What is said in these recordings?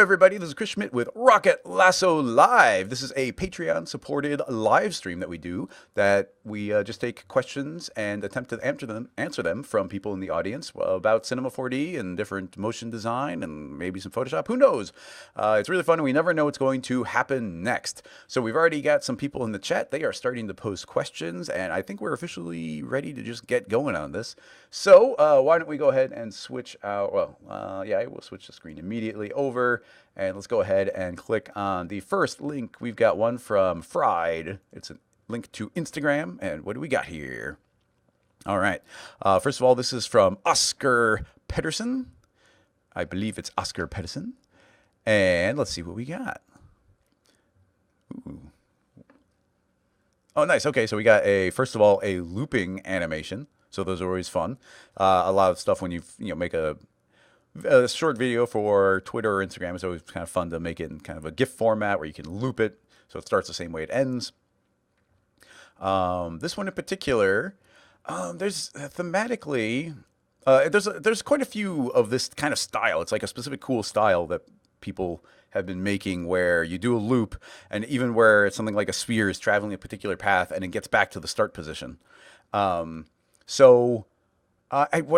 everybody, this is Chris Schmidt with Rocket Lasso Live. This is a Patreon-supported live stream that we do that we just take questions and attempt to answer them from people in the audience about Cinema 4D and different motion design and maybe some Photoshop. Who knows? It's really fun, and we never know what's going to happen next. So we've already got some people in the chat. They are starting to post questions, and I think we're officially ready to just get going on this. So why don't we go ahead and switch out, we'll switch the screen immediately over, and let's go ahead and click on the first link. We've got one from Fried. It's a link to Instagram, and what do we got here? All right. First of all, this is from Oscar Pedersen. I believe it's Oscar Pedersen. And let's see what we got. Ooh. Oh, nice. Okay, so we got first of all, a looping animation. So those are always fun. A lot of stuff when you make a short video for Twitter or Instagram, it's always kind of fun to make it in kind of a GIF format where you can loop it so it starts the same way it ends. This one in particular, there's thematically, there's quite a few of this kind of style. It's like a specific cool style that people have been making where you do a loop, and even where it's something like a sphere is traveling a particular path and it gets back to the start position. What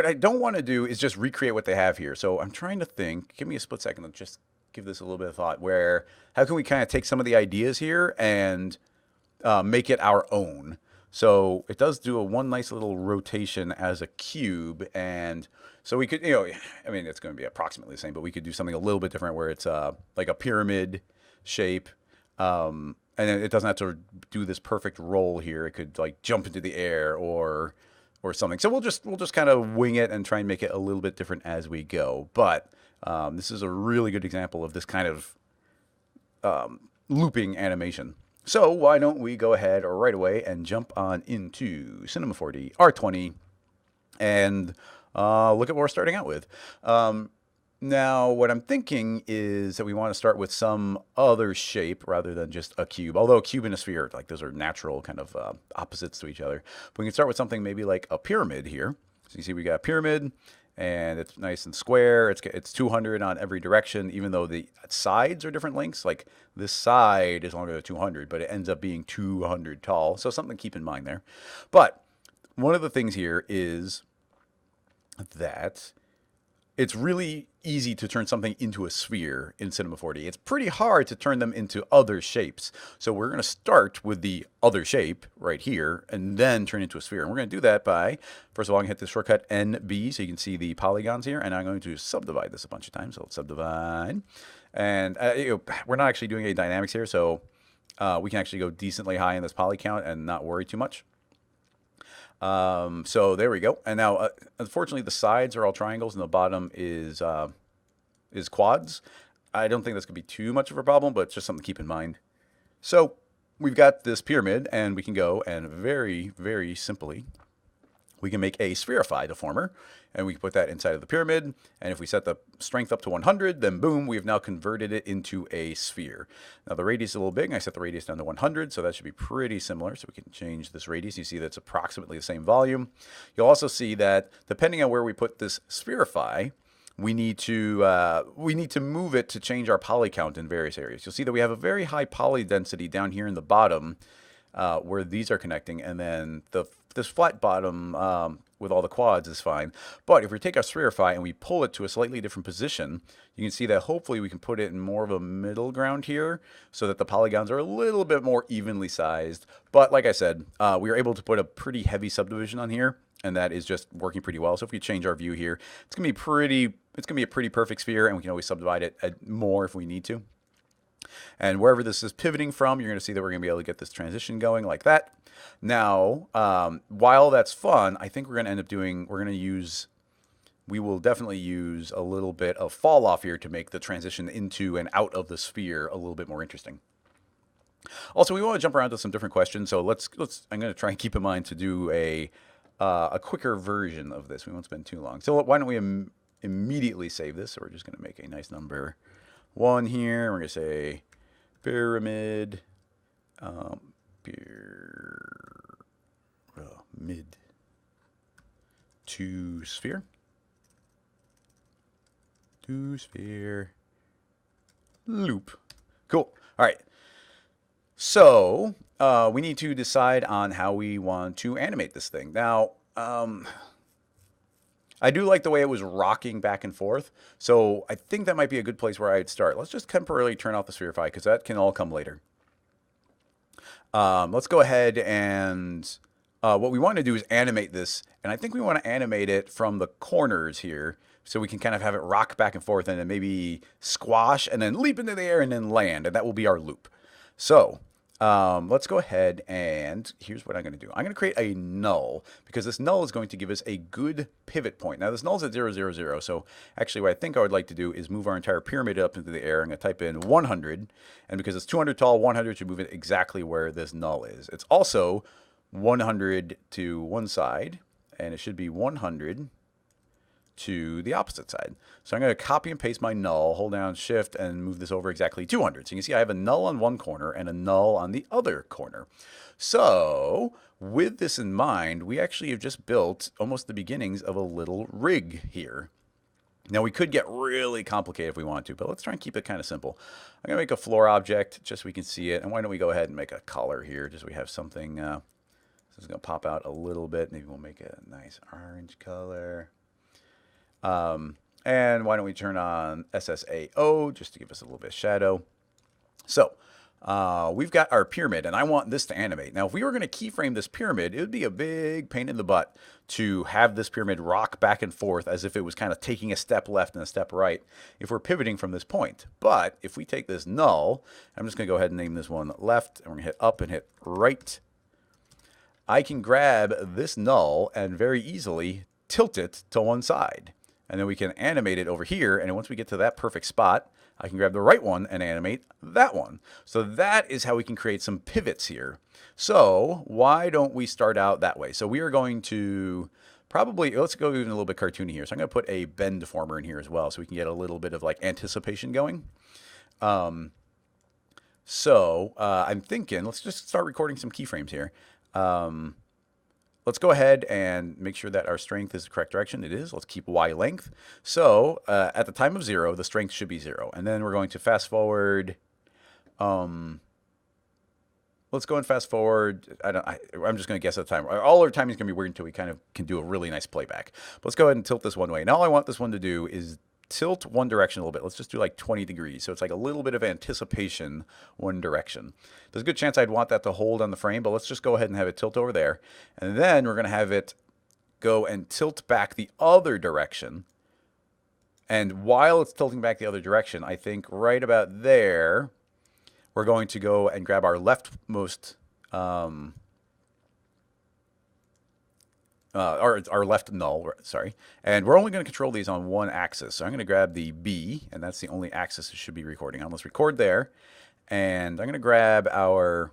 I don't want to do is just recreate what they have here. So I'm trying to think, give me a split second to just give this a little bit of thought, where how can we kind of take some of the ideas here and make it our own. So it does do one nice little rotation as a cube, and so we could, it's going to be approximately the same, but we could do something a little bit different where it's like a pyramid shape, and it doesn't have to do this perfect roll here. It could like jump into the air or something. So we'll just kind of wing it and try and make it a little bit different as we go. But this is a really good example of this kind of looping animation. So why don't we go ahead right away and jump on into Cinema 4D R20 and look at what we're starting out with. Now, what I'm thinking is that we want to start with some other shape rather than just a cube. Although a cube and a sphere, like those are natural kind of opposites to each other. But we can start with something maybe like a pyramid here. So you see we got a pyramid, and it's nice and square. It's 200 on every direction, even though the sides are different lengths. Like this side is longer than 200, but it ends up being 200 tall. So something to keep in mind there. But one of the things here is that it's really easy to turn something into a sphere in Cinema 4D. It's pretty hard to turn them into other shapes. So we're going to start with the other shape right here and then turn it into a sphere. And we're going to do that by, first of all, I'm going to hit the shortcut NB so you can see the polygons here. And I'm going to subdivide this a bunch of times. So let's subdivide. And we're not actually doing any dynamics here, so we can actually go decently high in this poly count and not worry too much. So there we go. And now, unfortunately, the sides are all triangles and the bottom is quads. I don't think that's going to be too much of a problem, but it's just something to keep in mind. So we've got this pyramid, and we can go and very, very simply, we can make a spherify deformer, and we can put that inside of the pyramid. And if we set the strength up to 100, then boom, we have now converted it into a sphere. Now the radius is a little big, and I set the radius down to 100, so that should be pretty similar. So we can change this radius. You see that's approximately the same volume. You'll also see that depending on where we put this spherify, we need to move it to change our poly count in various areas. You'll see that we have a very high poly density down here in the bottom where these are connecting, and then this flat bottom with all the quads is fine. But if we take our spherify and we pull it to a slightly different position, you can see that hopefully we can put it in more of a middle ground here so that the polygons are a little bit more evenly sized. But like I said, we are able to put a pretty heavy subdivision on here, and that is just working pretty well. So if we change our view here, it's going to be a pretty perfect sphere, and we can always subdivide it more if we need to. And wherever this is pivoting from, you're going to see that we're going to be able to get this transition going like that. Now, while that's fun, I think we're going to end up we will definitely use a little bit of fall off here to make the transition into and out of the sphere a little bit more interesting. Also, we want to jump around to some different questions. So I'm going to try and keep in mind to do a quicker version of this. We won't spend too long. So why don't we immediately save this? So we're just going to make a nice number 1 here. We're going to say pyramid, mid to sphere. loop. Cool. All right. So we need to decide on how we want to animate this thing. Now, I do like the way it was rocking back and forth. So I think that might be a good place where I'd start. Let's just temporarily turn off the spherify because that can all come later. Let's go ahead and what we want to do is animate this. And I think we want to animate it from the corners here. So we can kind of have it rock back and forth and then maybe squash and then leap into the air and then land. And that will be our loop. So let's go ahead and here's what I'm going to do. I'm going to create a null because this null is going to give us a good pivot point. Now this null is at 0, 0, 0. So actually what I think I would like to do is move our entire pyramid up into the air. I'm going to type in 100. And because it's 200 tall, 100 should move it exactly where this null is. It's also 100 to one side and it should be 100 to the opposite side. So I'm going to copy and paste my null, hold down shift and move this over exactly 200. So you can see I have a null on one corner and a null on the other corner. So with this in mind, we actually have just built almost the beginnings of a little rig here. Now we could get really complicated if we want to, but let's try and keep it kind of simple. I'm going to make a floor object just so we can see it. And why don't we go ahead and make a color here just so we have something. This is going to pop out a little bit. Maybe we'll make a nice orange color. And why don't we turn on SSAO just to give us a little bit of shadow. So we've got our pyramid and I want this to animate. Now if we were going to keyframe this pyramid, it would be a big pain in the butt to have this pyramid rock back and forth as if it was kind of taking a step left and a step right if we're pivoting from this point. But if we take this null, I'm just going to go ahead and name this one left and we're going to hit up and hit right. I can grab this null and very easily tilt it to one side. And then we can animate it over here. And once we get to that perfect spot, I can grab the right one and animate that one. So that is how we can create some pivots here. So why don't we start out that way? So we are going to probably, let's go even a little bit cartoony here. So I'm going to put a bend deformer in here as well so we can get a little bit of like anticipation going. I'm thinking, let's just start recording some keyframes here. Let's go ahead and make sure that our strength is the correct direction. It is. Let's keep Y length. So at the time of 0, the strength should be 0. And then we're going to fast forward. Let's go and fast forward. I'm just going to guess at the time. All our timing is going to be weird until we kind of can do a really nice playback. But let's go ahead and tilt this one way. And all I want this one to do is tilt one direction a little bit. Let's just do like 20 degrees. So it's like a little bit of anticipation one direction. There's a good chance I'd want that to hold on the frame, but let's just go ahead and have it tilt over there. And then we're going to have it go and tilt back the other direction. And while it's tilting back the other direction, I think right about there, we're going to go and grab our leftmost our left null, sorry. And we're only going to control these on one axis. So I'm going to grab the B, and that's the only axis it should be recording on. Let's record there. And I'm going to grab our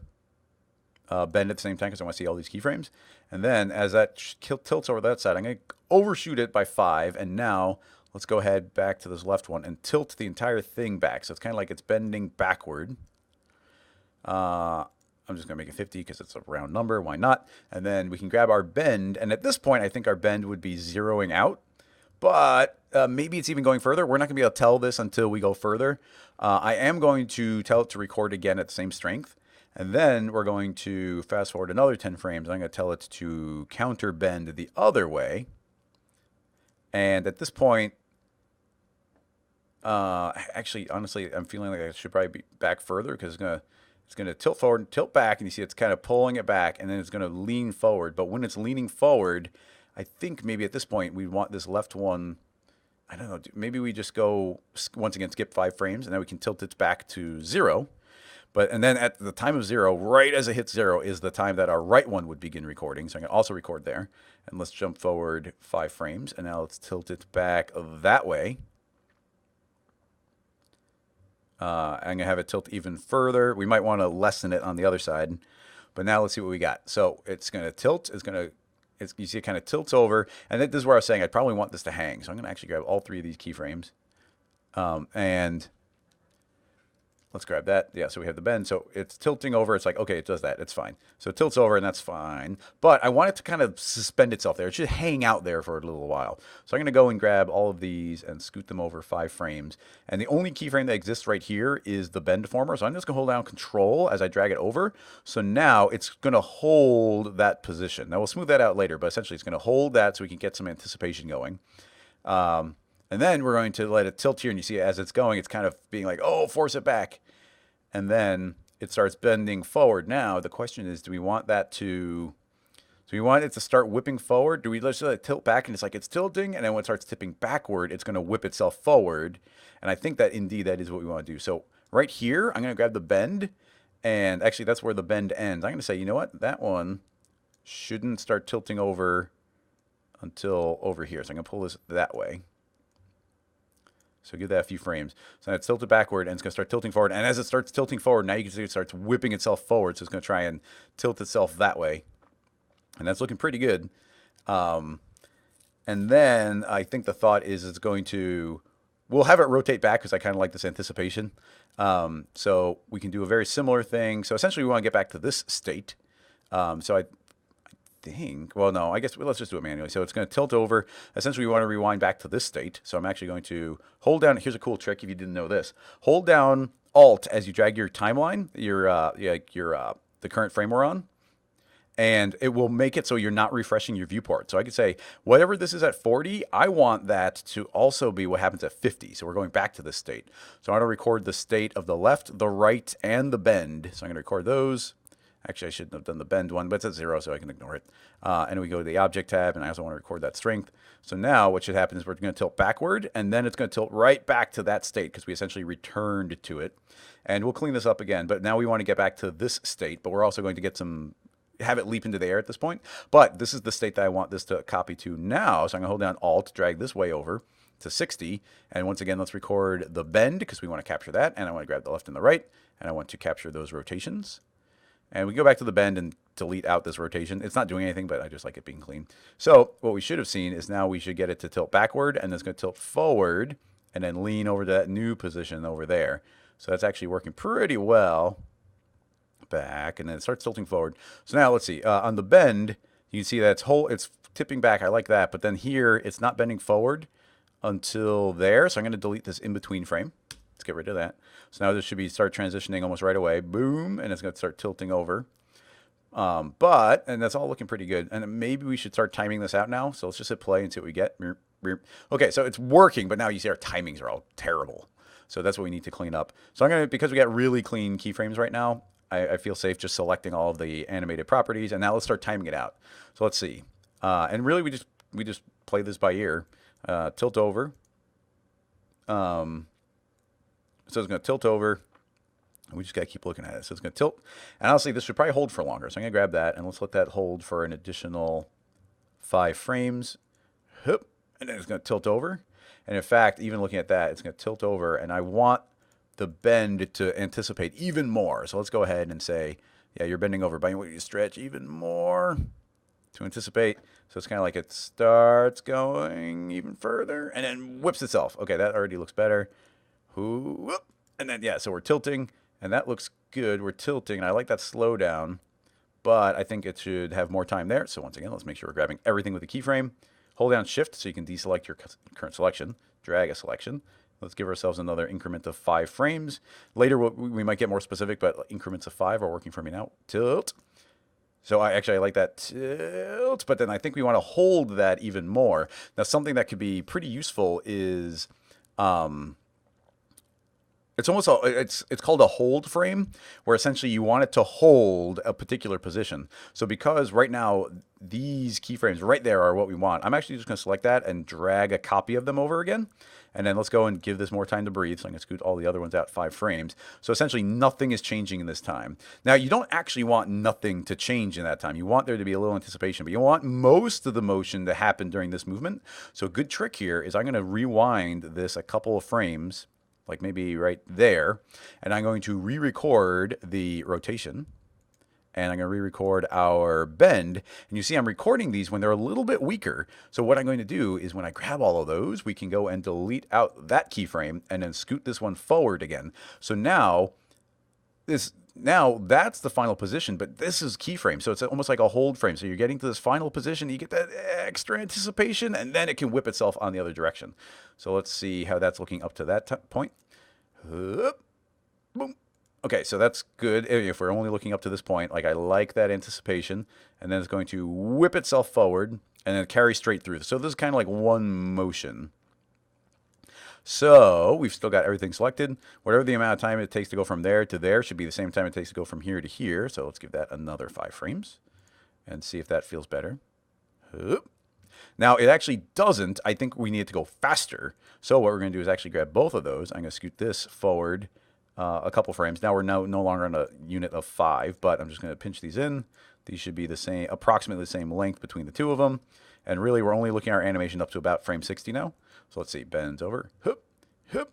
bend at the same time because I want to see all these keyframes. And then as that tilts over that side, I'm going to overshoot it by 5. And now let's go ahead back to this left one and tilt the entire thing back. So it's kind of like it's bending backward. I'm just going to make it 50 because it's a round number. Why not? And then we can grab our bend. And at this point, I think our bend would be zeroing out. But maybe it's even going further. We're not going to be able to tell this until we go further. I am going to tell it to record again at the same strength. And then we're going to fast forward another 10 frames. I'm going to tell it to counter bend the other way. And at this point, actually, honestly, I'm feeling like I should probably be back further because it's going to tilt forward and tilt back, and you see it's kind of pulling it back, and then it's going to lean forward. But when it's leaning forward, I think maybe at this point we want this left one, I don't know, maybe we just go, once again, skip 5 frames, and then we can tilt it back to 0. And then at the time of 0, right as it hits 0, is the time that our right one would begin recording. So I'm going to also record there. And let's jump forward 5 frames, and now let's tilt it back that way. I'm going to have it tilt even further. We might want to lessen it on the other side. But now let's see what we got. So it's going to tilt. You see it kind of tilts over. And this is where I was saying I'd probably want this to hang. So I'm going to actually grab all 3 of these keyframes. And let's grab that. Yeah, so we have the bend. So it's tilting over. It's like, okay, it does that. It's fine. So it tilts over, and that's fine. But I want it to kind of suspend itself there. It should hang out there for a little while. So I'm going to go and grab all of these and scoot them over 5 frames. And the only keyframe that exists right here is the bend deformer. So I'm just going to hold down Control as I drag it over. So now it's going to hold that position. Now we'll smooth that out later, but essentially it's going to hold that so we can get some anticipation going. And then we're going to let it tilt here, and you see as it's going, it's kind of being like, oh, force it back. And then it starts bending forward. Now, the question is, do we want it to start whipping forward? Do we let it tilt back, and it's like it's tilting, and then when it starts tipping backward, it's going to whip itself forward. And I think that indeed that is what we want to do. So right here, I'm going to grab the bend, and actually that's where the bend ends. I'm going to say, you know what? That one shouldn't start tilting over until over here. So I'm going to pull this that way. So give that a few frames. So now it's tilted backward, and it's going to start tilting forward. And as it starts tilting forward, now you can see it starts whipping itself forward. So it's going to try and tilt itself that way. And that's looking pretty good. And then I think the thought is it's going to, we'll have it rotate back because I kind of like this anticipation. So we can do a very similar thing. So essentially we want to get back to this state. So I think, well, no, I guess let's just do it manually. So it's going to tilt over. Essentially, we want to rewind back to this state. So I'm actually going to hold down. Here's a cool trick if you didn't know this. Hold down Alt as you drag your timeline, the current frame we're on, and it will make it so you're not refreshing your viewport. So I could say, whatever this is at 40, I want that to also be what happens at 50. So we're going back to this state. So I'm going to record the state of the left, the right, and the bend. So I'm going to record those. Actually, I shouldn't have done the bend one, but it's at 0, so I can ignore it. And we go to the object tab, and I also want to record that strength. So now what should happen is we're going to tilt backward, and then it's going to tilt right back to that state because we essentially returned to it. And we'll clean this up again, but now we want to get back to this state, but we're also going to have it leap into the air at this point. But this is the state that I want this to copy to now. So I'm going to hold down Alt, drag this way over to 60. And once again, let's record the bend because we want to capture that. And I want to grab the left and the right, and I want to capture those rotations. And we go back to the bend and delete out this rotation. It's not doing anything, but I just like it being clean. So what we should have seen is now we should get it to tilt backward, and it's going to tilt forward and then lean over to that new position over there. So that's actually working pretty well. Back, and then it starts tilting forward. So now let's see. On the bend, you can see that it's tipping back. I like that. But then here, it's not bending forward until there. So I'm going to delete this in-between frame. Let's get rid of that. So now this should start transitioning almost right away. Boom. And it's going to start tilting over. And that's all looking pretty good. And maybe we should start timing this out now. So let's just hit play and see what we get. Okay, so it's working, but now you see our timings are all terrible. So that's what we need to clean up. So I'm going to, because we got really clean keyframes right now, I feel safe just selecting all of the animated properties. And now let's start timing it out. So let's see. And really we just play this by ear. Tilt over. So it's going to tilt over. We just got to keep looking at it. So it's going to tilt. And honestly, this should probably hold for longer. So I'm going to grab that, and let's let that hold for an additional 5 frames. Hup. And then it's going to tilt over. And in fact, even looking at that, it's going to tilt over. And I want the bend to anticipate even more. So let's go ahead and say, yeah, you're bending over, but I want you to stretch even more to anticipate. So it's kind of like it starts going even further and then whips itself. Okay, that already looks better. Whoop. And then, yeah, so we're tilting, and that looks good. We're tilting, and I like that slowdown, but I think it should have more time there. So once again, let's make sure we're grabbing everything with the keyframe. Hold down Shift so you can deselect your current selection. Drag a selection. Let's give ourselves another increment of 5 frames. Later, we might get more specific, but increments of 5 are working for me now. Tilt. So I like that tilt, but then I think we want to hold that even more. Now, something that could be pretty useful is... it's called a hold frame, where essentially you want it to hold a particular position. So because right now these keyframes right there are what we want, I'm actually just going to select that and drag a copy of them over again. And then let's go and give this more time to breathe. So I'm going to scoot all the other ones out 5 frames. So essentially nothing is changing in this time. Now you don't actually want nothing to change in that time. You want there to be a little anticipation, but you want most of the motion to happen during this movement. So a good trick here is I'm going to rewind this a couple of frames, like maybe right there, and I'm going to re-record the rotation, and I'm going to re-record our bend. And you see I'm recording these when they're a little bit weaker. So what I'm going to do is when I grab all of those, we can go and delete out that keyframe and then scoot this one forward again. So now this now that's the final position, but this is keyframe, so it's almost like a hold frame. So you're getting to this final position, you get that extra anticipation, and then it can whip itself on the other direction. So let's see how that's looking up to that point. Boom. Okay, so that's good. If we're only looking up to this point, like I like that anticipation, and then it's going to whip itself forward and then carry straight through. So this is kind of like one motion. So we've still got everything selected. Whatever the amount of time it takes to go from there to there should be the same time it takes to go from here to here. So let's give that another 5 frames and see if that feels better. Now it actually doesn't. I think we need to go faster. So what we're going to do is actually grab both of those. I'm going to scoot this forward a couple frames. Now we're no longer on a unit of 5, but I'm just going to pinch these in. These should be the same, approximately the same length between the two of them. And really, we're only looking at our animation up to about frame 60 now. So let's see, bends over, hoop, hoop.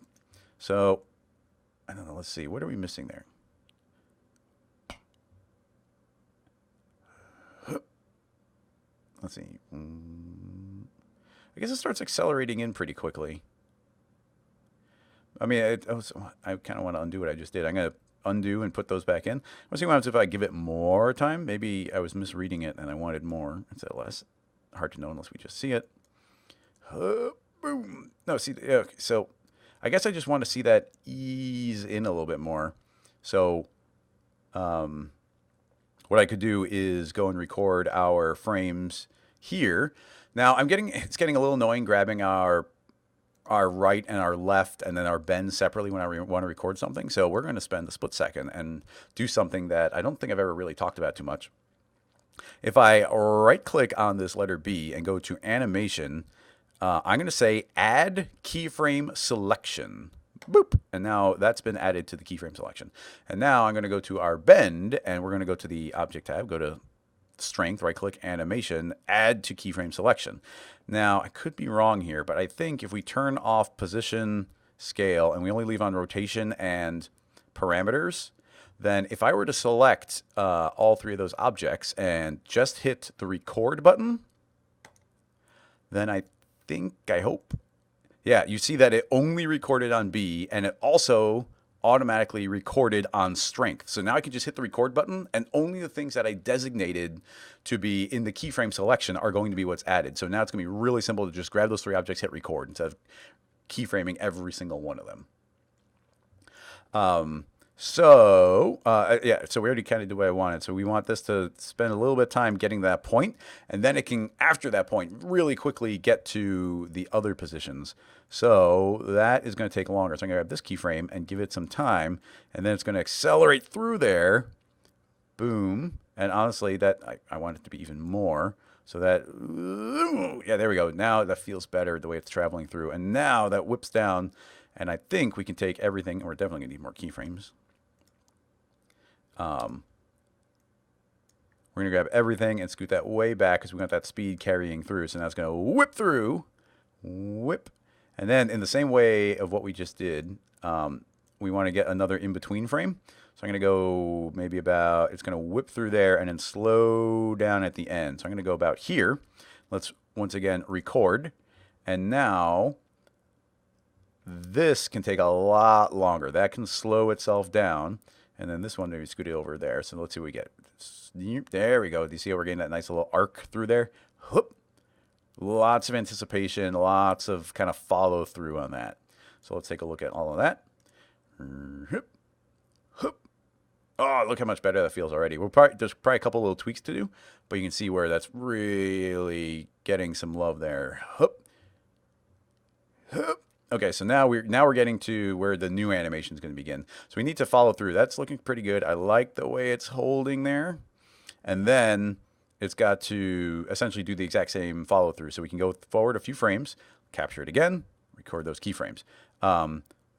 So, I don't know, let's see, what are we missing there? Hoop. Let's see. I guess it starts accelerating in pretty quickly. I mean, I kind of want to undo what I just did. I'm going to undo and put those back in. Let's see what happens if I give it more time. Maybe I was misreading it and I wanted more instead of less. Hard to know unless we just see it. Boom. No, see, okay, so I guess I just want to see that ease in a little bit more. So what I could do is go and record our frames here. Now it's getting a little annoying grabbing our right and our left and then our bend separately when I want to record something. So we're going to spend a split second and do something that I don't think I've ever really talked about too much. If I right click on this letter B and go to animation, I'm going to say add keyframe selection. Boop. And now that's been added to the keyframe selection. And now I'm going to go to our bend and we're going to go to the object tab, go to strength, right click animation, add to keyframe selection. Now I could be wrong here, but I think if we turn off position, scale, and we only leave on rotation and parameters, then if I were to select all 3 of those objects and just hit the record button, then I hope, yeah, you see that it only recorded on B and it also automatically recorded on strength. So now I can just hit the record button and only the things that I designated to be in the keyframe selection are going to be what's added. So now it's going to be really simple to just grab those 3 objects, hit record instead of keyframing every single one of them. Yeah, so we already kind of did what I wanted. So we want this to spend a little bit of time getting to that point, and then it can, after that point, really quickly get to the other positions. So that is going to take longer. So I'm going to grab this keyframe and give it some time, and then it's going to accelerate through there. Boom. And honestly, that I want it to be even more. So that, yeah, there we go. Now that feels better the way it's traveling through. And now that whips down, and I think we can take everything, and we're definitely going to need more keyframes. We're going to grab everything and scoot that way back because we want that speed carrying through. So now it's going to whip through, whip. And then in the same way of what we just did, we want to get another in-between frame. So I'm going to go maybe about, it's going to whip through there and then slow down at the end. So I'm going to go about here. Let's once again record. And now this can take a lot longer. That can slow itself down. And then this one, maybe scoot it over there. So let's see what we get. There we go. Do you see how we're getting that nice little arc through there? Whoop. Lots of anticipation, lots of kind of follow through on that. So let's take a look at all of that. Whoop. Whoop. Oh, look how much better that feels already. There's probably a couple little tweaks to do, but you can see where that's really getting some love there. Whoop. Whoop. Okay, so now we're getting to where the new animation is going to begin. So we need to follow through. That's looking pretty good. I like the way it's holding there. And then it's got to essentially do the exact same follow through. So we can go forward a few frames, capture it again, record those keyframes.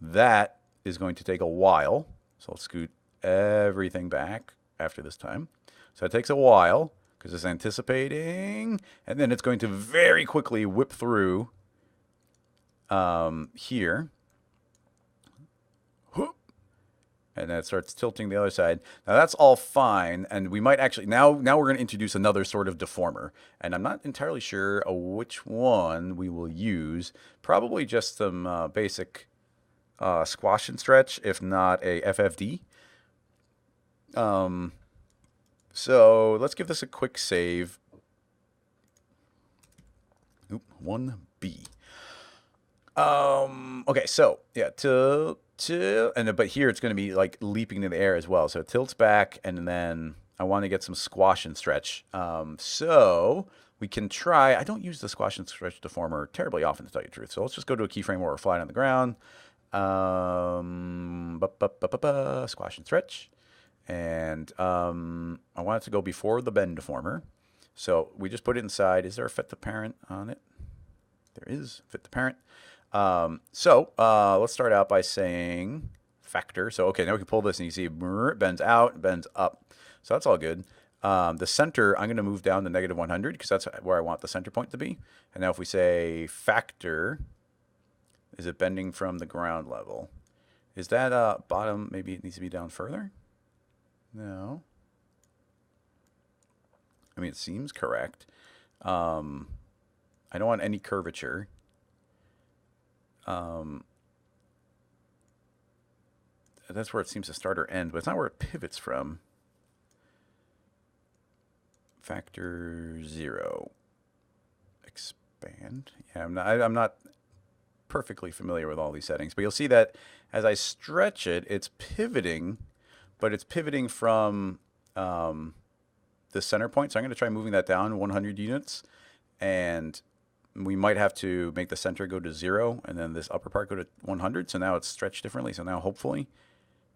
That is going to take a while. So let's scoot everything back after this time. So it takes a while because it's anticipating. And then it's going to very quickly whip through here, and then it starts tilting the other side. Now that's all fine, and we might actually now we're going to introduce another sort of deformer, and I'm not entirely sure which one we will use. Probably just some basic squash and stretch, if not a FFD. So let's give this a quick save. Oop, 1B. Okay, so yeah, but here it's going to be like leaping in the air as well. So it tilts back, and then I want to get some squash and stretch. So we can try. I don't use the squash and stretch deformer terribly often, to tell you the truth. So let's just go to a keyframe where we're flying on the ground. Squash and stretch, and I want it to go before the bend deformer. So we just put it inside. Is there a fit the parent on it? There is fit the parent. Let's start out by saying factor. So, okay, now we can pull this and you see it bends out, bends up. So that's all good. The center, I'm going to move down to negative 100 because that's where I want the center point to be. And now if we say factor, is it bending from the ground level? Is that bottom, maybe it needs to be down further? No. I mean, it seems correct. I don't want any curvature. That's where it seems to start or end, but it's not where it pivots from. Factor 0. Expand. Yeah, I'm not perfectly familiar with all these settings, but you'll see that as I stretch it, it's pivoting, but it's pivoting from the center point. So I'm going to try moving that down 100 units, and we might have to make the center go to 0 and then this upper part go to 100. So now it's stretched differently. So now hopefully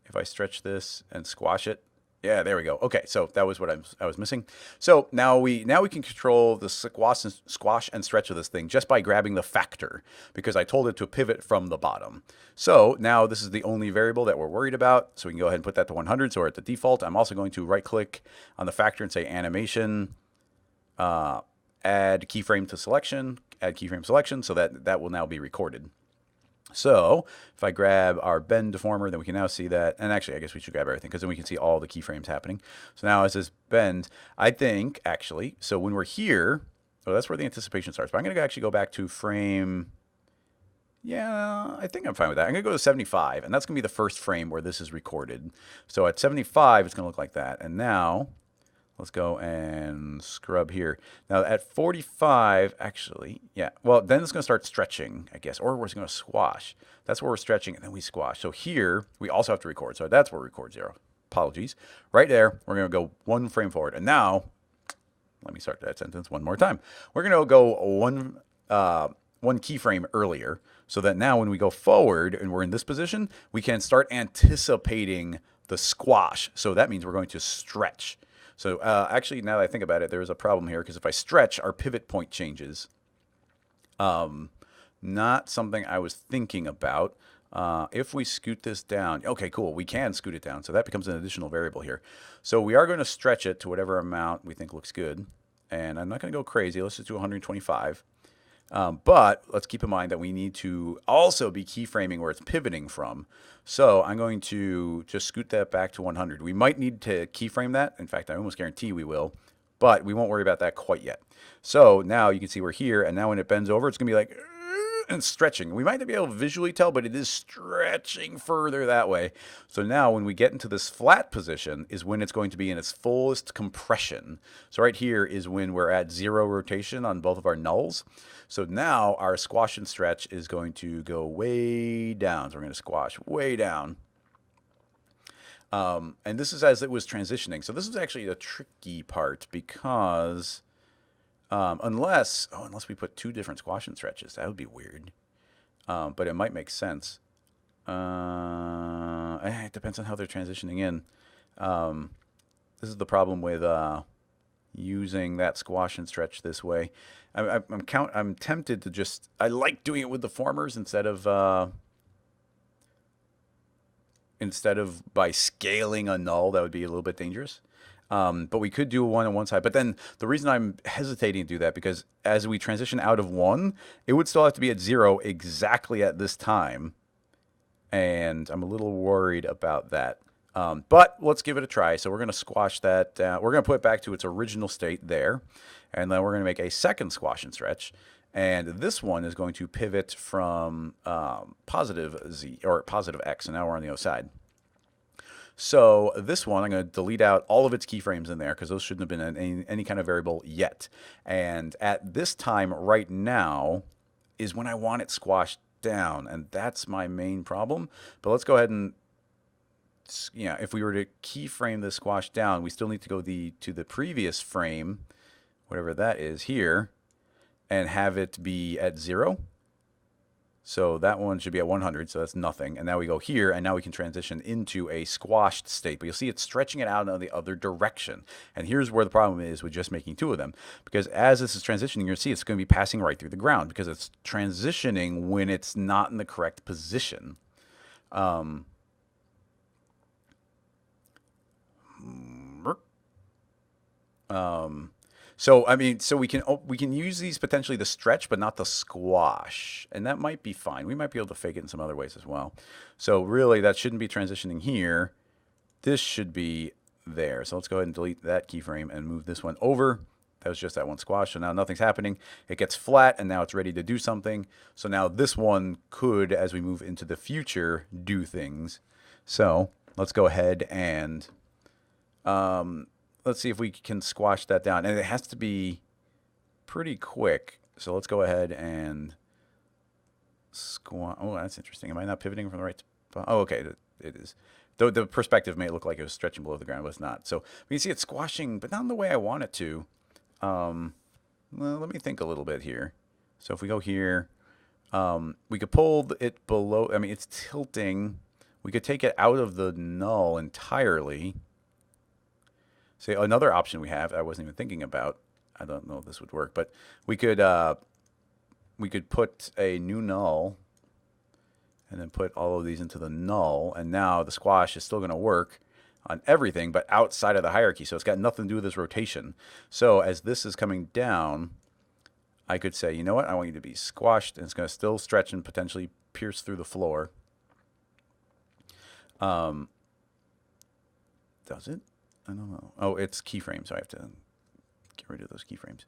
if I stretch this and squash it, yeah, there we go. Okay, so that was what I was missing. So now we can control the squash and stretch of this thing just by grabbing the factor, because I told it to pivot from the bottom. So now this is the only variable that we're worried about. So we can go ahead and put that to 100. So we're at the default. I'm also going to right click on the factor and say animation, add keyframe to selection, add keyframe selection, so that will now be recorded. So if I grab our bend deformer, then we can now see that, and actually I guess we should grab everything because then we can see all the keyframes happening. So now as this bend, I think actually, so when we're here, oh, that's where the anticipation starts, but I'm going to actually go back to frame, yeah, I think I'm fine with that. I'm going to go to 75, and that's going to be the first frame where this is recorded. So at 75, it's going to look like that. And now let's go and scrub here. Now at 45, actually, yeah, well, then it's going to start stretching, I guess, or we're going to squash. That's where we're stretching, and then we squash. So here, we also have to record. So that's where we record 0. Apologies. Right there, we're going to go 1 frame forward. And now, let me start that sentence one more time. We're going to go one keyframe earlier, so that now when we go forward and we're in this position, we can start anticipating the squash. So that means we're going to stretch. So actually, now that I think about it, there is a problem here, because if I stretch, our pivot point changes. Not something I was thinking about. If we scoot this down, okay, cool, we can scoot it down. So that becomes an additional variable here. So we are going to stretch it to whatever amount we think looks good. And I'm not going to go crazy. Let's just do 125. But let's keep in mind that we need to also be keyframing where it's pivoting from. So I'm going to just scoot that back to 100. We might need to keyframe that. In fact, I almost guarantee we will, but we won't worry about that quite yet. So now you can see we're here, and now when it bends over, it's going to be like, and stretching. We might not be able to visually tell, but it is stretching further that way. So now when we get into this flat position is when it's going to be in its fullest compression. So right here is when we're at 0 rotation on both of our nulls. So now our squash and stretch is going to go way down. So we're going to squash way down. And this is as it was transitioning. So this is actually the tricky part, because unless we put 2 different squash and stretches, that would be weird. But it might make sense. It depends on how they're transitioning in. This is the problem with using that squash and stretch this way. I'm tempted to just, I like doing it with the formers instead of by scaling a null. That would be a little bit dangerous. But we could do one on one side. But then the reason I'm hesitating to do that, because as we transition out of 1, it would still have to be at 0 exactly at this time. And I'm a little worried about that. But let's give it a try. So we're going to squash that. We're going to put it back to its original state there. And then we're going to make a second squash and stretch. And this one is going to pivot from positive Z or positive X. And now we're on the O side. So this one, I'm going to delete out all of its keyframes in there because those shouldn't have been any kind of variable yet. And at this time right now is when I want it squashed down, and that's my main problem. But let's go ahead and, yeah, if we were to keyframe this squash down, we still need to go to the previous frame, whatever that is here, and have it be at 0. So that one should be at 100, so that's nothing. And now we go here, and now we can transition into a squashed state. But you'll see it's stretching it out in the other direction. And here's where the problem is with just making 2 of them. Because as this is transitioning, you're going to see it's going to be passing right through the ground because it's transitioning when it's not in the correct position. So I mean, so we can use these potentially to stretch, but not the squash, and that might be fine. We might be able to fake it in some other ways as well. So really, that shouldn't be transitioning here. This should be there. So let's go ahead and delete that keyframe and move this one over. That was just that one squash. So now nothing's happening. It gets flat, and now it's ready to do something. So now this one could, as we move into the future, do things. So let's go ahead and let's see if we can squash that down. And it has to be pretty quick. So let's go ahead and squash. Oh, that's interesting. Am I not pivoting from the right spot? Oh, okay. It is. Though the perspective may look like it was stretching below the ground, but it's not. So we can see it squashing, but not in the way I want it to. Well, let me think a little bit here. So if we go here, we could pull it below. I mean, it's tilting. We could take it out of the null entirely. So another option we have I wasn't even thinking about. I don't know if this would work, but we could put a new null and then put all of these into the null, and now the squash is still going to work on everything, but outside of the hierarchy. So it's got nothing to do with this rotation. So as this is coming down, I could say, you know what? I want you to be squashed, and it's going to still stretch and potentially pierce through the floor. Does it? I don't know. Oh, it's keyframes, so I have to get rid of those keyframes.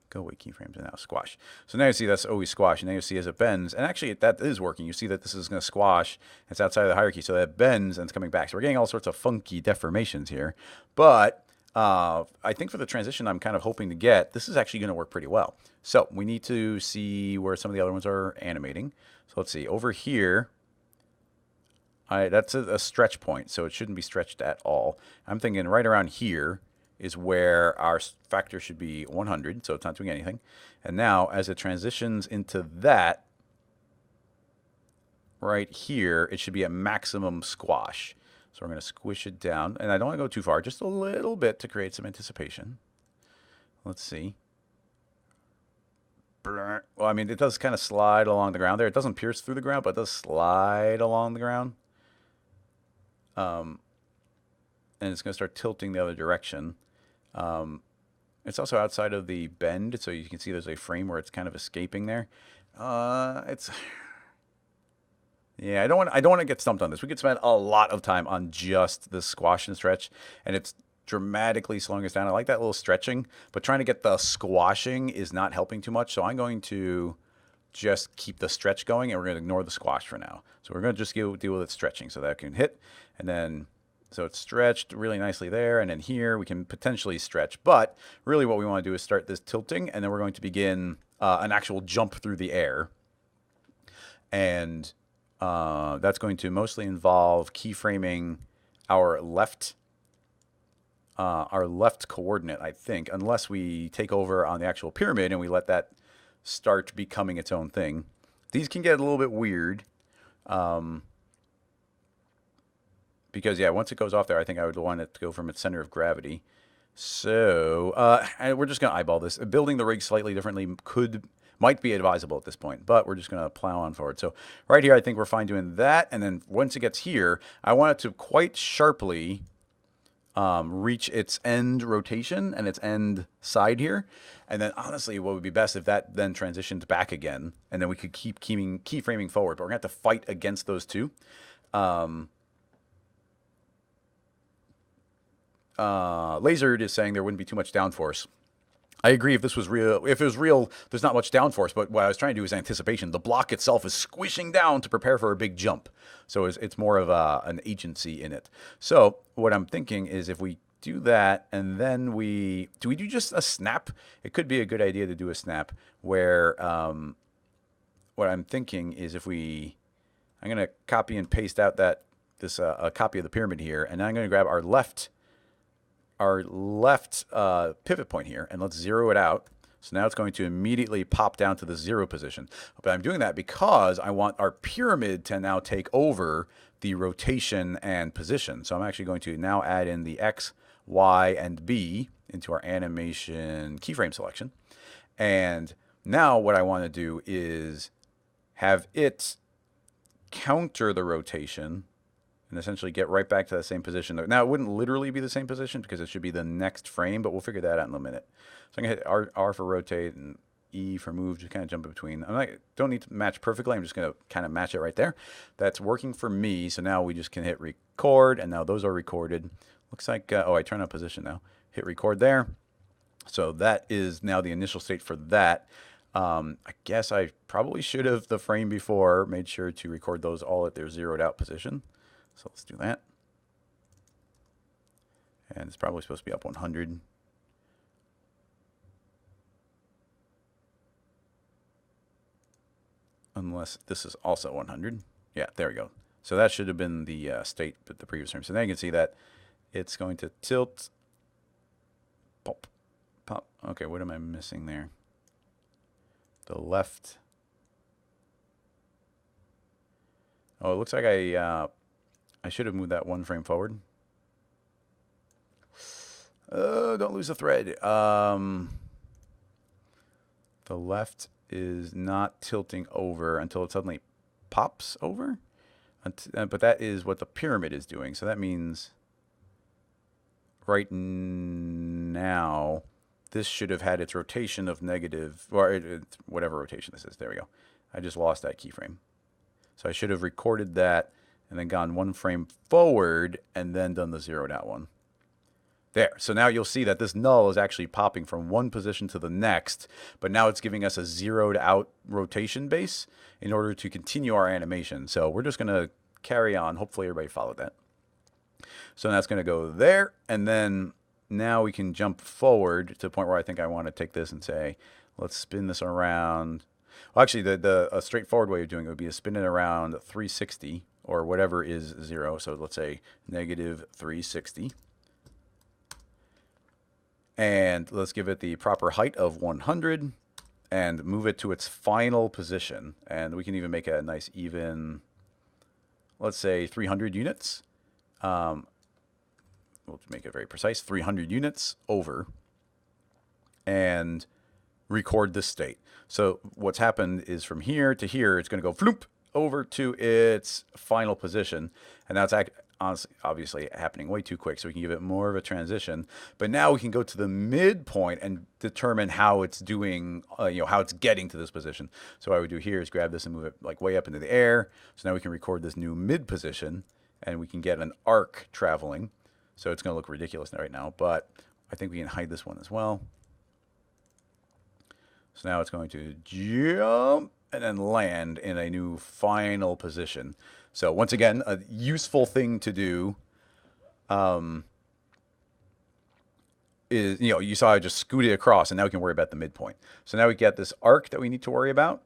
Go away keyframes, and now squash. So now you see that's always squash, and now you see as it bends, and actually that is working. You see that this is going to squash. It's outside of the hierarchy, so that bends and it's coming back. So we're getting all sorts of funky deformations here. But I think for the transition I'm kind of hoping to get, this is actually going to work pretty well. So we need to see where some of the other ones are animating. So let's see. Over here, that's a stretch point, so it shouldn't be stretched at all. I'm thinking right around here is where our factor should be 100, so it's not doing anything. And now, as it transitions into that, right here, it should be a maximum squash. So we're going to squish it down. And I don't want to go too far, just a little bit to create some anticipation. Let's see. Well, I mean, it does kind of slide along the ground there. It doesn't pierce through the ground, but it does slide along the ground. And it's going to start tilting the other direction. It's also outside of the bend, so you can see there's a frame where it's kind of escaping there. Yeah, I don't want to get stumped on this. We could spend a lot of time on just the squash and stretch, and it's dramatically slowing us down. I like that little stretching, but trying to get the squashing is not helping too much. So I'm going to just keep the stretch going, and we're going to ignore the squash for now. So we're going to just deal with it stretching, so that can hit, and then so it's stretched really nicely there, and then here we can potentially stretch. But really what we want to do is start this tilting, and then we're going to begin an actual jump through the air. And that's going to mostly involve keyframing our left coordinate, I think, unless we take over on the actual pyramid and we let that start becoming its own thing. These can get a little bit weird. Because, yeah, once it goes off there, I think I would want it to go from its center of gravity. So we're just going to eyeball this. Building the rig slightly differently might be advisable at this point, but we're just going to plow on forward. So right here, I think we're fine doing that. And then once it gets here, I want it to quite sharply reach its end rotation and its end side here. And then honestly, what would be best if that then transitioned back again, and then we could keep keyframing forward. But we're going to have to fight against those two. Lasered is saying there wouldn't be too much downforce. I agree. If this was real, if it was real, there's not much downforce. But what I was trying to do is anticipation. The block itself is squishing down to prepare for a big jump, so it's more of an agency in it. So what I'm thinking is if we do that, and then we do just a snap? It could be a good idea to do a snap where what I'm thinking is I'm going to copy and paste out this a copy of the pyramid here, and I'm going to grab our left pivot point here, and let's zero it out. So now it's going to immediately pop down to the 0 position. But I'm doing that because I want our pyramid to now take over the rotation and position. So I'm actually going to now add in the X, Y, and B into our animation keyframe selection. And now what I want to do is have it counter the rotation and essentially get right back to the same position. Now, it wouldn't literally be the same position because it should be the next frame, but we'll figure that out in a minute. So I'm going to hit R for rotate and E for move, just kind of jump in between. Don't need to match perfectly. I'm just going to kind of match it right there. That's working for me. So now we just can hit record, and now those are recorded. Looks like, I turn on position now. Hit record there. So that is now the initial state for that. I guess I probably should have, the frame before, made sure to record those all at their zeroed out position. So let's do that. And it's probably supposed to be up 100. Unless this is also 100. Yeah, there we go. So that should have been the state with the previous frame. So now you can see that it's going to tilt. Pop. Pop. Okay, what am I missing there? The left. Oh, it looks like I should have moved that one frame forward. Don't lose the thread. The left is not tilting over until it suddenly pops over. But that is what the pyramid is doing. So that means right now, this should have had its rotation of negative, or whatever rotation this is. There we go. I just lost that keyframe. So I should have recorded that and then gone one frame forward and then done the zeroed out one. There. So now you'll see that this null is actually popping from one position to the next, but now it's giving us a zeroed out rotation base in order to continue our animation. So we're just going to carry on. Hopefully everybody followed that. So that's going to go there, and then now we can jump forward to the point where I think I want to take this and say, let's spin this around. Well, actually, a straightforward way of doing it would be to spin it around 360 or whatever is 0. So let's say negative 360. And let's give it the proper height of 100 and move it to its final position. And we can even make a nice even, let's say 300 units. We'll make it very precise, 300 units over, and record this state. So what's happened is from here to here, it's going to go floop over to its final position. And that's obviously happening way too quick, so we can give it more of a transition. But now we can go to the midpoint and determine how it's doing, how it's getting to this position. So what I would do here is grab this and move it like way up into the air. So now we can record this new mid position, and we can get an arc traveling. So it's going to look ridiculous right now, but I think we can hide this one as well. So now it's going to jump and then land in a new final position. So once again, a useful thing to do is, you saw I just scooted across, and now we can worry about the midpoint. So now we get this arc that we need to worry about.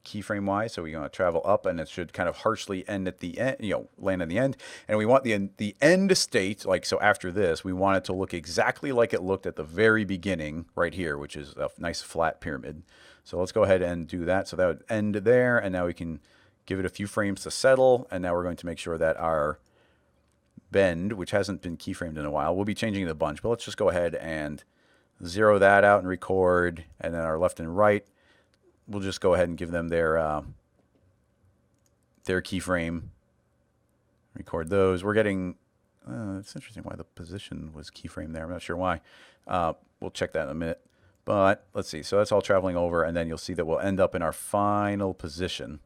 Keyframe wise, so we're going to travel up, and it should kind of harshly end at the end, land at the end. And we want the end state, like so after this, we want it to look exactly like it looked at the very beginning right here, which is a nice flat pyramid. So let's go ahead and do that. So that would end there, and now we can give it a few frames to settle, and now we're going to make sure that our bend, which hasn't been keyframed in a while, we'll be changing it a bunch, but let's just go ahead and zero that out and record, and then our left and right, we'll just go ahead and give them their keyframe. Record those. We're getting. It's interesting why the position was keyframe there. I'm not sure why. We'll check that in a minute. But let's see. So that's all traveling over, and then you'll see that we'll end up in our final position.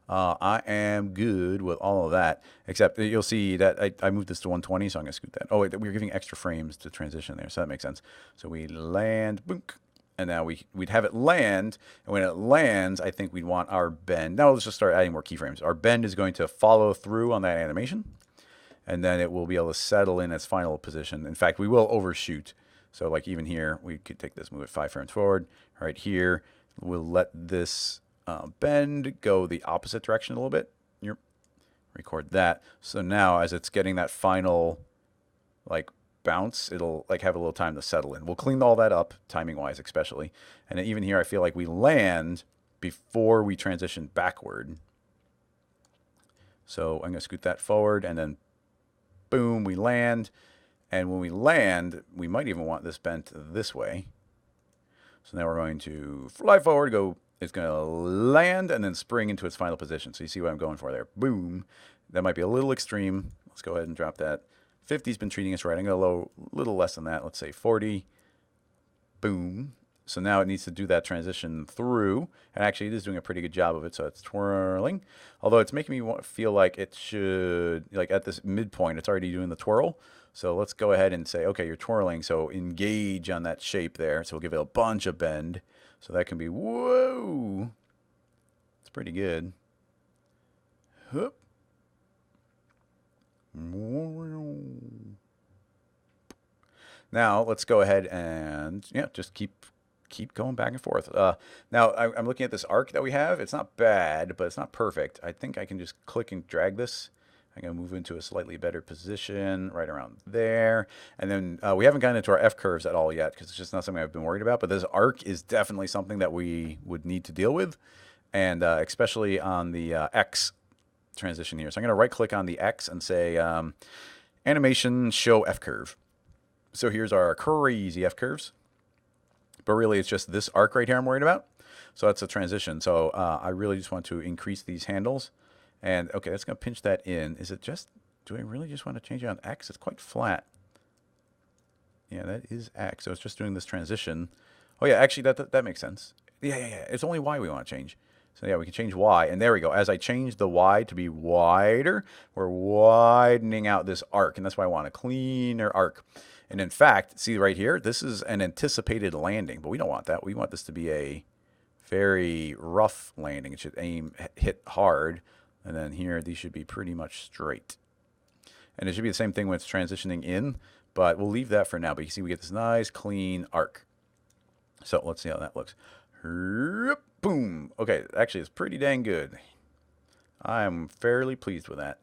I am good with all of that, except you'll see that I moved this to 120, so I'm going to scoot that. Oh, wait, we're giving extra frames to transition there, so that makes sense. So we land, boom, and now we'd have it land, and when it lands, I think we'd want our bend. Now let's just start adding more keyframes. Our bend is going to follow through on that animation, and then it will be able to settle in its final position. In fact, we will overshoot. So like even here, we could take this, move it 5 frames forward. Right here, we'll let this bend go the opposite direction a little bit. Yep. Record that. So now as it's getting that final like bounce, it'll like have a little time to settle in. We'll clean all that up, timing wise especially. And even here, I feel like we land before we transition backward. So I'm going to scoot that forward, and then boom, we land. And when we land, we might even want this bent this way. So now we're going to fly forward, go, it's going to land and then spring into its final position. So you see what I'm going for there. Boom. That might be a little extreme. Let's go ahead and drop that. 50's been treating us right. I'm going to go a little less than that. Let's say 40. Boom. So now it needs to do that transition through. And actually, it is doing a pretty good job of it. So it's twirling. Although it's making me feel like it should, like at this midpoint, it's already doing the twirl. So let's go ahead and say, okay, you're twirling. So engage on that shape there. So we'll give it a bunch of bend. So that can be, whoa. It's pretty good. Hup. Now let's go ahead and just keep going back and forth. Now I'm looking at this arc that we have. It's not bad, but it's not perfect. I think I can just click and drag this. I'm going to move into a slightly better position right around there. And then we haven't gotten into our F curves at all yet because it's just not something I've been worried about. But this arc is definitely something that we would need to deal with, and especially on the X transition here. So I'm going to right click on the X and say animation show F curve. So here's our crazy F curves. But really it's just this arc right here I'm worried about. So that's a transition. So I really just want to increase these handles. And okay, that's going to pinch that in. Is it just, do I really just want to change it on X? It's quite flat. Yeah, that is X. So it's just doing this transition. Oh yeah, actually that makes sense. Yeah. It's only Y we want to change. So yeah, we can change Y. And there we go. As I change the Y to be wider, we're widening out this arc. And that's why I want a cleaner arc. And in fact, see right here, this is an anticipated landing. But we don't want that. We want this to be a very rough landing. It should hit hard. And then here, these should be pretty much straight. And it should be the same thing when it's transitioning in, but we'll leave that for now. But you see, we get this nice, clean arc. So let's see how that looks. Boom. Okay, actually, it's pretty dang good. I'm fairly pleased with that.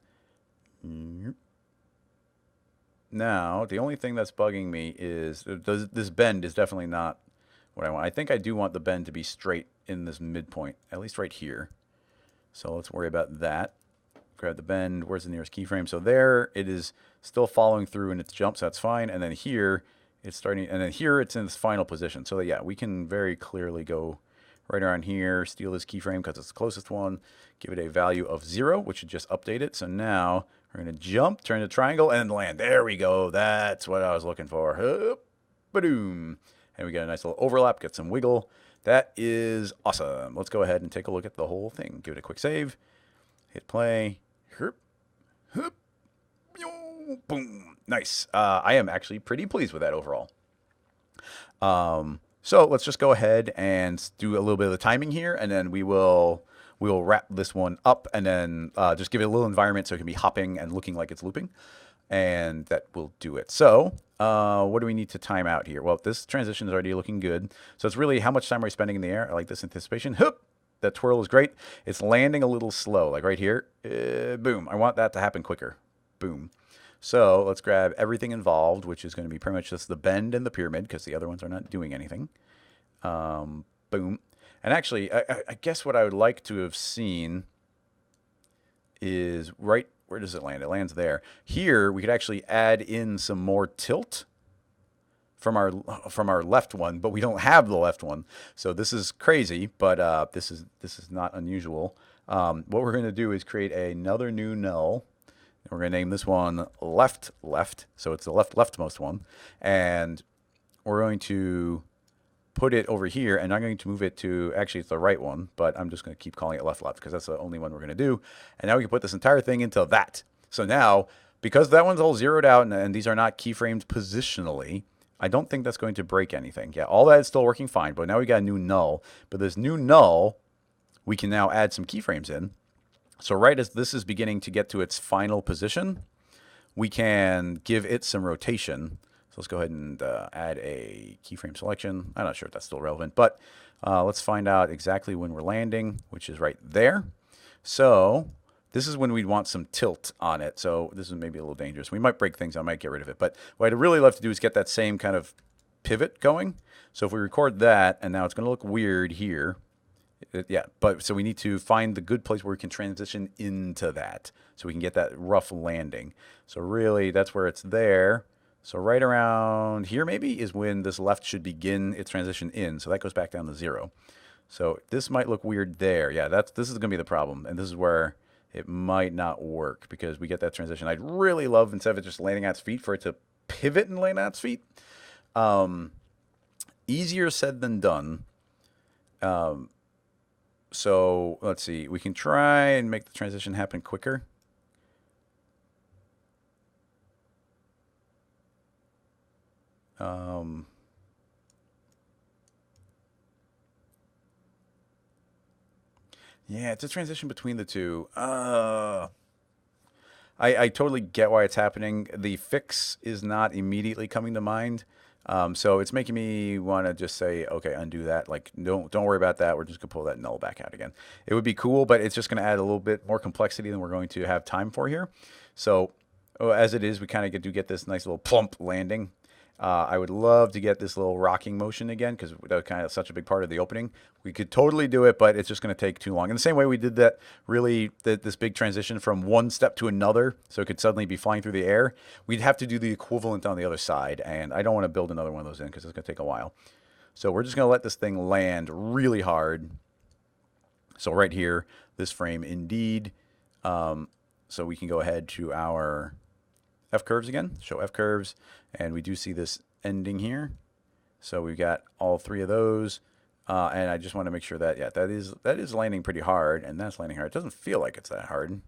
Now, the only thing that's bugging me is this bend is definitely not what I want. I think I do want the bend to be straight in this midpoint, at least right here. So let's worry about that. Grab the bend. Where's the nearest keyframe? So there it is still following through in its jump, so that's fine. And then here it's starting, and then here it's in this final position. So yeah, we can very clearly go right around here, steal this keyframe because it's the closest one, give it a value of 0, which should just update it. So now we're going to jump, turn the triangle, and land. There we go. That's what I was looking for. Hup, ba-doom. And we got a nice little overlap, get some wiggle. That is awesome. Let's go ahead and take a look at the whole thing. Give it a quick save. Hit play. Herp, herp, boom. Nice. I am actually pretty pleased with that overall. So let's just go ahead and do a little bit of the timing here, and then we will wrap this one up, and then just give it a little environment so it can be hopping and looking like it's looping. And that will do it. So what do we need to time out here? Well, this transition is already looking good. So it's really how much time are we spending in the air? I like this anticipation. Hoop! That twirl is great. It's landing a little slow, like right here. Boom. I want that to happen quicker. Boom. So let's grab everything involved, which is going to be pretty much just the bend and the pyramid, because the other ones are not doing anything. Boom. And actually, I guess what I would like to have seen is right. Where does it land? It lands there. Here, we could actually add in some more tilt from our left one, but we don't have the left one. So this is crazy, but this is not unusual. What we're going to do is create another new null. And we're going to name this one left. So it's the leftmost one. And we're going to put it over here, and I'm going to move it to, actually it's the right one, but I'm just going to keep calling it left because that's the only one we're going to do. And now we can put this entire thing into that. So now, because that one's all zeroed out and these are not keyframed positionally, I don't think that's going to break anything. Yeah, all that is still working fine, but now we got a new null. But this new null, we can now add some keyframes in. So right as this is beginning to get to its final position, we can give it some rotation. So let's go ahead and add a keyframe selection. I'm not sure if that's still relevant, but let's find out exactly when we're landing, which is right there. So this is when we'd want some tilt on it. So this is maybe a little dangerous. We might break things. I might get rid of it. But what I'd really love to do is get that same kind of pivot going. So if we record that, and now it's going to look weird here. Yeah, but so we need to find the good place where we can transition into that so we can get that rough landing. So really, that's where it's there. So right around here maybe is when this left should begin its transition in. So that goes back down to 0. So this might look weird there. Yeah, this is going to be the problem. And this is where it might not work because we get that transition. I'd really love, instead of it just landing at its feet, for it to pivot and land at its feet. Easier said than done. So let's see. We can try and make the transition happen quicker. Yeah, it's a transition between the two. I totally get why it's happening. The fix is not immediately coming to mind. So it's making me want to just say, okay, undo that. Like, don't worry about that. We're just going to pull that null back out again. It would be cool, but it's just going to add a little bit more complexity than we're going to have time for here. So as it is, we kind of do get this nice little plump landing. I would love to get this little rocking motion again because that was kind of such a big part of the opening. We could totally do it, but it's just going to take too long. In the same way we did that, really, this big transition from one step to another, so it could suddenly be flying through the air, we'd have to do the equivalent on the other side, and I don't want to build another one of those in because it's going to take a while. So we're just going to let this thing land really hard. So right here, this frame indeed. So we can go ahead to our F-curves again, show F-curves, and we do see this ending here. So we've got all 3 of those, and I just want to make sure that, yeah, that is landing pretty hard, and that's landing hard. It doesn't feel like it's that hard.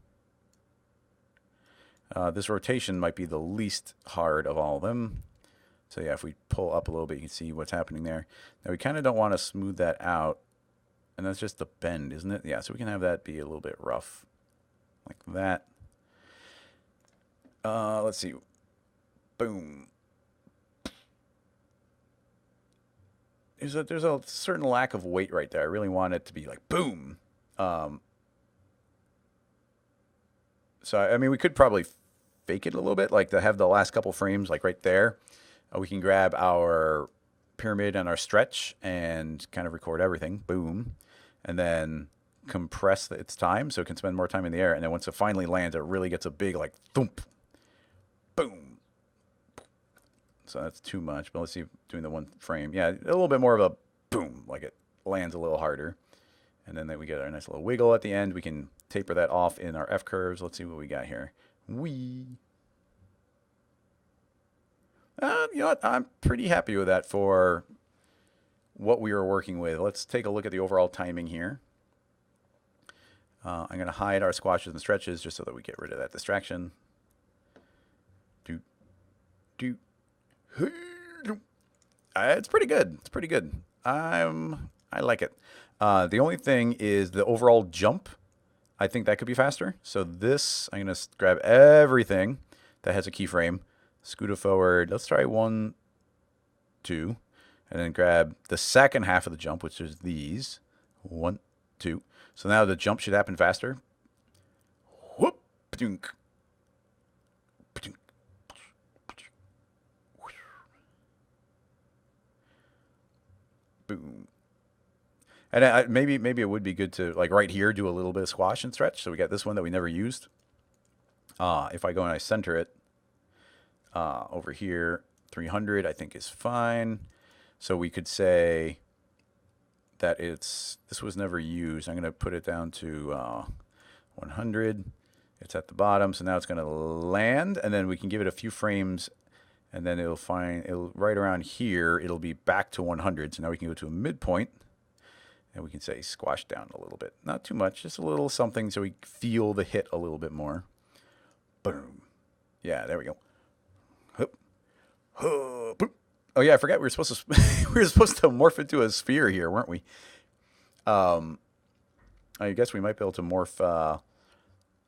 This rotation might be the least hard of all of them. So yeah, if we pull up a little bit, you can see what's happening there. Now we kind of don't want to smooth that out, and that's just the bend, isn't it? Yeah, so we can have that be a little bit rough, like that. Let's see. Boom. There's a certain lack of weight right there. I really want it to be like boom. So I mean, we could probably fake it a little bit, like to have the last couple frames like right there. We can grab our pyramid and our stretch and kind of record everything. Boom. And then compress its time so it can spend more time in the air. And then once it finally lands, it really gets a big like thump. Boom. So that's too much, but let's see, doing the one frame. Yeah, a little bit more of a boom, like it lands a little harder. And then we get our nice little wiggle at the end. We can taper that off in our F-curves. Let's see what we got here. You know what? I'm pretty happy with that for what we were working with. Let's take a look at the overall timing here. I'm going to hide our squashes and stretches just so that we get rid of that distraction. It's pretty good. It's pretty good. I like it. The only thing is the overall jump. I think that could be faster. So this, I'm going to grab everything that has a keyframe, scoot it forward. Let's try 1, 2, and then grab the second half of the jump, which is these. 1, 2. So now the jump should happen faster. Whoop, ba-dunk. Boom. And maybe it would be good to, like right here, do a little bit of squash and stretch. So we got this one that we never used. If I go and I center it over here, 300 I think is fine. So we could say that this was never used. I'm going to put it down to 100. It's at the bottom, so now it's going to land, and then we can give it a few frames And then it'll right around here, it'll be back to 100. So now we can go to a midpoint. And we can say squash down a little bit. Not too much, just a little something so we feel the hit a little bit more. Boom. Yeah, there we go. Hup. Hup. Oh yeah, I forgot we were supposed to we were supposed to morph into a sphere here, weren't we? I guess we might be able to morph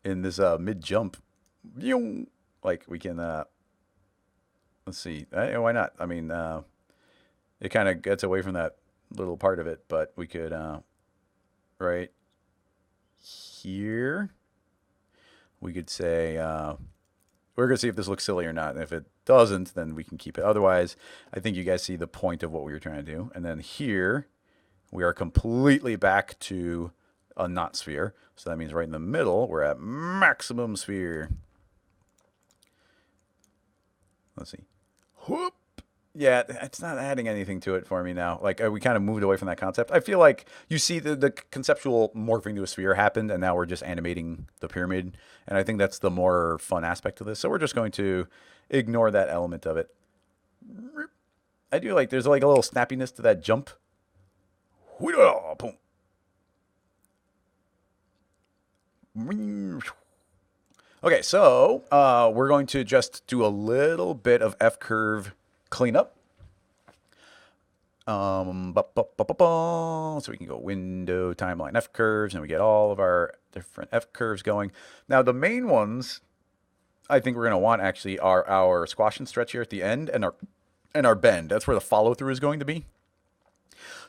in this mid jump. Like we can let's see. Why not? I mean, it kind of gets away from that little part of it, but we could right here we could say we're gonna see if this looks silly or not, and if it doesn't, then we can keep it. Otherwise, I think you guys see the point of what we were trying to do. And then here we are completely back to a not sphere, so that means right in the middle we're at maximum sphere. Let's see. Whoop. Yeah, it's not adding anything to it for me now. Like, we kind of moved away from that concept. I feel like you see the conceptual morphing to a sphere happened, and now we're just animating the pyramid. And I think that's the more fun aspect of this. So we're just going to ignore that element of it. I do like, there's like a little snappiness to that jump. Boom. Okay, so we're going to just do a little bit of F-curve cleanup. So we can go window, timeline, F-curves, and we get all of our different F-curves going. Now, the main ones I think we're going to want actually are our squash and stretch here at the end and our bend. That's where the follow-through is going to be.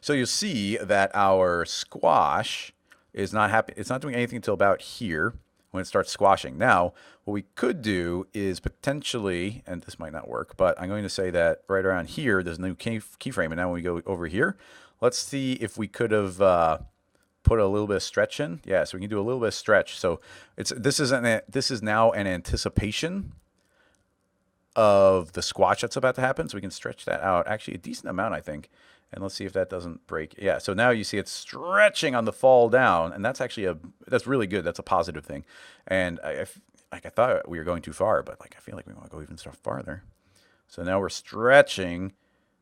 So you'll see that our squash is not happy. It's not doing anything until about here when it starts squashing. Now, what we could do is potentially, and this might not work, but I'm going to say that right around here, there's a new keyframe. And now when we go over here, let's see if we could have put a little bit of stretch in. Yeah, so we can do a little bit of stretch. So this is now an anticipation of the squash that's about to happen. So we can stretch that out actually a decent amount, I think. And let's see if that doesn't break. Yeah, so now you see it's stretching on the fall down, and that's actually that's really good. That's a positive thing. And I thought we were going too far, but like I feel like we want to go even farther. So now we're stretching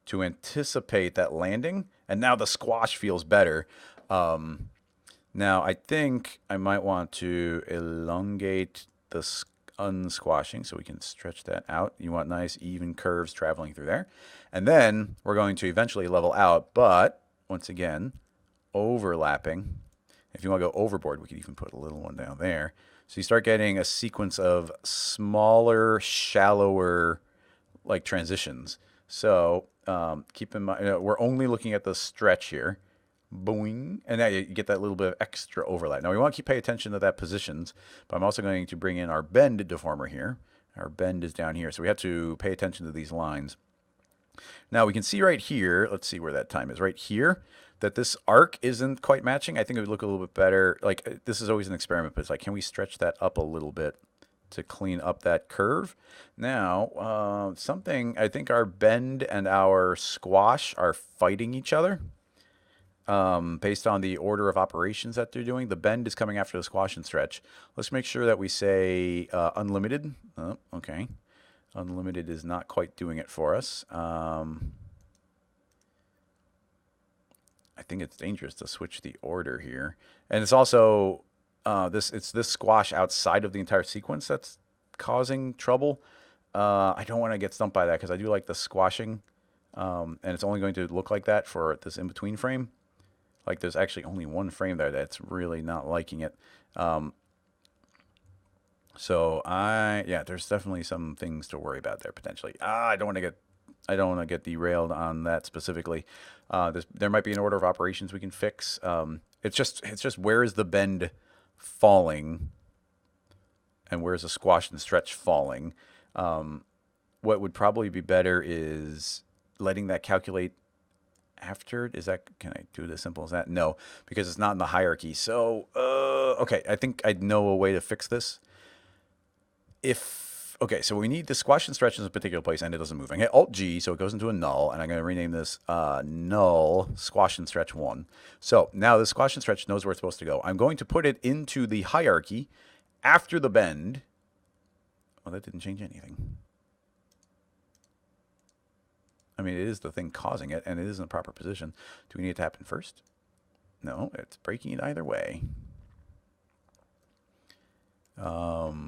to anticipate that landing, and now the squash feels better. Now I think I might want to elongate the unsquashing so we can stretch that out. You want nice even curves traveling through there. And then we're going to eventually level out, but once again, overlapping. If you want to go overboard, we could even put a little one down there. So you start getting a sequence of smaller, shallower like transitions. So keep in mind, we're only looking at the stretch here. Boing. And now you get that little bit of extra overlap. Now we want to pay attention to that positions, but I'm also going to bring in our bend deformer here. Our bend is down here, so we have to pay attention to these lines. Now we can see right here, let's see where that time is, right here, that this arc isn't quite matching. I think it would look a little bit better. Like, this is always an experiment, but it's like, can we stretch that up a little bit to clean up that curve? Now, I think our bend and our squash are fighting each other. Based on the order of operations that they're doing. The bend is coming after the squash and stretch. Let's make sure that we say unlimited. Oh, okay. Unlimited is not quite doing it for us. I think it's dangerous to switch the order here. And it's also it's this squash outside of the entire sequence that's causing trouble. I don't want to get stumped by that because I do like the squashing. And it's only going to look like that for this in-between frame. Like there's actually only one frame there that's really not liking it. There's definitely some things to worry about there potentially. I don't want to get derailed on that specifically. There might be an order of operations we can fix. It's just where is the bend falling, and where is the squash and stretch falling. What would probably be better is letting that calculate after. Can I do it as simple as that? No, because it's not in the hierarchy. So, okay, I think I know a way to fix this. So we need the squash and stretch in a particular place, and it doesn't move. I hit Alt-G, so it goes into a null, and I'm going to rename this null squash and stretch 1. So now the squash and stretch knows where it's supposed to go. I'm going to put it into the hierarchy after the bend. Well, that didn't change anything. I mean, it is the thing causing it, and it is in the proper position. Do we need it to happen first? No, it's breaking it either way.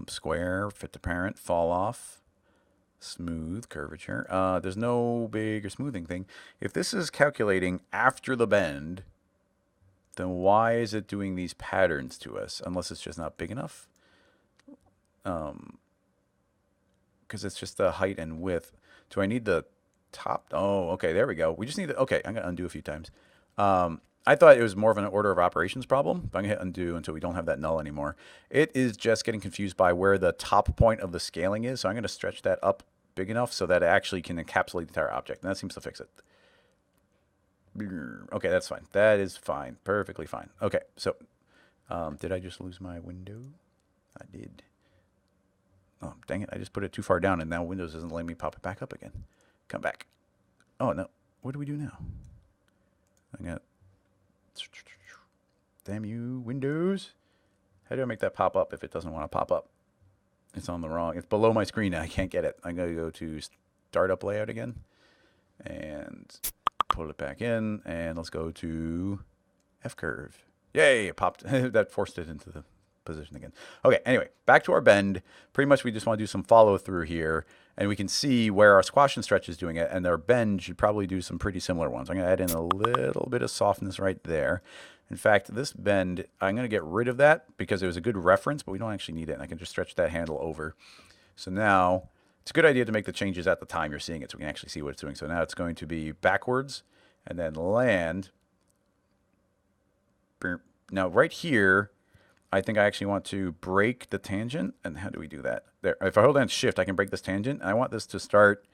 Square, fit to parent, fall off, smooth, curvature. There's no big or smoothing thing. If this is calculating after the bend, then why is it doing these patterns to us? Unless it's just not big enough. Because it's just the height and width. Do I need the top? Oh, okay, there we go. We just need the, okay, I'm going to undo a few times. I thought it was more of an order of operations problem, but I'm going to hit undo until we don't have that null anymore. It is just getting confused by where the top point of the scaling is, so I'm going to stretch that up big enough so that it actually can encapsulate the entire object, and that seems to fix it. Okay, that's fine. That is fine. Perfectly fine. Okay, so did I just lose my window? I did. Oh, dang it. I just put it too far down, and now Windows isn't letting me pop it back up again. Come back. Oh, no. What do we do now? I got... Damn you, Windows. How do I make that pop up if it doesn't want to pop up? It's on the wrong... It's below my screen, and I can't get it. I'm going to go to Startup Layout again. And put it back in. And let's go to F-curve. Yay, it popped. That forced it into the position again. Okay, anyway, back to our bend. Pretty much we just want to do some follow through here, and we can see where our squash and stretch is doing it, and our bend should probably do some pretty similar ones. I'm going to add in a little bit of softness right there. In fact, this bend, I'm going to get rid of that because it was a good reference, but we don't actually need it, and I can just stretch that handle over. So now, it's a good idea to make the changes at the time you're seeing it so we can actually see what it's doing. So now it's going to be backwards, and then land. Now, right here, I think I actually want to break the tangent. And how do we do that? There. If I hold down shift, I can break this tangent. And I want this to start,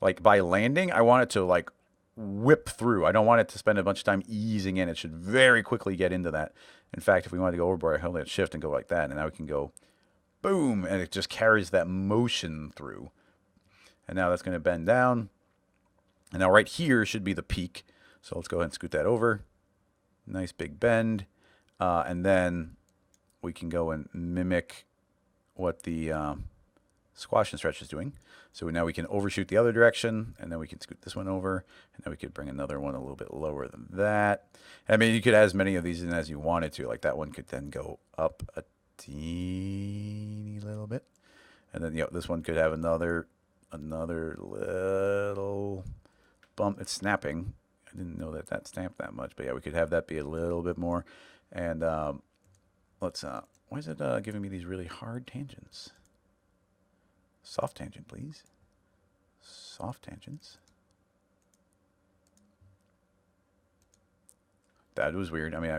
like, by landing. I want it to, like, whip through. I don't want it to spend a bunch of time easing in. It should very quickly get into that. In fact, if we wanted to go overboard, I hold down shift and go like that. And now we can go boom. And it just carries that motion through. And now that's going to bend down. And now right here should be the peak. So let's go ahead and scoot that over. Nice big bend. And then we can go and mimic what the squash and stretch is doing. So now we can overshoot the other direction, and then we can scoot this one over, and then we could bring another one a little bit lower than that. I mean, you could add as many of these in as you wanted to. Like that one could then go up a teeny little bit. And then, this one could have another little bump. It's snapping. I didn't know that snapped that much, but yeah, we could have that be a little bit more. And let's, why is it giving me these really hard tangents? Soft tangent, please. Soft tangents. That was weird. I mean,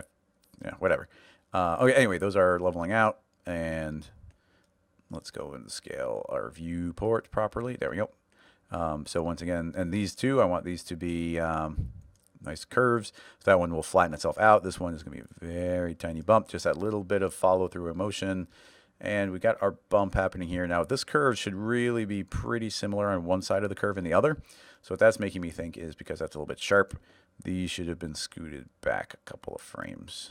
yeah, whatever. Okay, anyway, those are leveling out. And let's go and scale our viewport properly. There we go. So once again, and these two, I want these to be nice curves. So that one will flatten itself out. This one is going to be a very tiny bump, just that little bit of follow through emotion. And we got our bump happening here. Now this curve should really be pretty similar on one side of the curve and the other. So what that's making me think is because that's a little bit sharp, these should have been scooted back a couple of frames.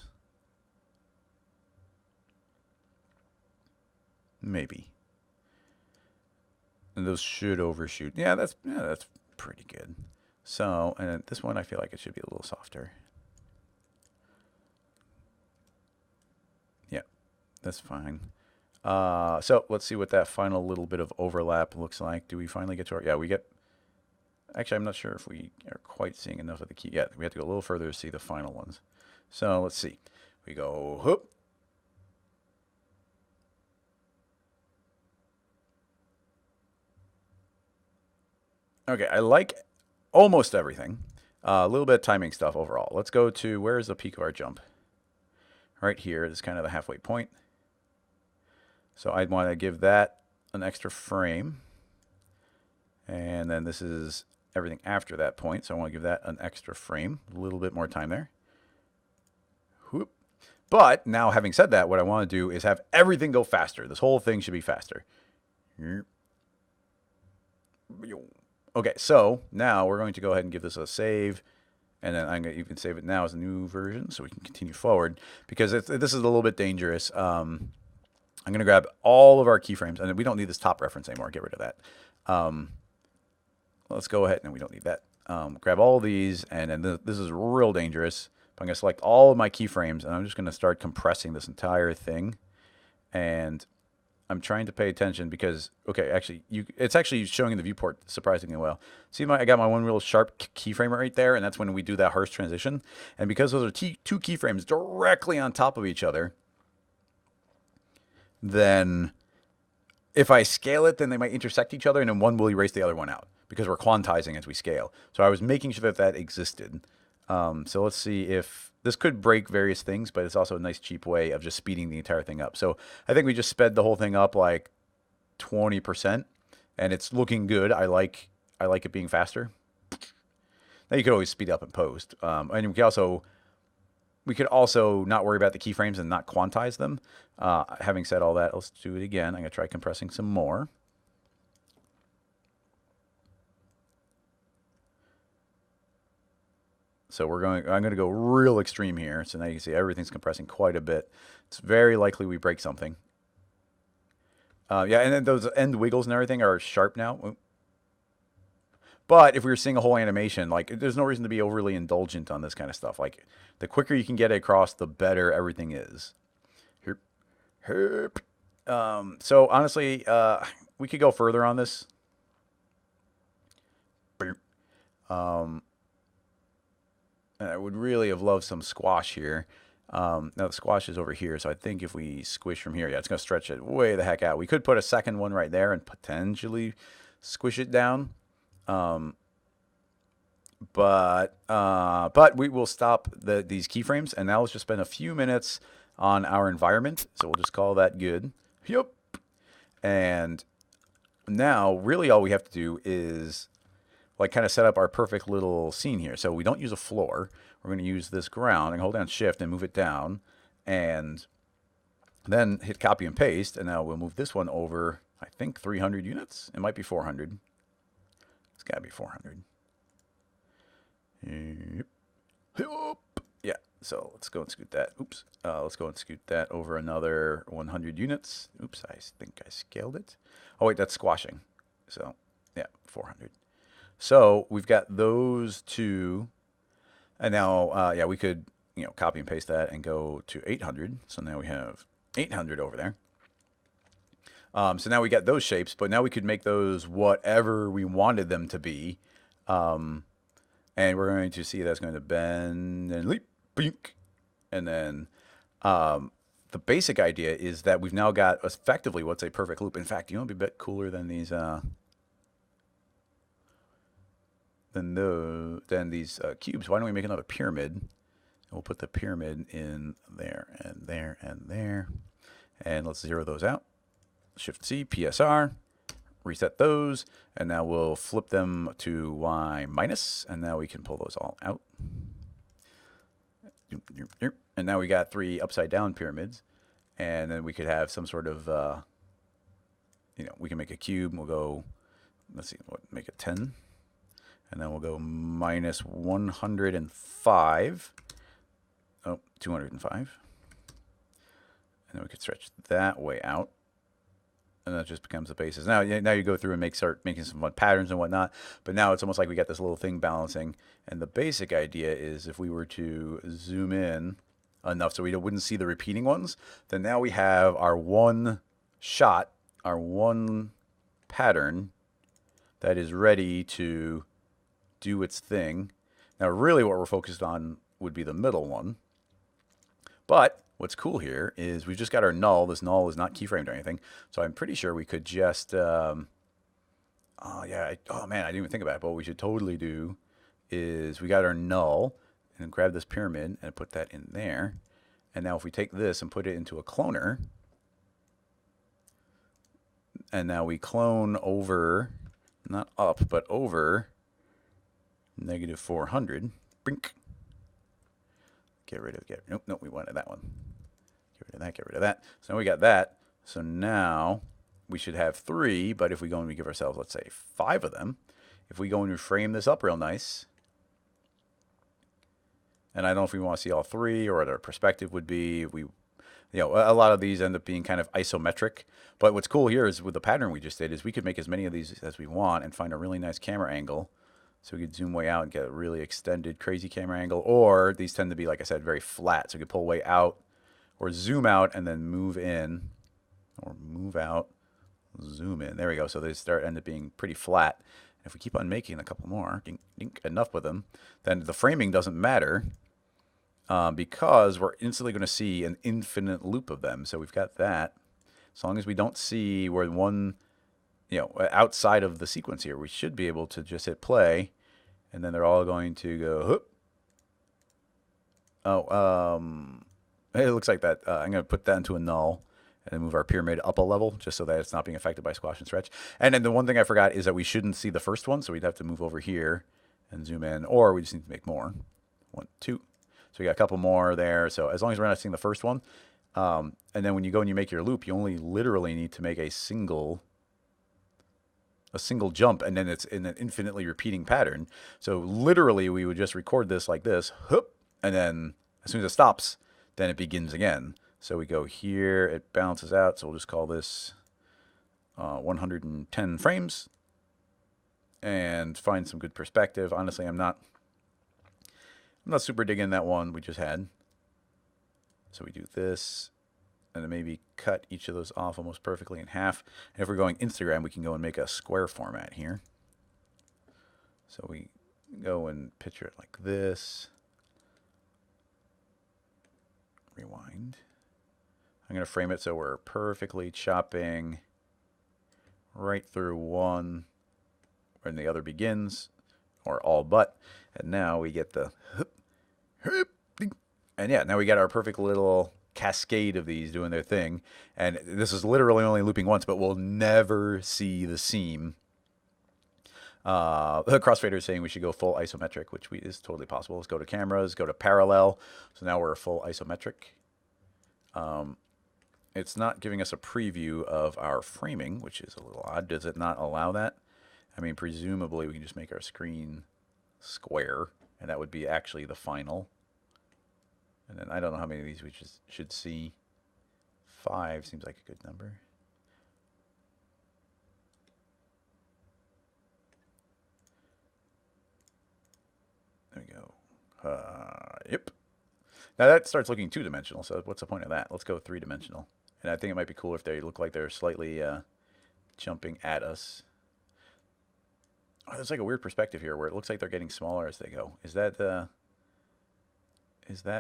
Maybe. And those should overshoot. Yeah, that's pretty good. So, and this one I feel like it should be a little softer. Yeah, that's fine. So let's see what that final little bit of overlap looks like. Do we finally get to our, yeah, we get, actually, I'm not sure if we are quite seeing enough of the key yet. We have to go a little further to see the final ones. So let's see. We go, whoop. Okay, I like almost everything. A little bit of timing stuff overall. Let's go to, where is the peak of our jump? Right here is kind of the halfway point. So I'd want to give that an extra frame. And then this is everything after that point. So I want to give that an extra frame. A little bit more time there. Whoop. But now having said that, what I want to do is have everything go faster. This whole thing should be faster. Okay, so now we're going to go ahead and give this a save. And then I'm going to even save it now as a new version so we can continue forward. Because this is a little bit dangerous. I'm going to grab all of our keyframes, and we don't need this top reference anymore. Get rid of that. Let's go ahead, and we don't need that. grab all of these, and then this is real dangerous. I'm going to select all of my keyframes, and I'm just going to start compressing this entire thing. And I'm trying to pay attention because, okay, actually, it's actually showing in the viewport surprisingly well. See, I got my one real sharp keyframe right there, and that's when we do that harsh transition. And because those are two keyframes directly on top of each other, then if I scale it, then they might intersect each other, and then one will erase the other one out because we're quantizing as we scale. So I was making sure that that existed. So let's see if this could break various things, but it's also a nice cheap way of just speeding the entire thing up. So I think we just sped the whole thing up like 20%, and it's looking good. I like it being faster. Now you could always speed up in post, and we could also not worry about the keyframes and not quantize them. Having said all that, let's do it again. I'm gonna try compressing some more. So I'm going to go real extreme here. So now you can see everything's compressing quite a bit. It's very likely we break something. Yeah, and then those end wiggles and everything are sharp now. But if we were seeing a whole animation, like, there's no reason to be overly indulgent on this kind of stuff. Like, the quicker you can get it across, the better everything is. So honestly, we could go further on this. And I would really have loved some squash here. Now the squash is over here, so I think if we squish from here, yeah, it's going to stretch it way the heck out. We could put a second one right there and potentially squish it down. But we will stop these keyframes, and now let's just spend a few minutes on our environment. So we'll just call that good. Yep. And now really all we have to do is like kind of set up our perfect little scene here. So we don't use a floor. We're going to use this ground and hold down shift and move it down, and then hit copy and paste. And now we'll move this one over, I think 300 units. It might be 400. It's got to be 400. Yep. Yeah. So let's go and scoot that. Oops. Let's go and scoot that over another 100 units. Oops. I think I scaled it. Oh wait, that's squashing. So yeah, 400. So we've got those two, and now, yeah, we could, copy and paste that and go to 800. So now we have 800 over there. So now we got those shapes, but now we could make those whatever we wanted them to be. And we're going to see that's going to bend and leap, bink. And then the basic idea is that we've now got effectively what's a perfect loop. In fact, it'd be a bit cooler than these... Than these cubes. Why don't we make another pyramid? We'll put the pyramid in there and there and there. And let's zero those out. Shift C, PSR, reset those. And now we'll flip them to Y minus. And now we can pull those all out. And now we got 3 upside down pyramids. And then we could have some sort of, we can make a cube. We'll go, let's see, make it 10. And then we'll go minus 105. Oh, 205. And then we could stretch that way out. And that just becomes the basis. Now you go through and start making some fun patterns and whatnot. But now it's almost like we got this little thing balancing. And the basic idea is if we were to zoom in enough so we wouldn't see the repeating ones, then now we have our one shot, our one pattern that is ready to do its thing. Now really what we're focused on would be the middle one. But what's cool here is we've just got our null. This null is not keyframed or anything. So I'm pretty sure we could just, oh man, I didn't even think about it. But what we should totally do is we got our null and grab this pyramid and put that in there. And now if we take this and put it into a cloner, and now we clone over, not up, but over negative 400. Brink. Nope, we wanted that one. Get rid of that, get rid of that. So now we got that. So now we should have 3, but if we go and we give ourselves, let's say, 5 of them, if we go and we frame this up real nice, and I don't know if we want to see all 3 or what our perspective would be. If we, a lot of these end up being kind of isometric. But what's cool here is with the pattern we just did is we could make as many of these as we want and find a really nice camera angle So we could zoom way out and get a really extended, crazy camera angle. Or these tend to be, like I said, very flat. So we could pull way out or zoom out and then move in or move out, zoom in. There we go. So they end up being pretty flat. If we keep on making a couple more, dink, dink, enough with them, then the framing doesn't matter because we're instantly going to see an infinite loop of them. So we've got that. As long as we don't see where one, outside of the sequence here, we should be able to just hit play, and then they're all going to go, whoop. It looks like that. I'm going to put that into a null and move our pyramid up a level just so that it's not being affected by squash and stretch. And then the one thing I forgot is that we shouldn't see the first one, so we'd have to move over here and zoom in, or we just need to make more. 1, 2. So we got a couple more there. So as long as we're not seeing the first one, and then when you go and you make your loop, you only literally need to make a single jump, and then it's in an infinitely repeating pattern. So literally we would just record this like this, whoop, and then as soon as it stops, then it begins again. So we go here, it balances out, so we'll just call this 110 frames and find some good perspective. Honestly, I'm not super digging that one we just had. So we do this, and then maybe cut each of those off almost perfectly in half. And if we're going Instagram, we can go and make a square format here. So we go and picture it like this. Rewind. I'm going to frame it so we're perfectly chopping right through one when the other begins, or all but. And now we get the and yeah, now we got our perfect little cascade of these doing their thing. And this is literally only looping once, but we'll never see the seam. The crossfader is saying we should go full isometric, which is totally possible. Let's go to cameras, go to parallel. So now we're full isometric. It's not giving us a preview of our framing, which is a little odd. Does it not allow that? I mean, presumably we can just make our screen square, and that would be actually the final. And then I don't know how many of these we should see. 5 seems like a good number. There we go. Yep. Now that starts looking 2-dimensional, so what's the point of that? Let's go 3-dimensional. And I think it might be cool if they look like they're slightly jumping at us. Oh, there's like a weird perspective here where it looks like they're getting smaller as they go. Is that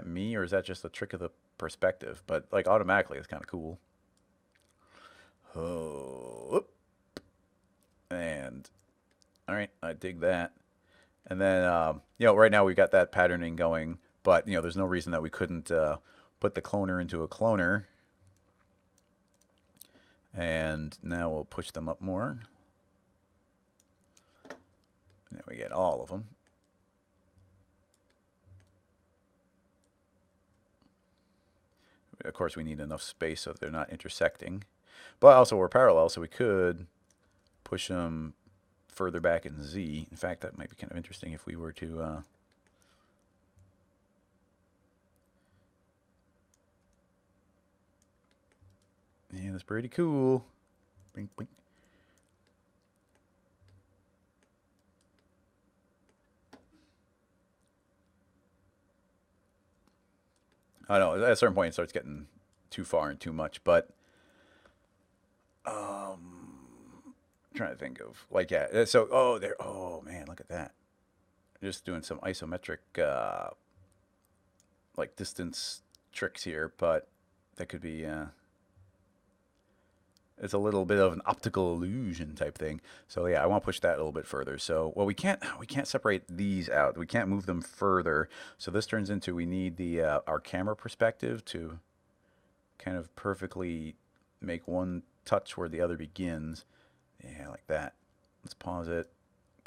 me, or is that just a trick of the perspective? But like automatically, it's kind of cool. Oh, and all right, I dig that. And then right now we've got that patterning going, but there's no reason that we couldn't put the cloner into a cloner. And now we'll push them up more. And then we get all of them. Of course, we need enough space so that they're not intersecting. But also we're parallel, so we could push them further back in Z. In fact, that might be kind of interesting if we were to... yeah, that's pretty cool. Bing, bing. I know at a certain point it starts getting too far and too much, but trying to think of like so oh man, look at that. Just doing some isometric like distance tricks here, but that could be it's a little bit of an optical illusion type thing. So yeah, I want to push that a little bit further. So well, we can't separate these out. We can't move them further. So this turns into we need the our camera perspective to kind of perfectly make one touch where the other begins. Yeah, like that. Let's pause it.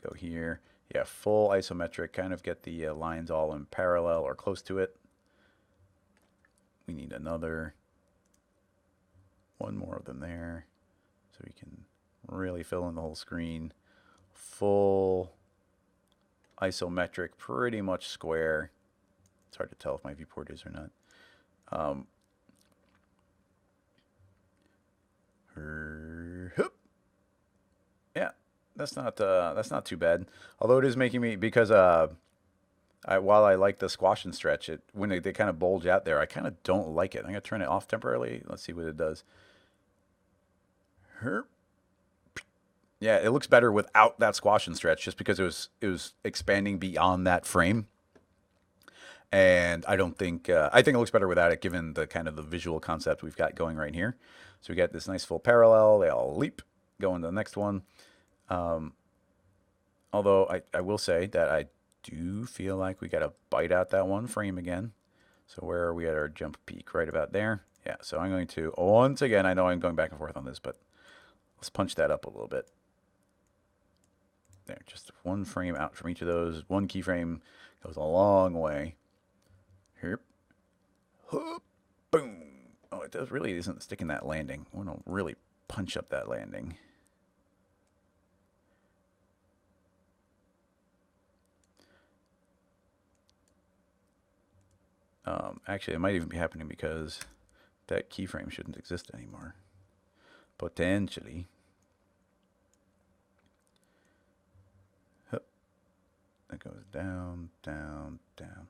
Go here. Yeah, full isometric. Kind of get the lines all in parallel or close to it. We need another. One more of them there, so we can really fill in the whole screen. Full isometric, pretty much square. It's hard to tell if my viewport is or not. Yeah, that's not too bad. Although it is making me because while I like the squash and stretch, it when they kind of bulge out there, I kind of don't like it. I'm gonna turn it off temporarily. Let's see what it does. Herp. Yeah, it looks better without that squash and stretch, just because it was expanding beyond that frame. And I don't think I think it looks better without it, given the kind of the visual concept we've got going right here. So we got this nice full parallel. They all leap, go into the next one. Um, Although I will say that I do feel like we got to bite out that one frame again. So where are we at our jump peak? Right about there. Yeah, so I'm going to, once again, I know I'm going back and forth on this, but let's punch that up a little bit. There, just one frame out from each of those. One keyframe goes a long way. Here. Boom. Oh, it does really isn't sticking that landing. I want to really punch up that landing. Actually, it might even be happening because that keyframe shouldn't exist anymore. Potentially. Hup. That goes down, down, down.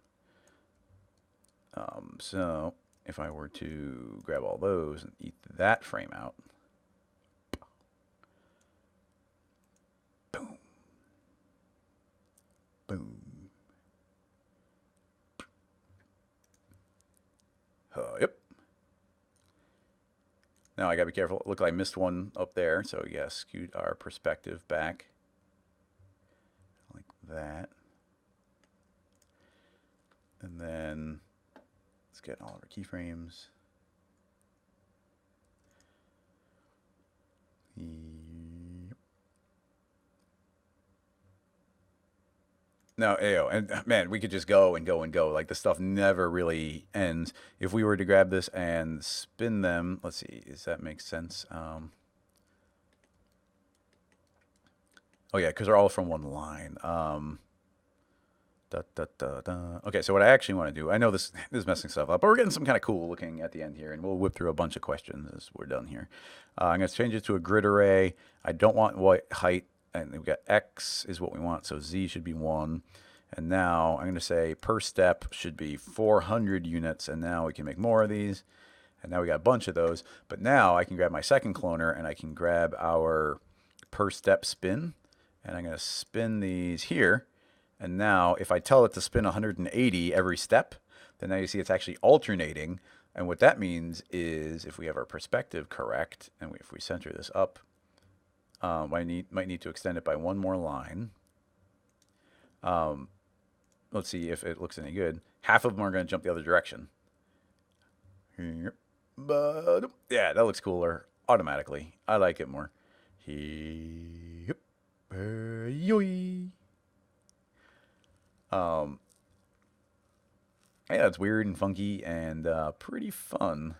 So if I were to grab all those and eat that frame out, boom, boom. Yep. Now I gotta be careful. Look, I missed one up there, so yeah, scoot our perspective back like that, and then let's get all of our keyframes. No, and man, we could just go and go and go. Like the stuff never really ends. If we were to grab this and spin them, let's see, does that make sense? Oh yeah, because they're all from one line. Da, da, da, da. Okay, so what I actually want to do, I know this is messing stuff up, but we're getting some kind of cool looking at the end here, and we'll whip through a bunch of questions as we're done here. I'm going to change it to a grid array. I don't want white height, and we've got X is what we want, so Z should be 1. And now I'm going to say per step should be 400 units, and now we can make more of these. And now we got a bunch of those. But now I can grab my second cloner, and I can grab our per step spin, and I'm going to spin these here. And now if I tell it to spin 180 every step, then now you see it's actually alternating. And what that means is if we have our perspective correct, and if we center this up, might need to extend it by one more line. Let's see if it looks any good. Half of them are going to jump the other direction. But yeah, that looks cooler automatically. I like it more. Yeah, it's weird and funky and pretty fun.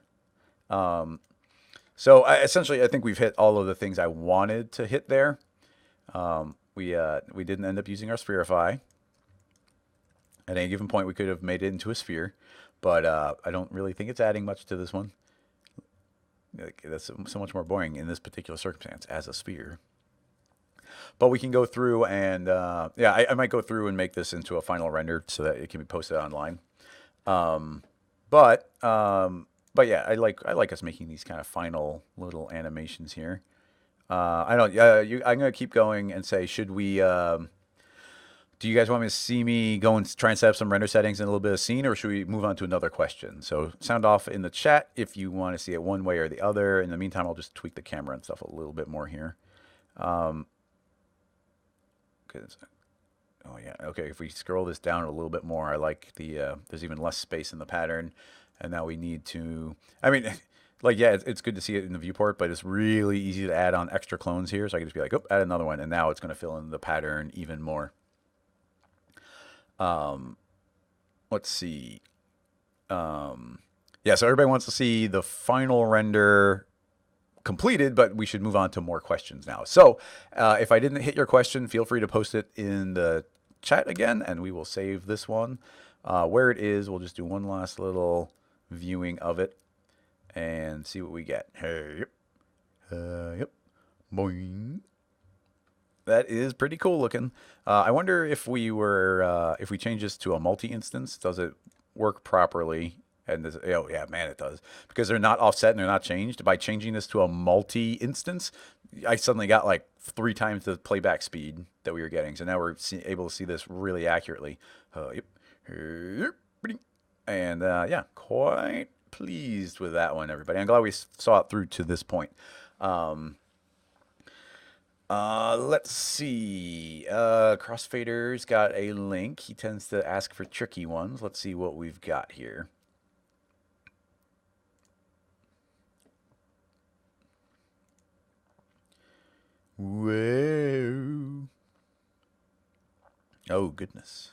So essentially, I think we've hit all of the things I wanted to hit there. We didn't end up using our spherify. At any given point, we could have made it into a sphere, but I don't really think it's adding much to this one. That's so much more boring in this particular circumstance as a sphere. But we can go through and yeah, I might go through and make this into a final render so that it can be posted online. But yeah, I like us making these kind of final little animations here. I don't. I'm gonna keep going and say, should we? Do you guys want me to see me go and try and set up some render settings and a little bit of scene, or should we move on to another question? So sound off in the chat if you want to see it one way or the other. In the meantime, I'll just tweak the camera and stuff a little bit more here. Oh yeah, okay. If we scroll this down a little bit more, I like the there's even less space in the pattern, and now we need to. I mean, like yeah, it's good to see it in the viewport, but it's really easy to add on extra clones here. So I can just be like, oh, add another one, and now it's going to fill in the pattern even more. Let's see. Yeah, so everybody wants to see the final render completed, but we should move on to more questions now. So if I didn't hit your question, feel free to post it in the chat again, and we will save this one. Where it is, we'll just do one last little viewing of it and see what we get. Hey, yep. Boing. That is pretty cool looking. I wonder if we change this to a multi-instance, does it work properly? And oh yeah, man, it does because they're not offset and they're not changed. By changing this to a multi-instance, I suddenly got like 3 times the playback speed that we were getting. So now we're able to see this really accurately. Yep. And yeah, quite pleased with that one, everybody. I'm glad we saw it through to this point. Let's see. Crossfader's got a link. He tends to ask for tricky ones. Let's see what we've got here. Whoa. Oh, goodness.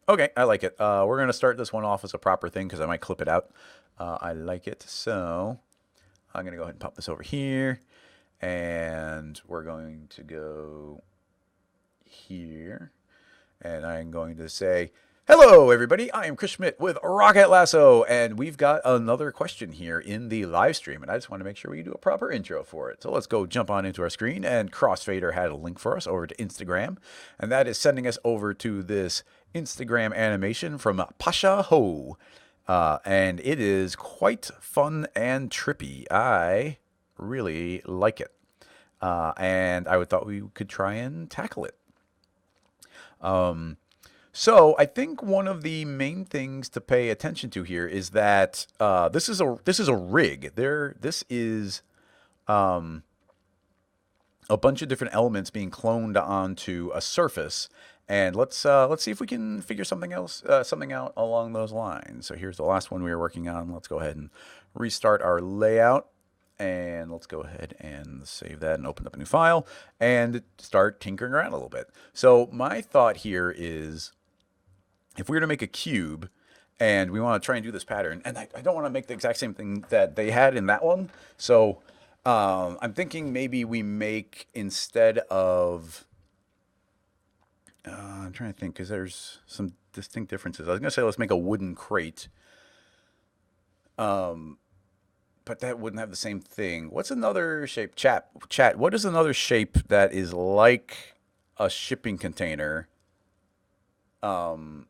Okay, I like it. We're going to start this one off as a proper thing because I might clip it out. I like it. So I'm going to go ahead and pop this over here. And we're going to go here. And I'm going to say, hello, everybody. I am Chris Schmidt with Rocket Lasso. And we've got another question here in the live stream. And I just want to make sure we do a proper intro for it. So let's go jump on into our screen. And Crossfader had a link for us over to Instagram. And that is sending us over to this Instagram animation from Pasha Ho. And it is quite fun and trippy. I really like it. And I thought we could try and tackle it. So I think one of the main things to pay attention to here is that this is a rig. This is a bunch of different elements being cloned onto a surface. And let's see if we can figure something out along those lines. So here's the last one we were working on. Let's go ahead and restart our layout. And let's go ahead and save that and open up a new file and start tinkering around a little bit. So my thought here is if we were to make a cube and we want to try and do this pattern, and I don't want to make the exact same thing that they had in that one. So I'm thinking maybe we make instead of, I'm trying to think because there's some distinct differences. I was going to say let's make a wooden crate. But that wouldn't have the same thing. What's another shape? Chat, what is another shape that is like a shipping container? So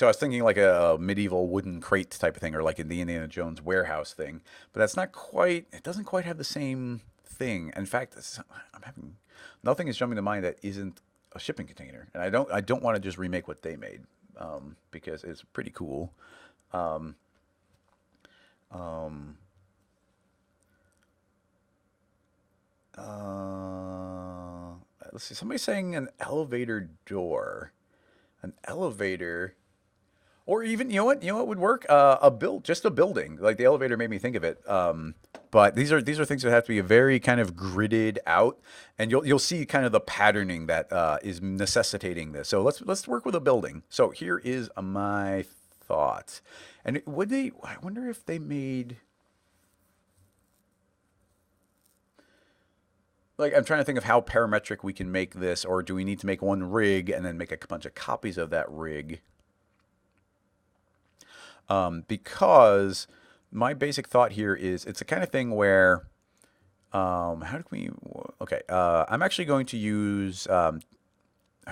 I was thinking like a medieval wooden crate type of thing, or like in the Indiana Jones warehouse thing. But that's not quite, it doesn't quite have the same thing. In fact, nothing is jumping to mind that isn't a shipping container. And I don't want to just remake what they made, because it's pretty cool. Let's see. Somebody's saying an elevator door, an elevator, or even you know what would work? Just a building. Like the elevator made me think of it. But these are things that have to be very kind of gridded out, and you'll see kind of the patterning that is necessitating this. So let's work with a building. So here is my thought, and I wonder if they made. Like, I'm trying to think of how parametric we can make this, or do we need to make one rig and then make a bunch of copies of that rig? Because my basic thought here is it's the kind of thing where, how do we, okay, I'm actually going to use,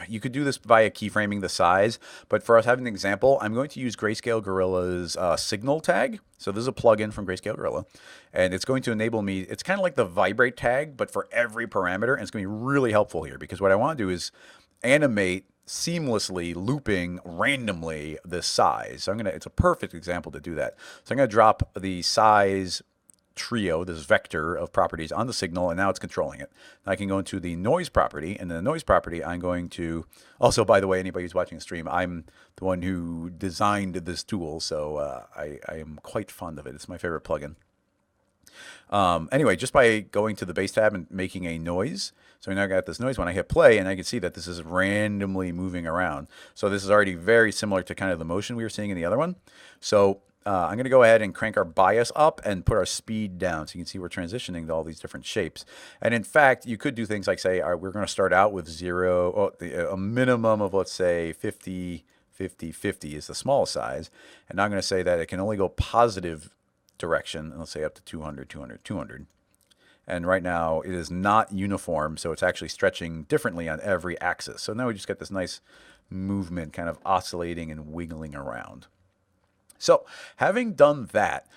you could do this via keyframing the size, but for us having an example, I'm going to use Grayscale Gorilla's signal tag. So this is a plugin from Grayscale Gorilla, and it's going to enable me, it's kind of like the vibrate tag, but for every parameter, and it's going to be really helpful here because what I want to do is animate seamlessly looping randomly the size. So it's a perfect example to do that. So I'm going to drop the size trio, this vector of properties on the signal, and now it's controlling it. Now I can go into the noise property, and in the noise property, I'm going to, also, by the way, anybody who's watching the stream, I'm the one who designed this tool, so I am quite fond of it. It's my favorite plugin. Anyway, just by going to the base tab and making a noise, so now I got this noise when I hit play, and I can see that this is randomly moving around. So this is already very similar to kind of the motion we were seeing in the other one. So I'm going to go ahead and crank our bias up and put our speed down. So you can see we're transitioning to all these different shapes. And in fact, you could do things like say, we're going to start out with a minimum of, let's say, 50, 50, 50 is the small size. And now I'm going to say that it can only go positive direction, and let's say up to 200, 200, 200. And right now it is not uniform, so it's actually stretching differently on every axis. So now we just get this nice movement kind of oscillating and wiggling around. So having done that,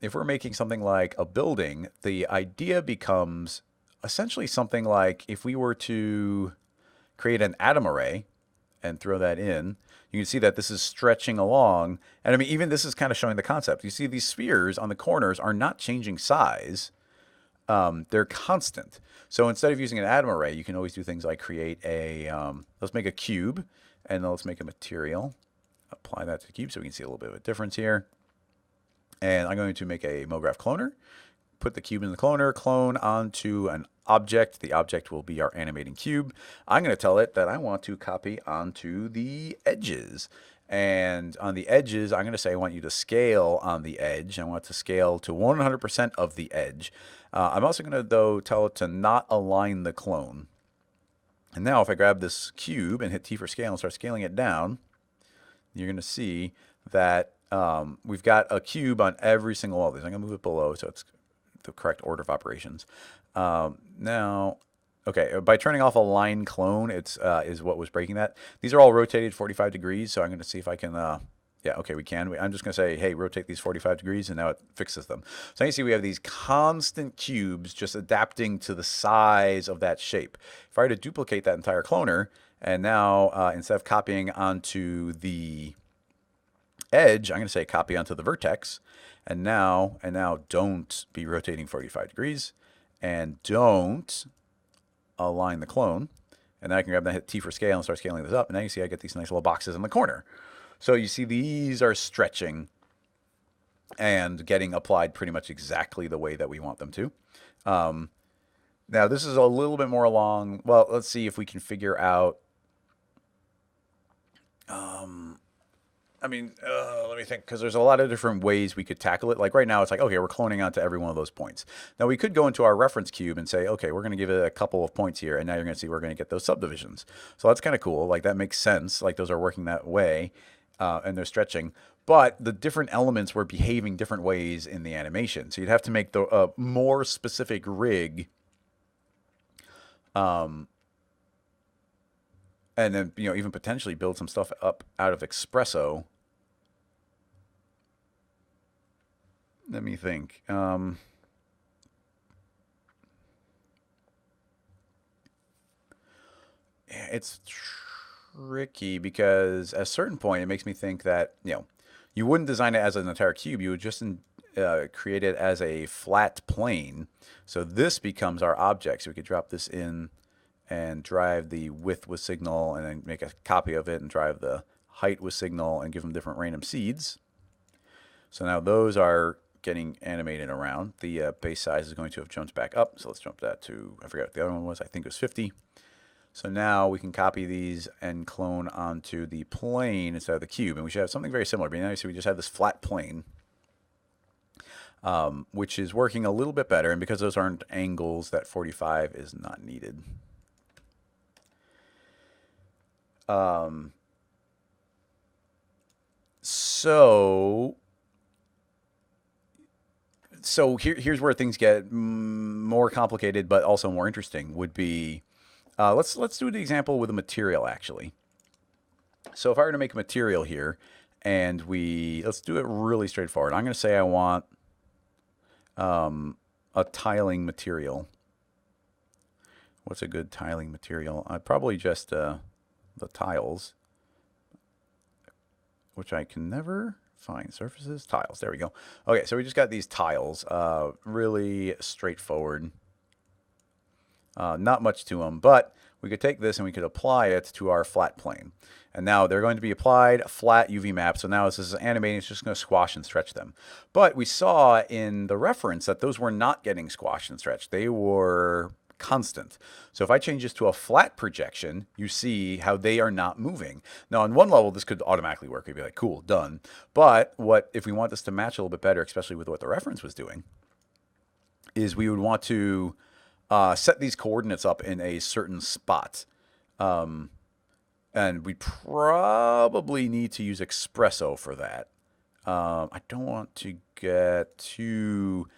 if we're making something like a building, the idea becomes essentially something like if we were to create an atom array and throw that in, you can see that this is stretching along. And I mean, even this is kind of showing the concept. You see these spheres on the corners are not changing size. They're constant. So instead of using an atom array, you can always do things like create a, let's make a cube, and then let's make a material. Apply that to the cube so we can see a little bit of a difference here. And I'm going to make a MoGraph cloner, put the cube in the cloner, clone onto an object. The object will be our animating cube. I'm going to tell it that I want to copy onto the edges. And on the edges, I'm going to say I want you to scale on the edge. I want to scale to 100% of the edge. I'm also going to, though, tell it to not align the clone. And now if I grab this cube and hit T for scale and start scaling it down, you're going to see that we've got a cube on every single one of these. I'm going to move it below so it's the correct order of operations. Now, okay, by turning off align clone, it's is what was breaking that. These are all rotated 45 degrees, so I'm going to see if I can, yeah, okay, we can. I'm just going to say, hey, rotate these 45 degrees, and now it fixes them. So you can see we have these constant cubes just adapting to the size of that shape. If I were to duplicate that entire cloner, and now instead of copying onto the edge, I'm going to say copy onto the vertex, and now don't be rotating 45 degrees, and don't align the clone. And then I can grab that, hit T for scale, and start scaling this up, and now you see I get these nice little boxes in the corner. So you see these are stretching and getting applied pretty much exactly the way that we want them to. Now this is a little bit more along, well, let's see if we can figure out, let me think, because there's a lot of different ways we could tackle it. Like right now, it's like, okay, we're cloning onto every one of those points. Now we could go into our reference cube and say, okay, we're going to give it a couple of points here, and now you're going to see we're going to get those subdivisions. So that's kind of cool. Like that makes sense. Like those are working that way, and they're stretching. But the different elements were behaving different ways in the animation. So you'd have to make the more specific rig, and then, you know, even potentially build some stuff up out of xpresso. Let me think. It's tricky because at a certain point, it makes me think that, you know, you wouldn't design it as an entire cube. You would just create it as a flat plane. So this becomes our object. So we could drop this in and drive the width with signal, and then make a copy of it and drive the height with signal and give them different random seeds. So now those are getting animated around. The base size is going to have jumped back up. So let's jump that to, I forget what the other one was. I think it was 50. So now we can copy these and clone onto the plane instead of the cube. And we should have something very similar. But now you see we just have this flat plane, which is working a little bit better. And because those aren't angles, that 45 is not needed. So here's where things get more complicated, but also more interesting. Would be let's do the example with a material actually. So if I were to make a material here, and let's do it really straightforward. I'm going to say I want a tiling material. What's a good tiling material? I'd probably just the tiles, which I can never find. Surfaces, tiles. There we go. Okay, so we just got these tiles. Really straightforward. Not much to them, but we could take this and we could apply it to our flat plane. And now they're going to be applied flat UV map. So now as this is animating, it's just going to squash and stretch them. But we saw in the reference that those were not getting squashed and stretched. They were constant. So if I change this to a flat projection, you see how they are not moving. Now on one level, this could automatically work. We'd be like, cool, done. But if we want this to match a little bit better, especially with what the reference was doing, is we would want to set these coordinates up in a certain spot. And we probably need to use xpresso for that. I don't want to get too,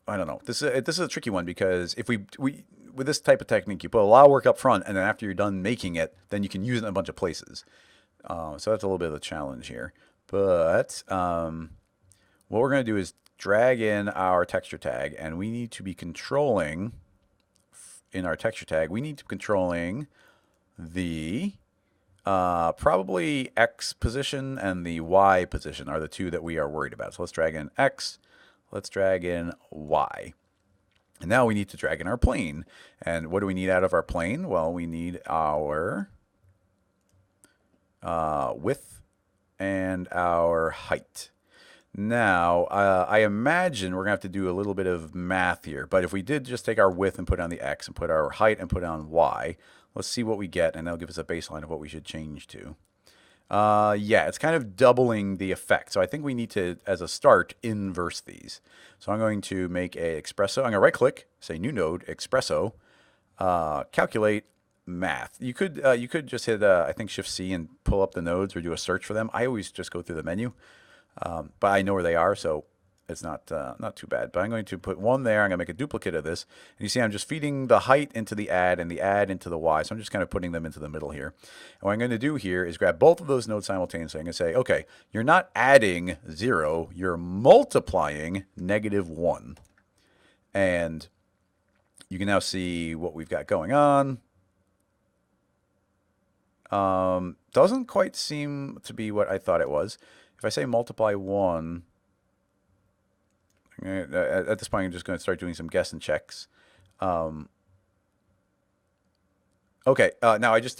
I don't know. This is a tricky one because if we with this type of technique, you put a lot of work up front, and then after you're done making it, then you can use it in a bunch of places. So that's a little bit of a challenge here. But what we're going to do is drag in our texture tag, and we need to be controlling in our texture tag. We need to be controlling the probably X position and the Y position are the two that we are worried about. So let's drag in X. Let's drag in Y. And now we need to drag in our plane. And what do we need out of our plane? Well, we need our width and our height. Now, I imagine we're going to have to do a little bit of math here. But if we did just take our width and put it on the X and put our height and put it on Y, let's see what we get. And that'll give us a baseline of what we should change to. Yeah, it's kind of doubling the effect. So I think we need to, as a start, inverse these. So I'm going to make a xpresso. I'm going to right click, say new node, xpresso, calculate math. You could just hit, I think, Shift C and pull up the nodes or do a search for them. I always just go through the menu, but I know where they are, so it's not too bad. But I'm going to put one there. I'm going to make a duplicate of this. And you see I'm just feeding the height into the add and the add into the Y. So I'm just kind of putting them into the middle here. And what I'm going to do here is grab both of those nodes simultaneously. I'm going to say, okay, you're not adding 0. You're multiplying -1. And you can now see what we've got going on. Doesn't quite seem to be what I thought it was. If I say multiply 1... at this point, I'm just going to start doing some guess and checks. Okay, now I just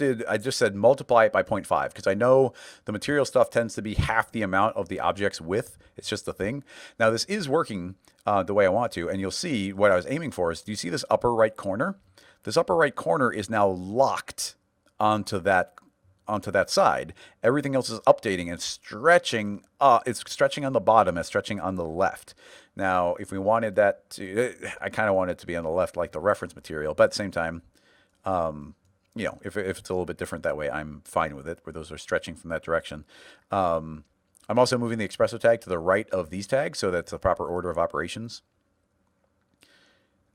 said multiply it by 0.5 because I know the material stuff tends to be half the amount of the object's width. It's just the thing. Now this is working the way I want to, and you'll see what I was aiming for is, do you see this upper right corner? This upper right corner is now locked onto that side. Everything else is updating and stretching. It's stretching on the bottom and stretching on the left. Now, if we wanted that to, I kind of want it to be on the left like the reference material, but at the same time, you know, if it's a little bit different that way, I'm fine with it, where those are stretching from that direction. I'm also moving the xpresso tag to the right of these tags, so that's the proper order of operations.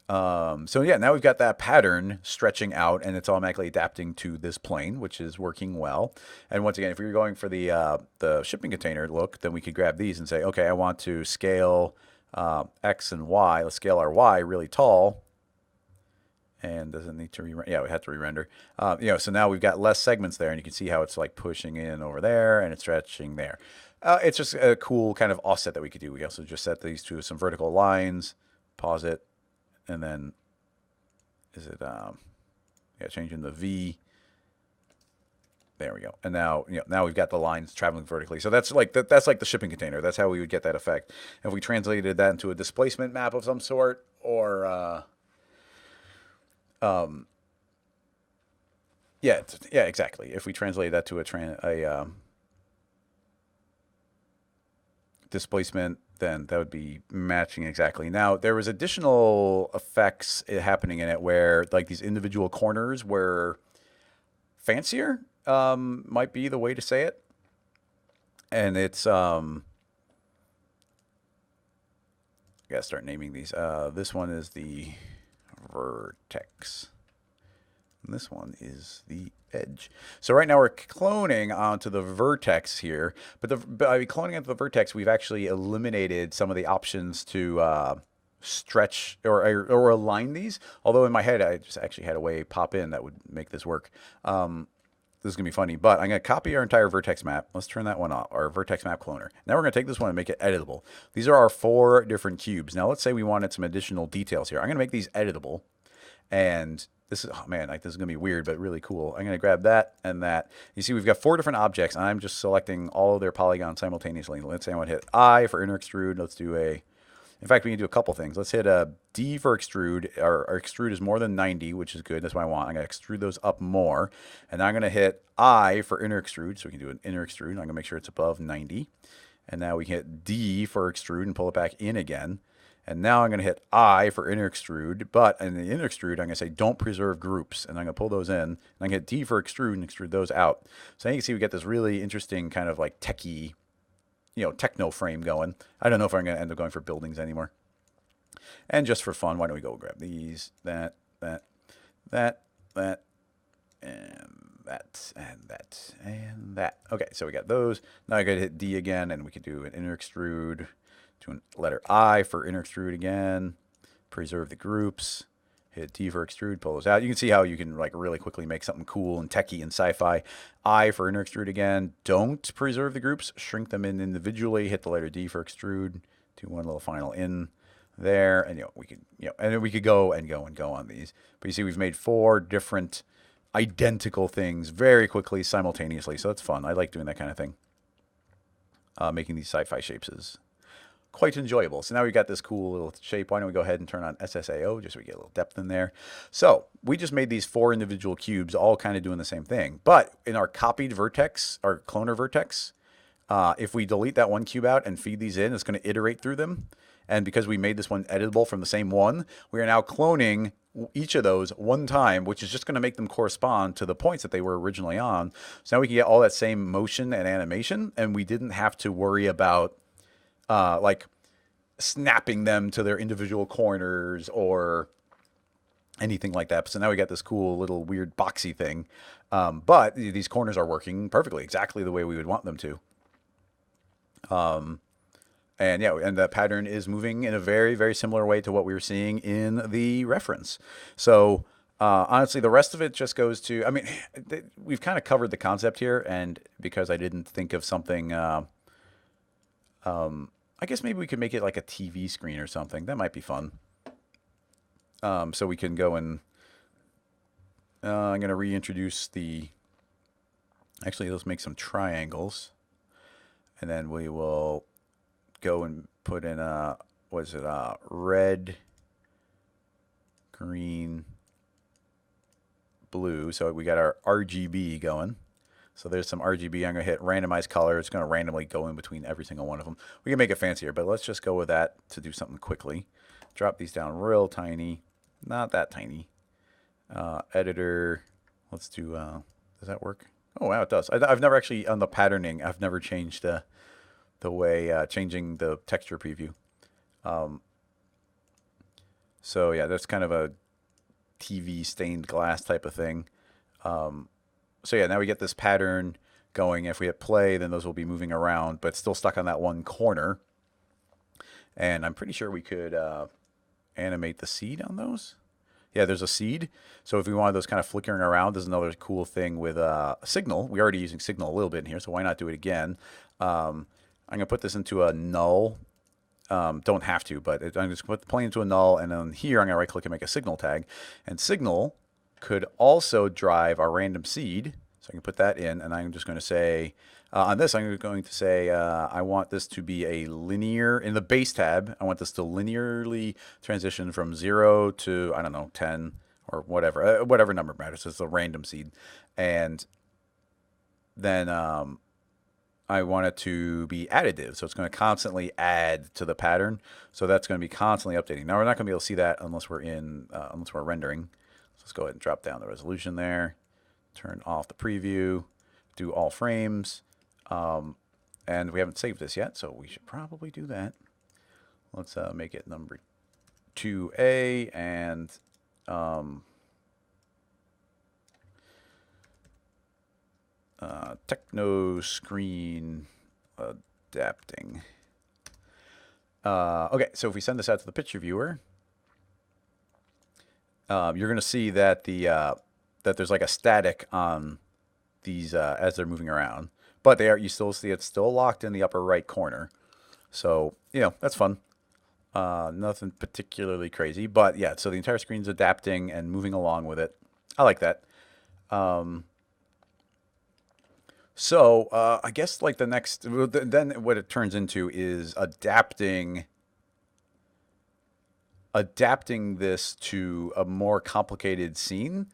So yeah, now we've got that pattern stretching out, and it's automatically adapting to this plane, which is working well. And once again, if we were going for the shipping container look, then we could grab these and say, okay, I want to scale X and Y. Let's scale our Y really tall. And does it need to re-render? Yeah, we had to re-render. You know, so now we've got less segments there, and you can see how it's like pushing in over there and it's stretching there. It's just a cool kind of offset that we could do. We also just set these to some vertical lines, pause it, and then is it yeah, changing the V. There we go. And now, you know, now we've got the lines traveling vertically. So that's like the shipping container. That's how we would get that effect. If we translated that into a displacement map of some sort, or yeah, exactly. If we translate that to a displacement, then that would be matching exactly. Now, there was additional effects happening in it where like these individual corners were fancier, might be the way to say it. And it's, I gotta start naming these. This one is the vertex. And this one is the edge. So right now we're cloning onto the vertex here, but by cloning onto the vertex, we've actually eliminated some of the options to stretch or align these. Although in my head, I just actually had a way pop in that would make this work. This is going to be funny, but I'm going to copy our entire vertex map. Let's turn that one off, our vertex map cloner. Now we're going to take this one and make it editable. These are our 4 different cubes. Now let's say we wanted some additional details here. I'm going to make these editable. And this is, oh man, like this is going to be weird, but really cool. I'm going to grab that and that. You see, we've got 4 different objects, and I'm just selecting all of their polygons simultaneously. Let's say I want to hit I for inner extrude. Let's do in fact, we can do a couple things. Let's hit a D for extrude. Our extrude is more than 90, which is good. That's what I want. I'm going to extrude those up more. And I'm going to hit I for inner extrude. So we can do an inner extrude. I'm going to make sure it's above 90. And now we can hit D for extrude and pull it back in again. And now I'm going to hit I for inner extrude. But in the inner extrude, I'm going to say don't preserve groups. And I'm going to pull those in. And I'm going to hit D for extrude and extrude those out. So you can see we get this really interesting kind of like techie techno frame going. I don't know if I'm going to end up going for buildings anymore. And just for fun, why don't we go grab these, that, that, that, that, and that, and that, and that. Okay, so we got those. Now I got to hit D again, and we could do an inner extrude, to a letter I for inner extrude again, preserve the groups, hit D for extrude, pull those out. You can see how you can like really quickly make something cool and techy in sci-fi. I for inner extrude again. Don't preserve the groups, shrink them in individually, hit the letter D for extrude, do one little final in there, and we could and then we could go and go and go on these. But you see we've made 4 different identical things very quickly simultaneously, so that's fun. I like doing that kind of thing. Making these sci-fi shapes is quite enjoyable. So now we've got this cool little shape. Why don't we go ahead and turn on SSAO just so we get a little depth in there. So we just made these 4 individual cubes all kind of doing the same thing. But in our copied vertex, our cloner vertex, if we delete that one cube out and feed these in, it's going to iterate through them. And because we made this one editable from the same one, we are now cloning each of those one time, which is just going to make them correspond to the points that they were originally on. So now we can get all that same motion and animation, and we didn't have to worry about like snapping them to their individual corners or anything like that. So now we got this cool little weird boxy thing. But these corners are working perfectly, exactly the way we would want them to. And that pattern is moving in a very, very similar way to what we were seeing in the reference. So honestly, the rest of it just goes to, I mean, we've kind of covered the concept here, and because I didn't think of something, I guess maybe we could make it like a TV screen or something. That might be fun. So we can go and, I'm going to reintroduce actually let's make some triangles, and then we will go and put in red, green, blue. So we got our RGB going. So there's some RGB. I'm going to hit randomize color. It's going to randomly go in between every single one of them. We can make it fancier, but let's just go with that to do something quickly. Drop these down real tiny. Not that tiny. Editor. Let's do, does that work? Oh, wow, it does. I've never actually, on the patterning, I've never changed the way, changing the texture preview. So yeah, that's kind of a TV stained glass type of thing. So yeah, now we get this pattern going. If we hit play, then those will be moving around, but still stuck on that one corner. And I'm pretty sure we could animate the seed on those. Yeah, there's a seed. So if we wanted those kind of flickering around, there's another cool thing with signal. We're already using signal a little bit in here, so why not do it again? I'm going to put this into a null. Don't have to, but I'm just going to put into a null, and then here I'm going to right click and make a signal tag. And signal could also drive our random seed. So I can put that in, and I'm just going to say, on this, I'm going to say, I want this to be a linear, in the base tab, I want this to linearly transition from 0 to, I don't know, 10 or whatever, whatever number matters. It's a random seed. And then I want it to be additive. So it's going to constantly add to the pattern. So that's going to be constantly updating. Now we're not going to be able to see that unless we're unless we're rendering. So let's go ahead and drop down the resolution there. Turn off the preview. Do all frames. And we haven't saved this yet, so we should probably do that. Let's make it number 2A and techno screen adapting. Okay, so if we send this out to the picture viewer, you're going to see that that there's like a static on these as they're moving around, but you still see it's still locked in the upper right corner. So that's fun. Nothing particularly crazy, but yeah. So the entire screen's adapting and moving along with it. I like that. So I guess like the next, then what it turns into is adapting this to a more complicated scene.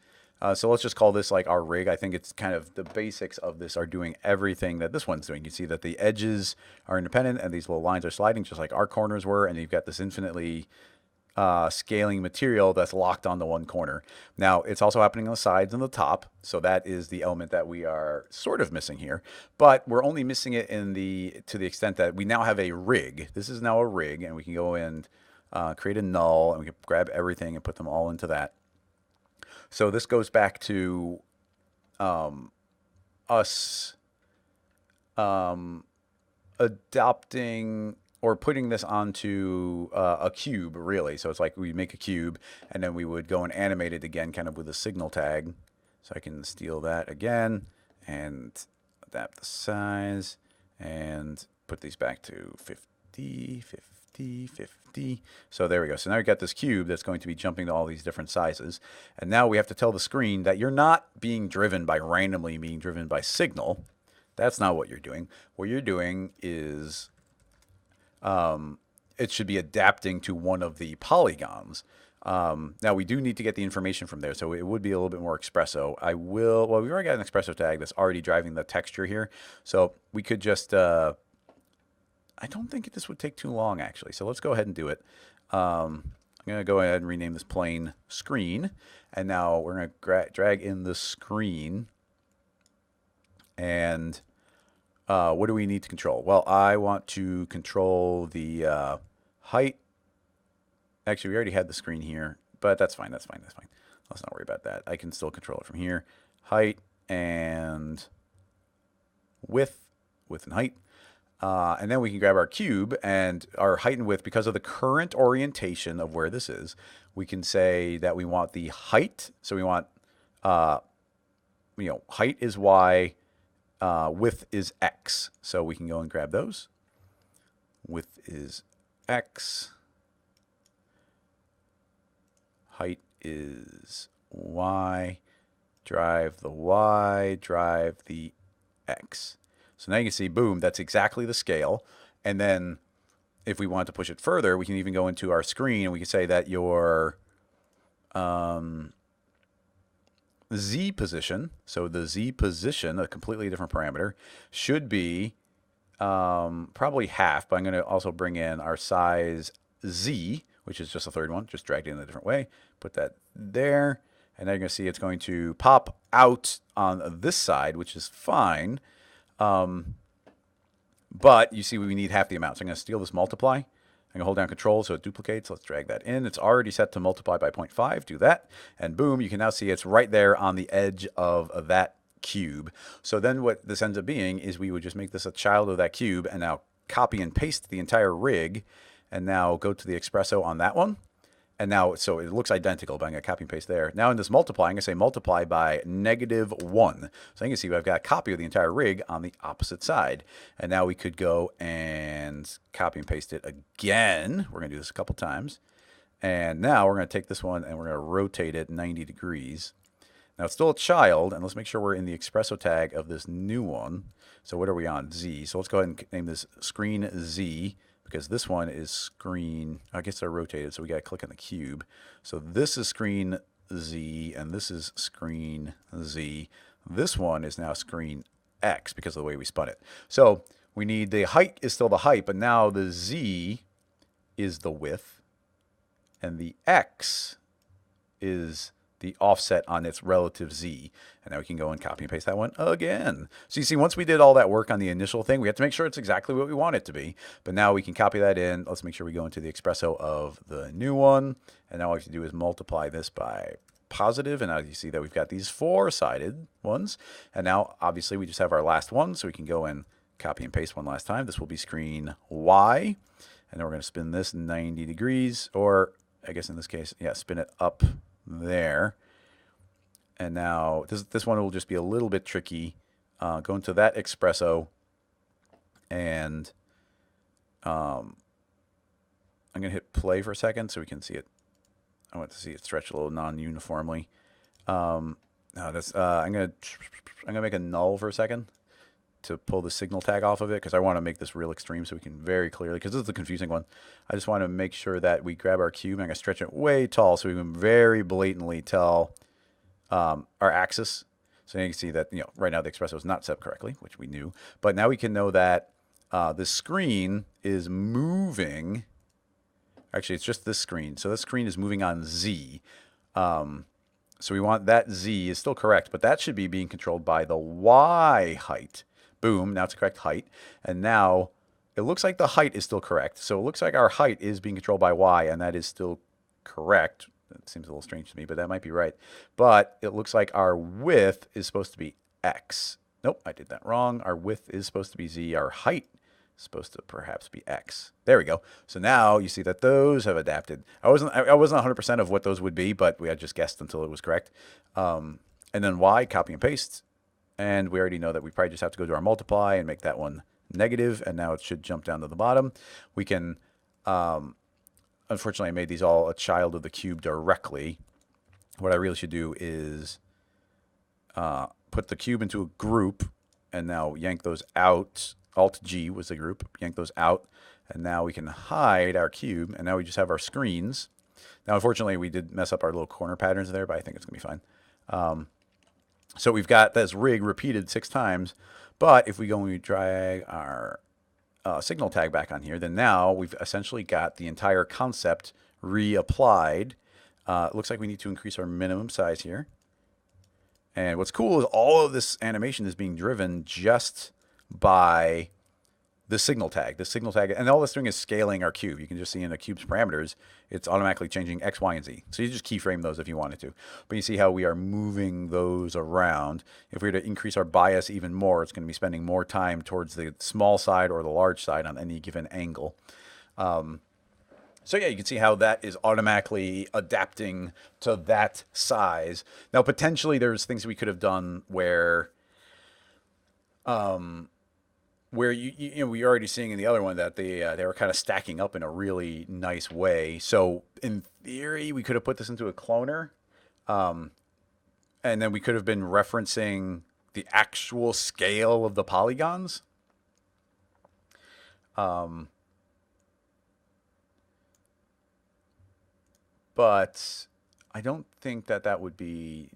So let's just call this like our rig. I think it's kind of the basics of this are doing everything that this one's doing. You see that the edges are independent and these little lines are sliding just like our corners were, and you've got this infinitely scaling material that's locked onto one corner. Now, it's also happening on the sides and the top, so that is the element that we are sort of missing here. But we're only missing it to the extent that we now have a rig. This is now a rig, and we can go and create a null, and we can grab everything and put them all into that. So this goes back to us adopting or putting this onto a cube, really. So it's like we make a cube, and then we would go and animate it again, kind of with a signal tag. So I can steal that again and adapt the size and put these back to 50, 50, 50. So there we go. So now we've got this cube that's going to be jumping to all these different sizes. And now we have to tell the screen that you're not being driven by randomly being driven by signal. That's not what you're doing. What you're doing is it should be adapting to one of the polygons. Now, we do need to get the information from there, so it would be a little bit more xpresso. Well, we've already got an xpresso tag that's already driving the texture here, so we could just, I don't think this would take too long, actually, so let's go ahead and do it. I'm going to go ahead and rename this plain screen, and now we're going to drag in the screen, and what do we need to control? Well, I want to control the height. Actually, we already had the screen here, but that's fine. That's fine. That's fine. Let's not worry about that. I can still control it from here. Height and width and height. And then we can grab our cube and our height and width. Because of the current orientation of where this is, we can say that we want the height. So we want, height is Y. Width is X. So we can go and grab those. Width is X. Height is Y. Drive the Y. Drive the X. So now you can see, boom, that's exactly the scale. And then if we want to push it further, we can even go into our screen and we can say that your Z position, so the Z position, a completely different parameter, should be probably half, but I'm going to also bring in our size Z, which is just a third one, just dragged in a different way. Put that there, and now you're going to see it's going to pop out on this side, which is fine. But you see we need half the amount, so I'm going to steal this multiply. I'm going to hold down Control so it duplicates. Let's drag that in. It's already set to multiply by 0.5. Do that. And boom, you can now see it's right there on the edge of that cube. So then what this ends up being is we would just make this a child of that cube and now copy and paste the entire rig and now go to the xpresso on that one. And now, so it looks identical, but I'm going to copy and paste there. Now in this multiply, I'm going to say multiply by -1. So you can see I've got a copy of the entire rig on the opposite side. And now we could go and copy and paste it again. We're going to do this a couple times. And now we're going to take this one and we're going to rotate it 90 degrees. Now it's still a child, and let's make sure we're in the xpresso tag of this new one. So what are we on? Z. So let's go ahead and name this screen Z, because this one is screen, I guess they're rotated, so we got to click on the cube. So this is screen Z, and this is screen Z. This one is now screen X because of the way we spun it. So we need the height is still the height, but now the Z is the width, and the X is the offset on its relative Z. And now we can go and copy and paste that one again. So you see, once we did all that work on the initial thing, we have to make sure it's exactly what we want it to be. But now we can copy that in. Let's make sure we go into the xpresso of the new one. And now all we have to do is multiply this by positive. And now you see that we've got these four-sided ones. And now, obviously, we just have our last one. So we can go and copy and paste one last time. This will be screen Y. And then we're going to spin this 90 degrees. Or, I guess in this case, yeah, spin it up there. And now this one will just be a little bit tricky. Go into that xpresso, and I'm gonna hit play for a second so we can see it. I want to see it stretch a little non-uniformly. No, that's I'm gonna make a null for a second to pull the signal tag off of it, because I want to make this real extreme so we can very clearly, because this is the confusing one. I just want to make sure that we grab our cube and I'm going to stretch it way tall so we can very blatantly tell our axis. So you can see that, right now the xpresso is not set correctly, which we knew. But now we can know that the screen is moving. Actually, it's just this screen. So this screen is moving on Z. So we want that Z is still correct, but that should be being controlled by the Y height. Boom, now it's the correct height. And now it looks like the height is still correct. So it looks like our height is being controlled by Y, and that is still correct. That seems a little strange to me, but that might be right. But it looks like our width is supposed to be X. Nope, I did that wrong. Our width is supposed to be Z. Our height is supposed to perhaps be X. There we go. So now you see that those have adapted. I wasn't 100% of what those would be, but we had just guessed until it was correct. And then Y, copy and paste. And we already know that we probably just have to go to our multiply and make that one negative, and now it should jump down to the bottom. We can, unfortunately, I made these all a child of the cube directly. What I really should do is put the cube into a group, and now yank those out. Alt-G was the group. Yank those out, and now we can hide our cube, and now we just have our screens. Now, unfortunately, we did mess up our little corner patterns there, but I think it's going to be fine. So we've got this rig repeated 6 times, but if we go and we drag our signal tag back on here, then now we've essentially got the entire concept reapplied. It looks like we need to increase our minimum size here. And what's cool is all of this animation is being driven just by the signal tag. The signal tag, and all this doing is scaling our cube. You can just see in the cube's parameters, it's automatically changing X, Y, and Z. So you just keyframe those if you wanted to. But you see how we are moving those around. If we were to increase our bias even more, it's going to be spending more time towards the small side or the large side on any given angle. So yeah, you can see how that is automatically adapting to that size. Now, potentially there's things we could have done where you know, we're already seeing in the other one that they were kind of stacking up in a really nice way. So in theory, we could have put this into a cloner, and then we could have been referencing the actual scale of the polygons. But I don't think that would be,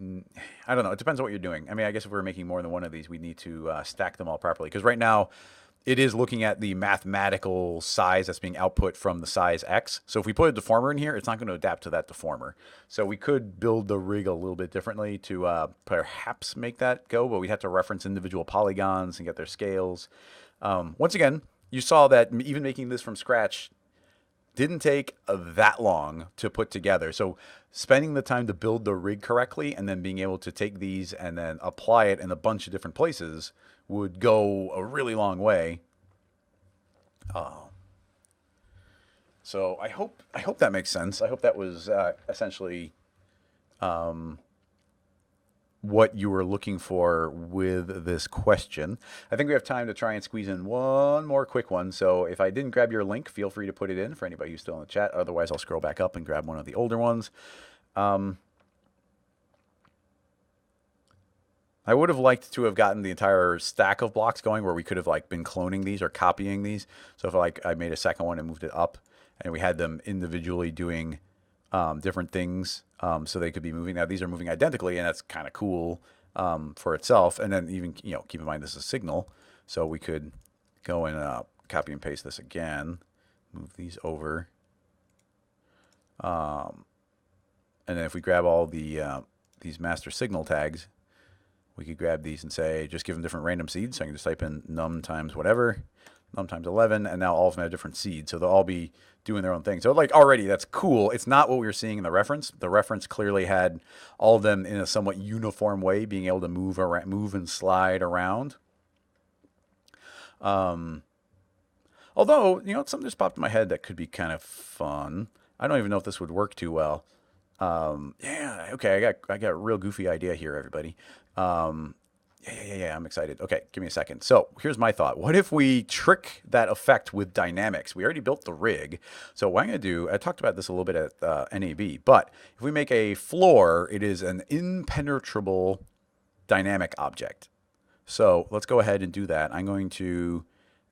I don't know. It depends on what you're doing. I mean, I guess if we're making more than one of these, we need to stack them all properly. Because right now, it is looking at the mathematical size that's being output from the size X. So if we put a deformer in here, it's not going to adapt to that deformer. So we could build the rig a little bit differently to perhaps make that go, but we'd have to reference individual polygons and get their scales. Once again, you saw that even making this from scratch didn't take that long to put together. So spending the time to build the rig correctly and then being able to take these and then apply it in a bunch of different places would go a really long way. So I hope that makes sense. I hope that was essentially what you were looking for with this question. I think we have time to try and squeeze in one more quick one. So if I didn't grab your link, feel free to put it in for anybody who's still in the chat. Otherwise, I'll scroll back up and grab one of the older ones. I would have liked to have gotten the entire stack of blocks going where we could have like been cloning these or copying these. So if like I made a second one and moved it up and we had them individually doing different things, so they could be moving. Now these are moving identically, and that's kind of cool for itself. And then even, you know, keep in mind this is a signal, so we could go and copy and paste this again, move these over, and then if we grab all the these master signal tags, we could grab these and say just give them different random seeds. So I can just type in num times whatever, num times 11, and now all of them have different seeds, so they'll all be doing their own thing. So like already that's cool. It's not what we were seeing in the reference. The reference clearly had all of them in a somewhat uniform way, being able to move around, move and slide around. Although, you know, something just popped in my head that could be kind of fun. I don't even know if this would work too well. Yeah, okay, I got a real goofy idea here, everybody. Yeah, I'm excited. Okay, give me a second. So here's my thought. What if we trick that effect with dynamics? We already built the rig. So what I'm going to do, I talked about this a little bit at NAB, but if we make a floor, it is an impenetrable dynamic object. So let's go ahead and do that. I'm going to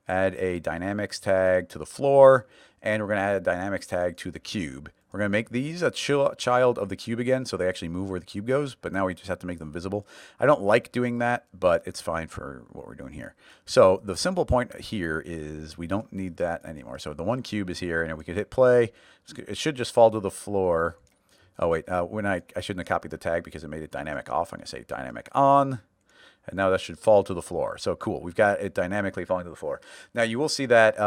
add a dynamics tag to the floor, and we're going to add a dynamics tag to the cube. We're going to make these a child of the cube again, so they actually move where the cube goes, but now we just have to make them visible. I don't like doing that, but it's fine for what we're doing here. So the simple point here is we don't need that anymore. So the one cube is here, and we could hit play. It should just fall to the floor. Oh, wait, I shouldn't have copied the tag because it made it dynamic off. I'm going to say dynamic on. And now that should fall to the floor. So cool. We've got it dynamically falling to the floor. Now you will see that.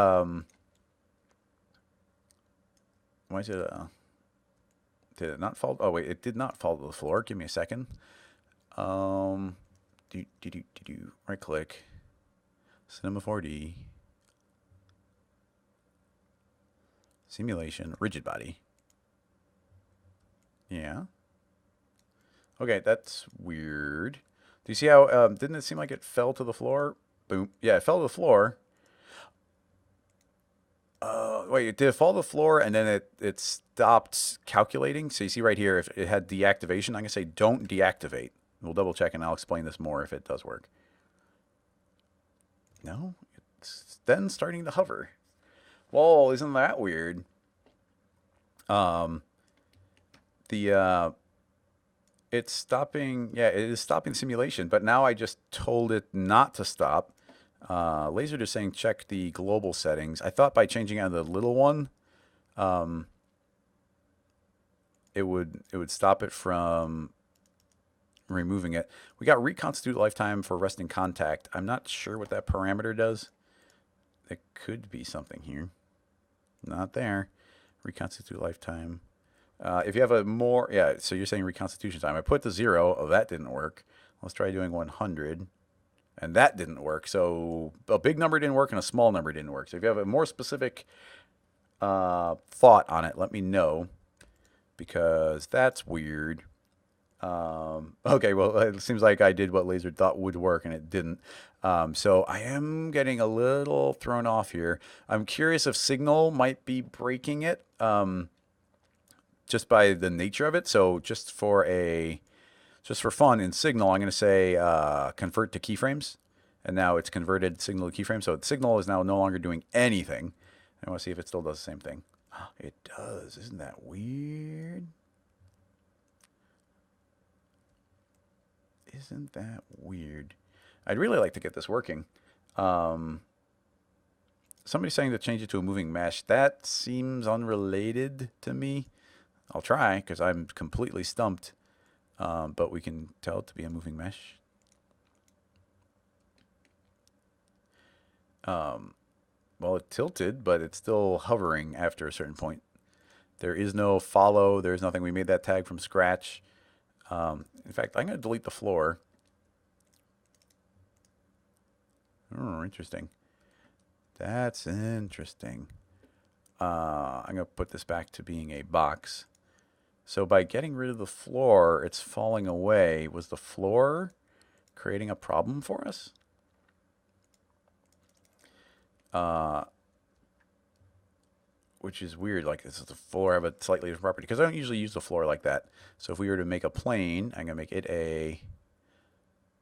Why is it? Did it not fall? Oh wait, it did not fall to the floor. Give me a second. Right click. Cinema 4D. Simulation. Rigid body. Yeah. Okay, that's weird. Do you see how, didn't it seem like it fell to the floor? Boom. Yeah, it fell to the floor. Wait, did it fall to the floor and then it stopped calculating? So you see right here, if it had deactivation, I'm going to say don't deactivate. We'll double check and I'll explain this more if it does work. No, it's then starting to hover. Whoa, isn't that weird? It's stopping, yeah, it is stopping simulation, but now I just told it not to stop. Laser just saying check the global settings. I thought by changing out the little one, it would stop it from removing it. We got reconstitute lifetime for resting contact. I'm not sure what that parameter does. There could be something here. Not there. Reconstitute lifetime. If you have a more, yeah, so you're saying reconstitution time. I put the 0. Oh, that didn't work. Let's try doing 100. And that didn't work. So a big number didn't work and a small number didn't work. So if you have a more specific thought on it, let me know. Because that's weird. Okay, well, it seems like I did what Laser thought would work and it didn't. So I am getting a little thrown off here. I'm curious if Signal might be breaking it. Just by the nature of it. So just for fun in Signal, I'm going to say convert to keyframes. And now it's converted Signal to keyframe. So the Signal is now no longer doing anything. I want to see if it still does the same thing. It does. Isn't that weird? Isn't that weird? I'd really like to get this working. Somebody's saying to change it to a moving mesh. That seems unrelated to me. I'll try because I'm completely stumped. But we can tell it to be a moving mesh. Well, it tilted, but it's still hovering after a certain point. There is no follow. There's nothing. We made that tag from scratch. In fact, I'm going to delete the floor. Oh, interesting. That's interesting. I'm going to put this back to being a box. So by getting rid of the floor, it's falling away. Was the floor creating a problem for us? Which is weird. Like, does the floor have a slightly different property? Because I don't usually use the floor like that. So if we were to make a plane, I'm going to make it a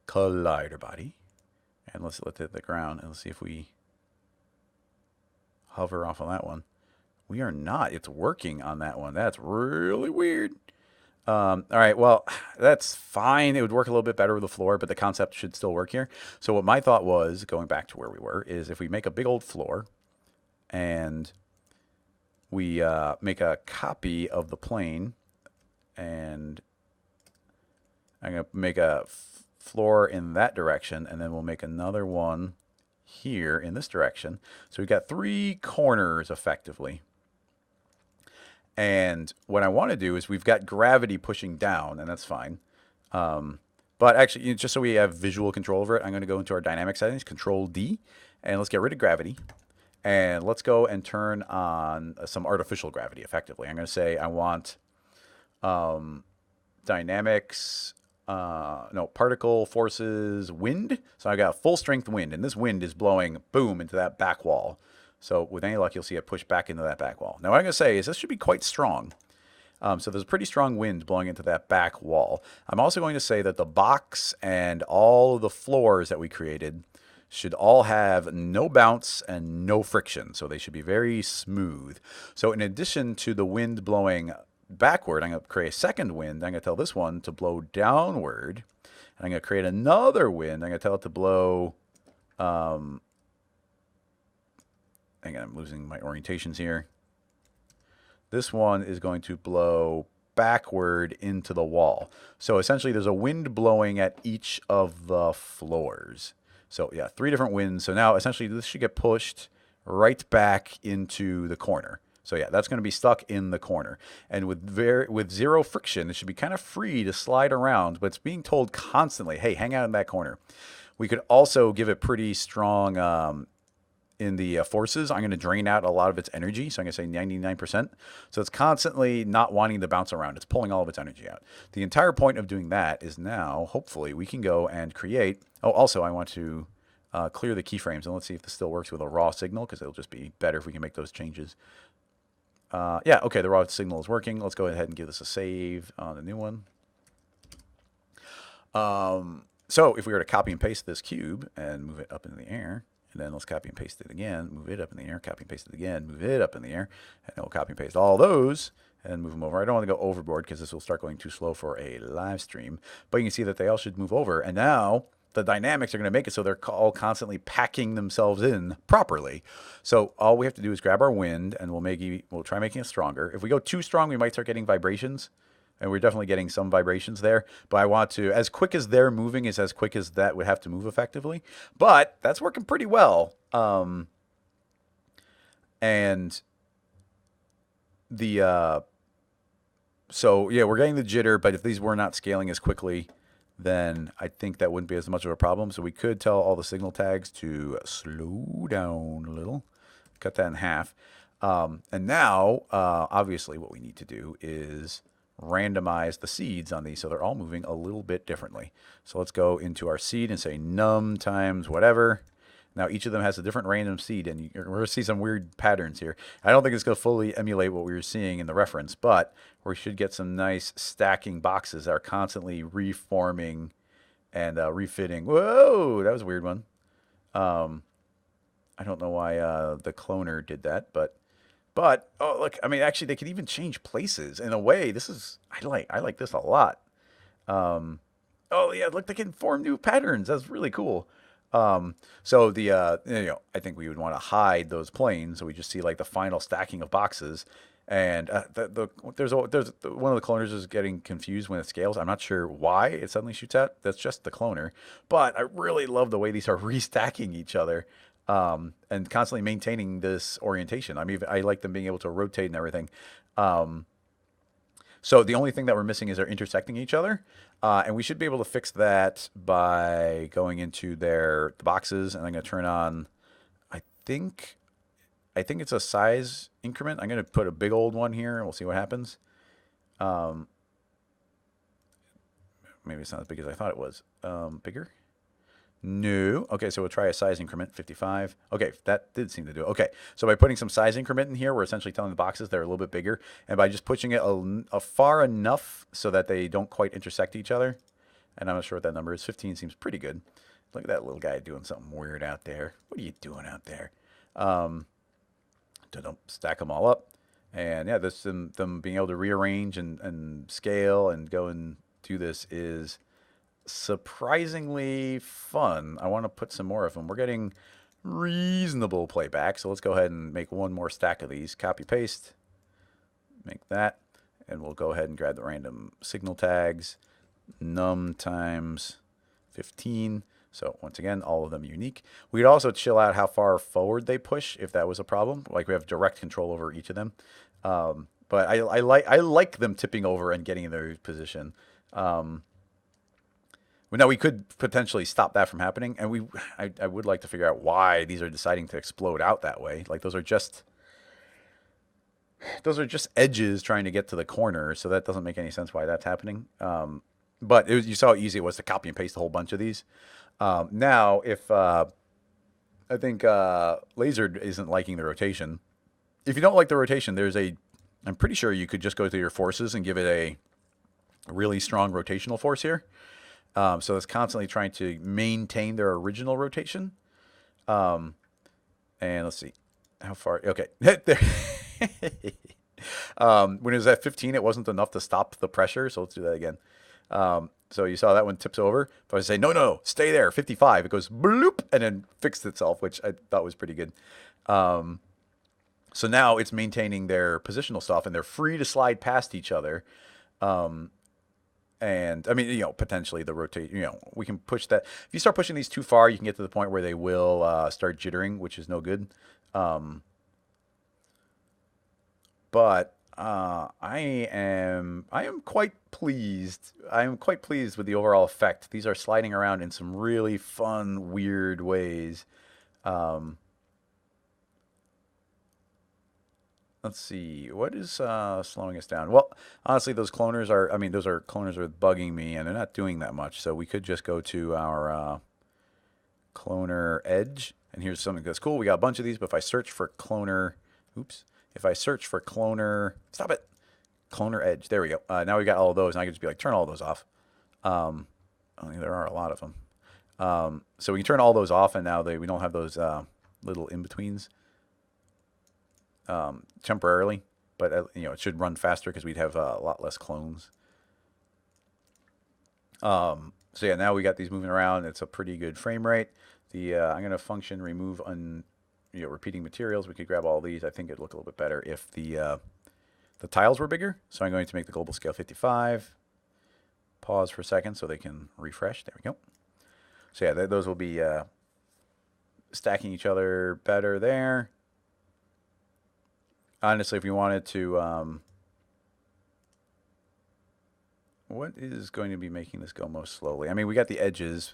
collider body. And let's hit the ground and let's see if we hover off on that one. We are not. It's working on that one. That's really weird. All right, well, that's fine. It would work a little bit better with the floor, but the concept should still work here. So what my thought was, going back to where we were, is if we make a big old floor and we make a copy of the plane, and I'm going to make a floor in that direction, and then we'll make another one here in this direction. So we've got 3 corners effectively. And what I want to do is we've got gravity pushing down, and that's fine. But actually, just so we have visual control over it, I'm going to go into our dynamic settings, Control D, and let's get rid of gravity. And let's go and turn on some artificial gravity effectively. I'm going to say I want dynamics, particle forces, wind. So I got full strength wind, and this wind is blowing, boom, into that back wall. So with any luck, you'll see it push back into that back wall. Now what I'm going to say is this should be quite strong. So there's a pretty strong wind blowing into that back wall. I'm also going to say that the box and all of the floors that we created should all have no bounce and no friction. So they should be very smooth. So in addition to the wind blowing backward, I'm going to create a second wind. I'm going to tell this one to blow downward. And I'm going to create another wind. I'm going to tell it to blow... hang on, I'm losing my orientations here. This one is going to blow backward into the wall. So essentially there's a wind blowing at each of the floors. So yeah, 3 different winds. So now essentially this should get pushed right back into the corner. So yeah, that's going to be stuck in the corner. And with zero friction, it should be kind of free to slide around, but it's being told constantly, hey, hang out in that corner. We could also give it pretty strong in the forces. I'm going to drain out a lot of its energy. So I'm going to say 99%. So it's constantly not wanting to bounce around. It's pulling all of its energy out. The entire point of doing that is now, hopefully, we can go and create. Oh, also, I want to clear the keyframes. And let's see if this still works with a raw signal, because it'll just be better if we can make those changes. Yeah, okay, the raw signal is working. Let's go ahead and give this a save on the new one. So if we were to copy and paste this cube and move it up into the air, and then let's copy and paste it again, move it up in the air, copy and paste it again, move it up in the air, and then we'll copy and paste all those and move them over. I don't want to go overboard because this will start going too slow for a live stream, but you can see that they all should move over. And now the dynamics are going to make it so they're all constantly packing themselves in properly. So all we have to do is grab our wind, and we'll try making it stronger. If we go too strong, we might start getting vibrations. And we're definitely getting some vibrations there. But I want to, as quick as they're moving is as quick as that would have to move effectively. But that's working pretty well. And the, so yeah, we're getting the jitter, but if these were not scaling as quickly, then I think that wouldn't be as much of a problem. So we could tell all the signal tags to slow down a little, cut that in half. And now, obviously what we need to do is randomize the seeds on these so they're all moving a little bit differently. So let's go into our seed and say num times whatever. Now each of them has a different random seed, and we're going to see some weird patterns here. I don't think it's going to fully emulate what we were seeing in the reference, but we should get some nice stacking boxes that are constantly reforming and refitting. Whoa, that was a weird one. I don't know why the cloner did that, but oh look, I mean, actually they could even change places in a way. This is I like this a lot. Oh yeah, look, they can form new patterns. That's really cool. So the I think we would want to hide those planes, so we just see like the final stacking of boxes. And there's one of the cloners is getting confused when it scales. I'm not sure why it suddenly shoots out. That's just the cloner. But I really love the way these are restacking each other. And constantly maintaining this orientation. I mean, I like them being able to rotate and everything. So the only thing that we're missing is they're intersecting each other. And we should be able to fix that by going into the boxes. And I'm going to turn on, I think it's a size increment. I'm going to put a big old one here and we'll see what happens. Maybe it's not as big as I thought it was. Bigger? No. Okay, so we'll try a size increment, 55. Okay, that did seem to do it. Okay, so by putting some size increment in here, we're essentially telling the boxes they're a little bit bigger. And by just pushing it a far enough so that they don't quite intersect each other, and I'm not sure what that number is, 15 seems pretty good. Look at that little guy doing something weird out there. What are you doing out there? Don't stack them all up. And yeah, this them being able to rearrange and scale and go and do this is surprisingly fun. I want to put some more of them. We're getting reasonable playback, so let's go ahead and make one more stack of these. Copy paste, make that, and we'll go ahead and grab the random signal tags, num times 15. So once again, all of them unique. We could also chill out how far forward they push if that was a problem. Like we have direct control over each of them. But I like them tipping over and getting in their position. Now we could potentially stop that from happening, and I would like to figure out why these are deciding to explode out that way. Like those are just edges trying to get to the corner, so that doesn't make any sense why that's happening. But you saw how easy it was to copy and paste a whole bunch of these. Now, if I think Laser isn't liking the rotation. If you don't like the rotation, I'm pretty sure you could just go to your forces and give it a really strong rotational force here. So it's constantly trying to maintain their original rotation. And let's see. How far? Okay. When it was at 15, it wasn't enough to stop the pressure. So let's do that again. So you saw that one tips over. If I say, no, no, stay there, 55, it goes bloop and then fixed itself, which I thought was pretty good. So now it's maintaining their positional stuff and they're free to slide past each other. And I mean, potentially the rotate, we can push that. If you start pushing these too far, you can get to the point where they will start jittering, which is no good. But I am quite pleased. I am quite pleased with the overall effect. These are sliding around in some really fun, weird ways. Um, let's see, what is slowing us down? Well, honestly, those cloners are. I mean, those are cloners are bugging me, and they're not doing that much. So we could just go to our cloner edge, and here's something that's cool. We got a bunch of these, but if I search for cloner, oops. If I search for cloner, stop it, cloner edge. There we go. Now we got all of those, and I can just be like, turn all those off. There are a lot of them. So we can turn all those off, and now we don't have those little in betweens temporarily. But it should run faster because we'd have a lot less clones. So yeah, now we got these moving around. It's a pretty good frame rate. I'm gonna function remove repeating materials. We could grab all these. I think it'd look a little bit better if the tiles were bigger. So I'm going to make the global scale 55. Pause for a second so they can refresh. There we go. So yeah, those will be stacking each other better there. Honestly, if you wanted to, what is going to be making this go most slowly? I mean, we got the edges.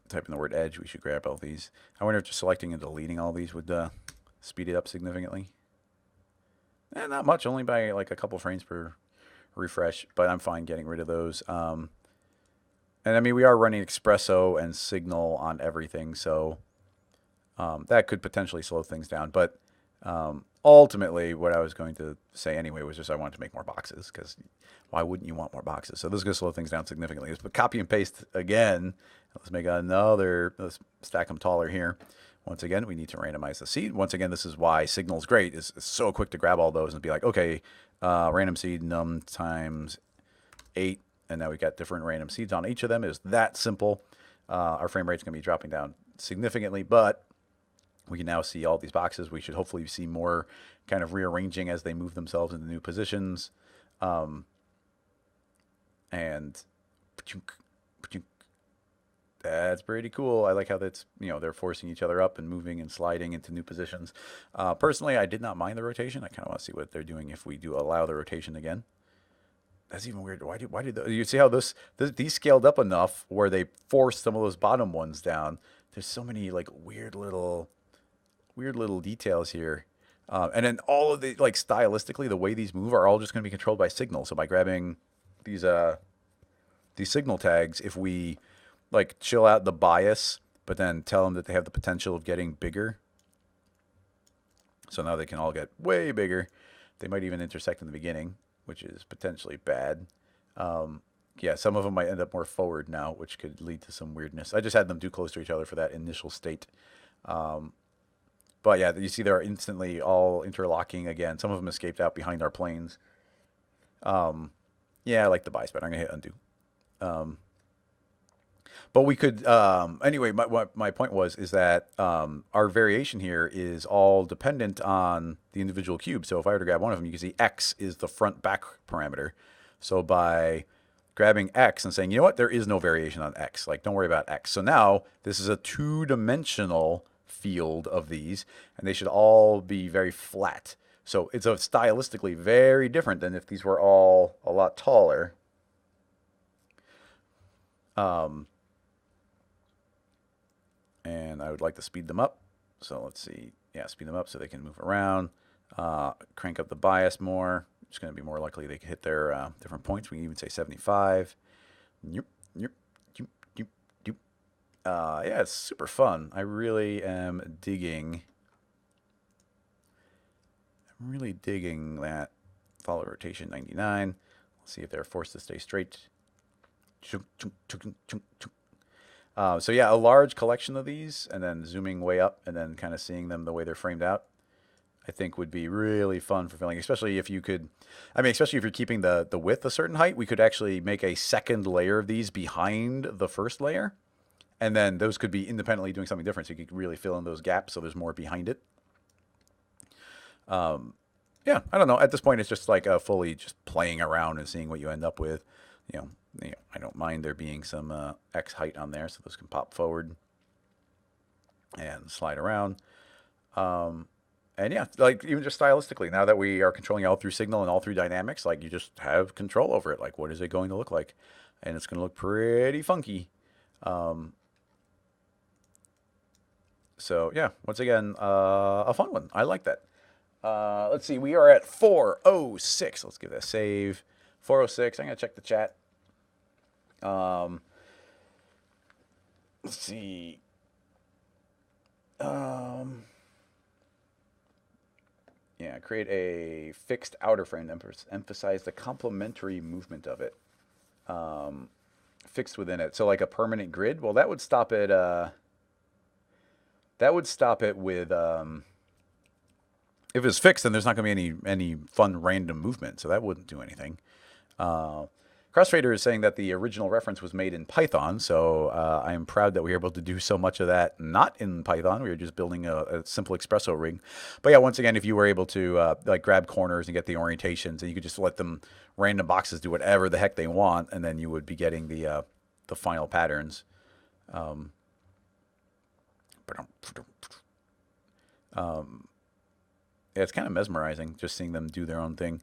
Type in the word edge, we should grab all these. I wonder if just selecting and deleting all these would speed it up significantly. Not much, only by like a couple frames per refresh, but I'm fine getting rid of those. And I mean, we are running xpresso and signal on everything, so that could potentially slow things down. But ultimately, what I was going to say anyway was just I wanted to make more boxes, because why wouldn't you want more boxes? So this is going to slow things down significantly. But copy and paste again. Let's make another, let's stack them taller here. Once again, we need to randomize the seed. Once again, this is why signal's great. It's so quick to grab all those and be like, okay, random seed num times 8. And now we've got different random seeds on each of them. It is that simple. Our frame rate's going to be dropping down significantly, but we can now see all these boxes. We should hopefully see more kind of rearranging as they move themselves into new positions. And that's pretty cool. I like how that's, they're forcing each other up and moving and sliding into new positions. Personally, I did not mind the rotation. I kind of want to see what they're doing if we do allow the rotation again. That's even weird. Why did you see how these scaled up enough where they forced some of those bottom ones down? There's so many like weird little details here. And then all of the, like, stylistically, the way these move are all just going to be controlled by signal. So by grabbing these signal tags, if we like chill out the bias, but then tell them that they have the potential of getting bigger. So now they can all get way bigger. They might even intersect in the beginning, which is potentially bad. Yeah, some of them might end up more forward now, which could lead to some weirdness. I just had them too close to each other for that initial state. But yeah, you see they're instantly all interlocking again. Some of them escaped out behind our planes. Yeah, I like the bias, but I'm going to hit undo. But we could, anyway, my point is that our variation here is all dependent on the individual cube. So if I were to grab one of them, you can see X is the front back parameter. So by grabbing X and saying, you know what, there is no variation on X. Like, don't worry about X. So now this is a two-dimensional field of these, and they should all be very flat. So it's stylistically very different than if these were all a lot taller. And I would like to speed them up. So let's see. Yeah, speed them up so they can move around. Crank up the bias more. It's going to be more likely they can hit their different points. We can even say 75. Yeah, it's super fun. I really am digging. I'm really digging that follow rotation 99. Let's see if they're forced to stay straight. So yeah, a large collection of these, and then zooming way up, and then kind of seeing them the way they're framed out, I think would be really fun for filming, especially if you could, I mean, especially if you're keeping the width a certain height, we could actually make a second layer of these behind the first layer. And then those could be independently doing something different. So you could really fill in those gaps so there's more behind it. Yeah, I don't know. At this point, it's just like fully just playing around and seeing what you end up with. I don't mind there being some X height on there, so those can pop forward and slide around. And yeah, like even just stylistically, now that we are controlling all through signal and all through dynamics, like you just have control over it. Like, what is it going to look like? And it's going to look pretty funky. So yeah, once again, a fun one. I like that. Let's see, we are at 4:06. Let's give that a save. 4:06. I'm gonna check the chat. Let's see. Yeah, create a fixed outer frame to emphasize the complementary movement of it. Fixed within it. So like a permanent grid. Well, that would stop it. That would stop it with. If it's fixed, then there's not going to be any fun random movement. So that wouldn't do anything. Crossfader is saying that the original reference was made in Python, so I am proud that we were able to do so much of that not in Python. We were just building a simple xpresso rig. But yeah, once again, if you were able to like grab corners and get the orientations, and you could just let them random boxes do whatever the heck they want, and then you would be getting the final patterns. Yeah, it's kind of mesmerizing just seeing them do their own thing.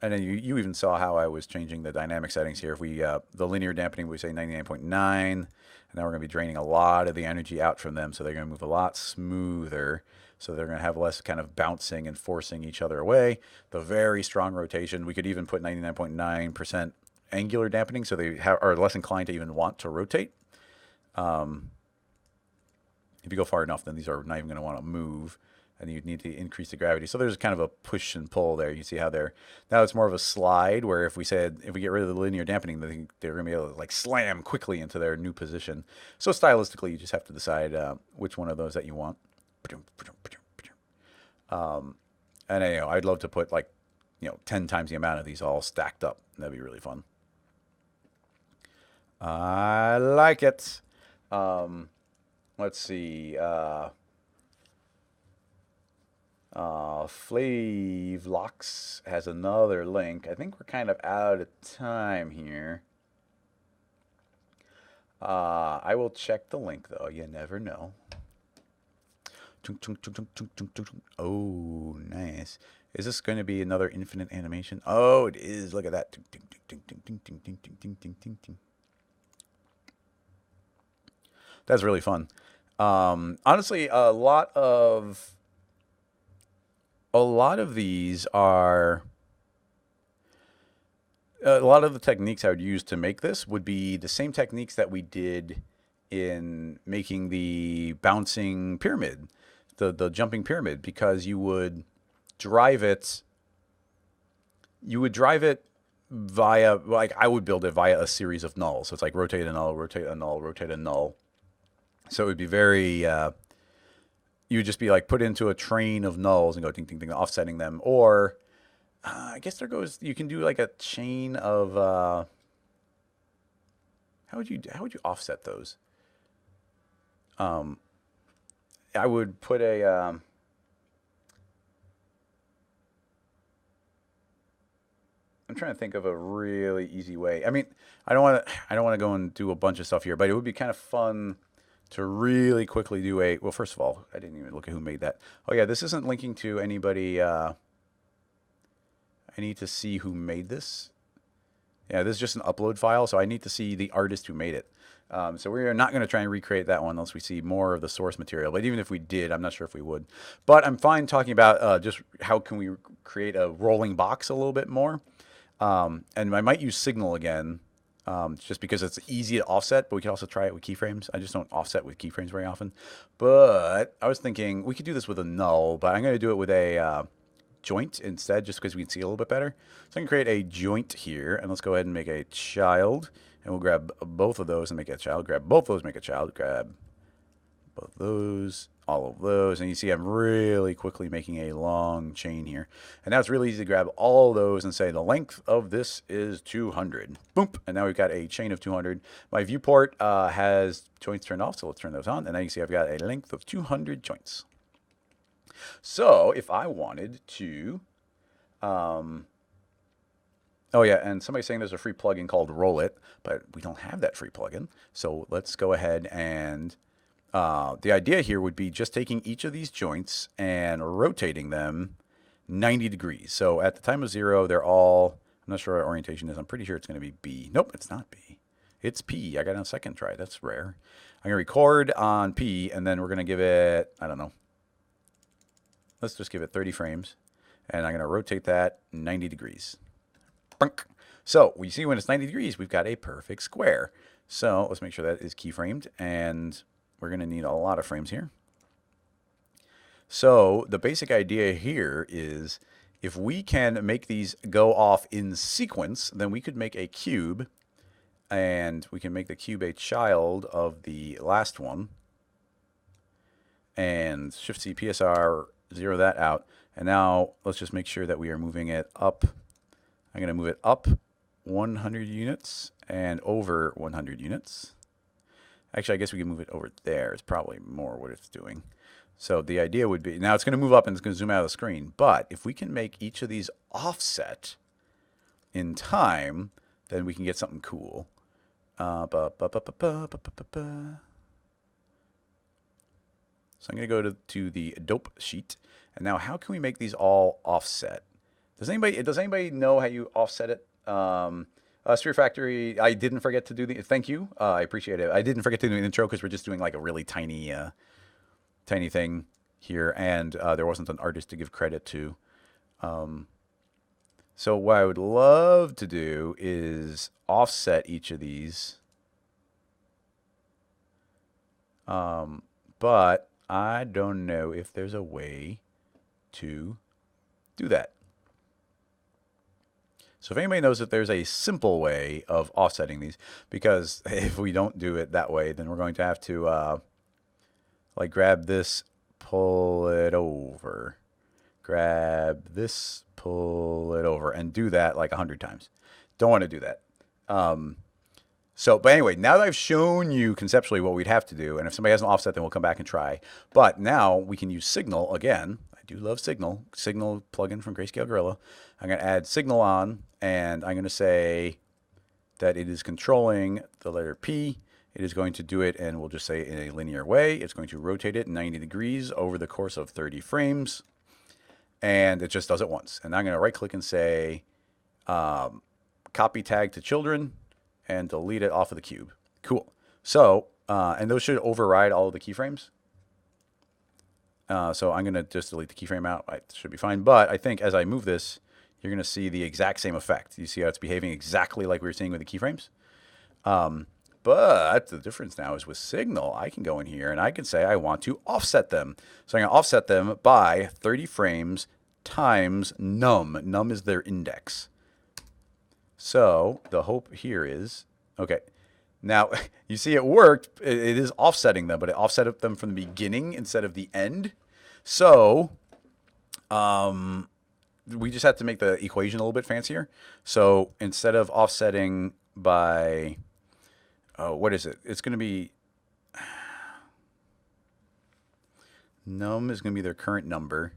And then you even saw how I was changing the dynamic settings here. If we, the linear dampening, we say 99.9, and now we're going to be draining a lot of the energy out from them, so they're going to move a lot smoother. So they're going to have less kind of bouncing and forcing each other away. The very strong rotation, we could even put 99.9% angular dampening, so they are less inclined to even want to rotate. If you go far enough, then these are not even going to want to move. And you need to increase the gravity. So there's kind of a push and pull there. You see how now it's more of a slide, where if we get rid of the linear dampening, they're going to be able to like slam quickly into their new position. So stylistically, you just have to decide which one of those that you want. And I'd love to put 10 times the amount of these all stacked up. That'd be really fun. I like it. Let's see. Flavlocks has another link. I think we're kind of out of time here. I will check the link though. You never know. Oh, nice. Is this going to be another infinite animation? Oh, it is. Look at that. That's really fun. Honestly, a lot of these are, a lot of the techniques I would use to make this would be the same techniques that we did in making the bouncing pyramid, the jumping pyramid, because you would drive it via, like I would build it via a series of nulls. So it's like rotate a null, rotate a null, rotate a null. So it would be very, you would just be like put into a train of nulls and go ding, ding, ding, offsetting them. Or I guess you can do like a chain of, how would you offset those? I would put I'm trying to think of a really easy way. I mean, I don't want to go and do a bunch of stuff here, but it would be kind of fun to really quickly do well, first of all, I didn't even look at who made that. Oh yeah, this isn't linking to anybody. I need to see who made this. Yeah, this is just an upload file, so I need to see the artist who made it. So we are not going to try and recreate that one unless we see more of the source material. But even if we did, I'm not sure if we would. But I'm fine talking about just how can we create a rolling box a little bit more. And I might use Signal again. Just because it's easy to offset, but we can also try it with keyframes. I just don't offset with keyframes very often. But I was thinking we could do this with a null, but I'm going to do it with a joint instead, just because we can see a little bit better. So I can create a joint here, and let's go ahead and make a child, And we'll grab both of those and make a child. Grab both of those, make a child. Grab both of those, all of those. And you see I'm really quickly making a long chain here. And now it's really easy to grab all those and say the length of this is 200. Boom. And now we've got a chain of 200. My viewport has joints turned off, so let's turn those on. And now you see I've got a length of 200 joints. So if I wanted to... Oh yeah, and somebody's saying there's a free plugin called Roll It, but we don't have that free plugin. So let's go ahead and the idea here would be just taking each of these joints and rotating them 90 degrees. So at the time of 0, they're all, I'm not sure what orientation is. I'm pretty sure it's going to be B. Nope, it's not B. It's P. I got it on a second try. That's rare. I'm going to record on P, and then we're going to give it, I don't know. Let's just give it 30 frames. And I'm going to rotate that 90 degrees. So we see when it's 90 degrees, we've got a perfect square. So let's make sure that is keyframed, and we're going to need a lot of frames here. So the basic idea here is if we can make these go off in sequence, then we could make a cube, and we can make the cube a child of the last one. And Shift-C, PSR, zero that out. And now let's just make sure that we are moving it up. I'm going to move it up 100 units and over 100 units. Actually, I guess we can move it over there. It's probably more what it's doing. So the idea would be, now it's going to move up and it's going to zoom out of the screen. But if we can make each of these offset in time, then we can get something cool. So I'm going to go to the dope sheet. And now how can we make these all offset? Does anybody know how you offset it? Sphere Factory, I didn't forget to do the, thank you. I appreciate it. I didn't forget to do the intro because we're just doing like a really tiny thing here. And there wasn't an artist to give credit to. So what I would love to do is offset each of these. But I don't know if there's a way to do that. So if anybody knows that there's a simple way of offsetting these, because if we don't do it that way, then we're going to have to like grab this, pull it over, grab this, pull it over, and do that like 100 times. Don't want to do that. But anyway, now that I've shown you conceptually what we'd have to do, and if somebody has an offset, then we'll come back and try. But now we can use Signal again. I do love Signal. Signal plugin from Grayscale Gorilla. I'm going to add Signal on, and I'm going to say that it is controlling the letter P. It is going to do it, and we'll just say in a linear way. It's going to rotate it 90 degrees over the course of 30 frames, and it just does it once. And I'm going to right-click and say copy tag to children, and delete it off of the cube. Cool. So, and those should override all of the keyframes. So I'm going to just delete the keyframe out. It should be fine. But I think as I move this, you're going to see the exact same effect. You see how it's behaving exactly like we were seeing with the keyframes? But the difference now is with Signal, I can go in here and I can say I want to offset them. So I'm going to offset them by 30 frames times num. Num is their index. So the hope here is, okay, now you see it worked. It is offsetting them, but it offset them from the beginning instead of the end. So we just have to make the equation a little bit fancier. So instead of offsetting by, what is it? It's going to be, num is going to be their current number.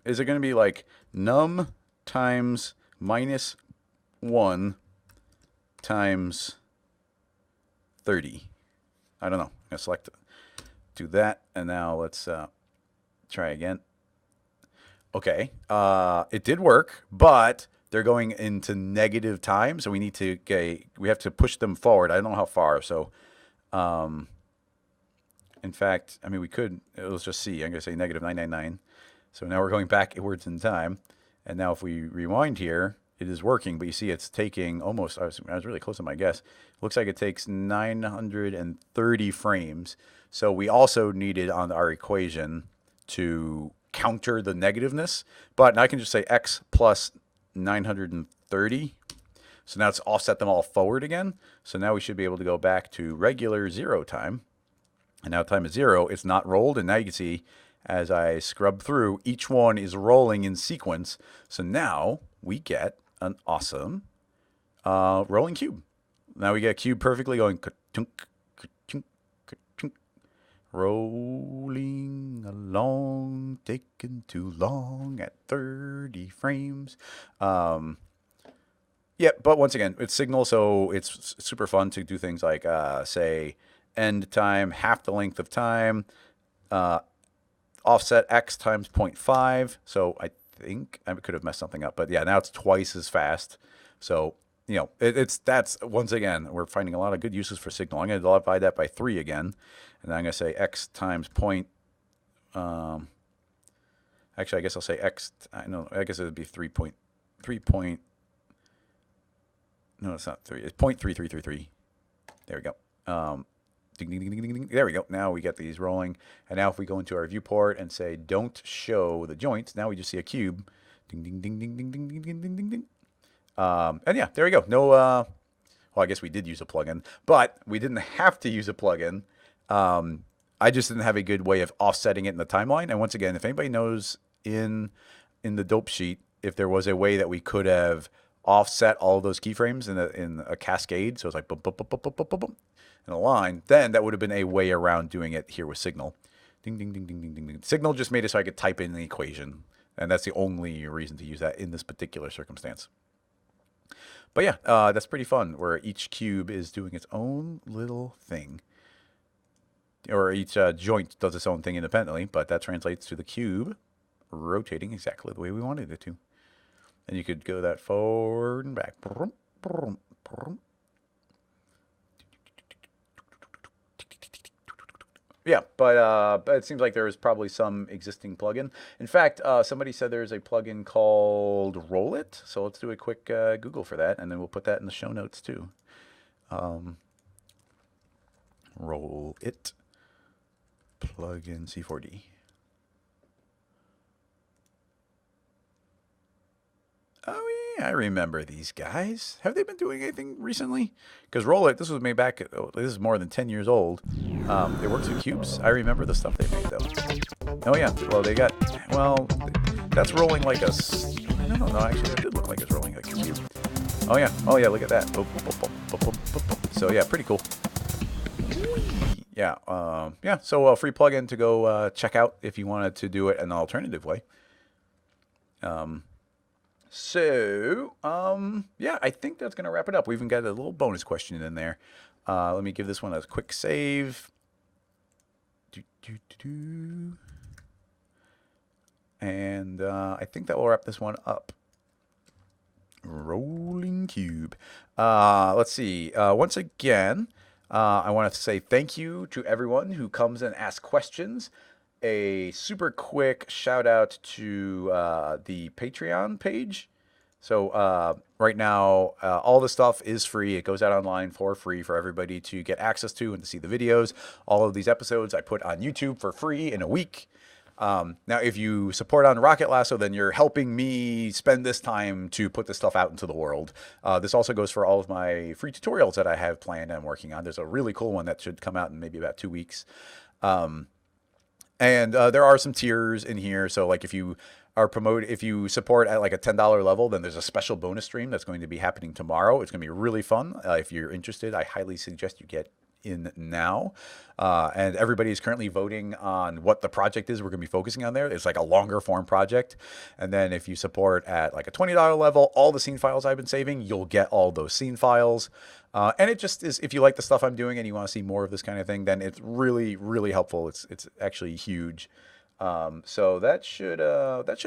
Is it going to be like num times minus 1 times 30? I don't know. I'm going to select it. Do that. And now let's try again. Okay. It did work, but they're going into negative time. So we need to we have to push them forward. I don't know how far. So, in fact, I mean, we could, let's just see. I'm going to say negative 999. So now we're going backwards in time. And now if we rewind here, it is working, but you see it's taking almost, I was really close to my guess. It looks like it takes 930 frames. So we also needed on our equation to counter the negativeness, but now I can just say x plus 930. So now it's offset them all forward again. So now we should be able to go back to regular 0 time. And now time is 0. It's not rolled. And now you can see as I scrub through, each one is rolling in sequence. So now we get an awesome rolling cube. Now we get a cube perfectly going ka-tunk, ka-tunk, ka-tunk, rolling along, taking too long at 30 frames. Yeah, but once again, it's Signal, so it's super fun to do things like, say, end time, half the length of time, offset x times 0.5. So I think I could have messed something up, but yeah, now it's twice as fast. So, you know, that's, once again, we're finding a lot of good uses for Signal. I'm going to divide that by 3 again, and then I'm going to say x times point. Actually, I guess I'll say x. No, I guess it would be 3.3 point. No, it's not 3. It's 0.3333. There we go. Ding, ding, ding, ding, ding. There we go. Now we get these rolling. And now if we go into our viewport and say, don't show the joints, now we just see a cube. Ding, ding, ding, ding, ding, ding, ding, ding, ding, ding, ding. And yeah, there we go. No, well, I guess we did use a plugin, but we didn't have to use a plugin. I just didn't have a good way of offsetting it in the timeline. And once again, if anybody knows in the dope sheet, if there was a way that we could have offset all of those keyframes in a cascade, so it's like boom, boom, boom, boom, boom, boom, boom, boom, in a line, then that would have been a way around doing it here with Signal. Ding, ding, ding, ding, ding, ding, ding. Signal just made it so I could type in the equation, and that's the only reason to use that in this particular circumstance. But yeah, that's pretty fun, where each cube is doing its own little thing. Or each joint does its own thing independently, but that translates to the cube rotating exactly the way we wanted it to. And you could go that forward and back. Yeah, but it seems like there is probably some existing plugin. In fact, somebody said there's a plugin called Roll It. So let's do a quick Google for that, and then we'll put that in the show notes too. Roll It plugin C4D. Oh yeah, I remember these guys. Have they been doing anything recently? Because Roll It, this was made back, this is more than 10 years old. It works with cubes. I remember the stuff they made though. Oh yeah, well they got, well, that's rolling like a, no, actually it did look like it's rolling like a cube. Oh yeah, look at that. So yeah, pretty cool. Yeah, yeah, so a free plugin to go check out if you wanted to do it an alternative way. So, yeah, I think that's going to wrap it up. We even got a little bonus question in there. Let me give this one a quick save. And I think that will wrap this one up. Rolling cube. Let's see. Once again, I want to say thank you to everyone who comes and asks questions. A super quick shout out to the Patreon page. So right now, all the stuff is free. It goes out online for free for everybody to get access to and to see the videos. All of these episodes I put on YouTube for free in a week. Now, if you support on Rocket Lasso, then you're helping me spend this time to put this stuff out into the world. This also goes for all of my free tutorials that I have planned and working on. There's a really cool one that should come out in maybe about 2 weeks. And there are some tiers in here. So like if you support at like a $10 level, then there's a special bonus stream that's going to be happening tomorrow. It's going to be really fun. If you're interested, I highly suggest you get in now. And everybody is currently voting on what the project is we're going to be focusing on there. It's like a longer form project. And then if you support at like a $20 level, all the scene files I've been saving, you'll get all those scene files. And it just is, if you like the stuff I'm doing and you want to see more of this kind of thing, then it's really, really helpful. It's actually huge. So that should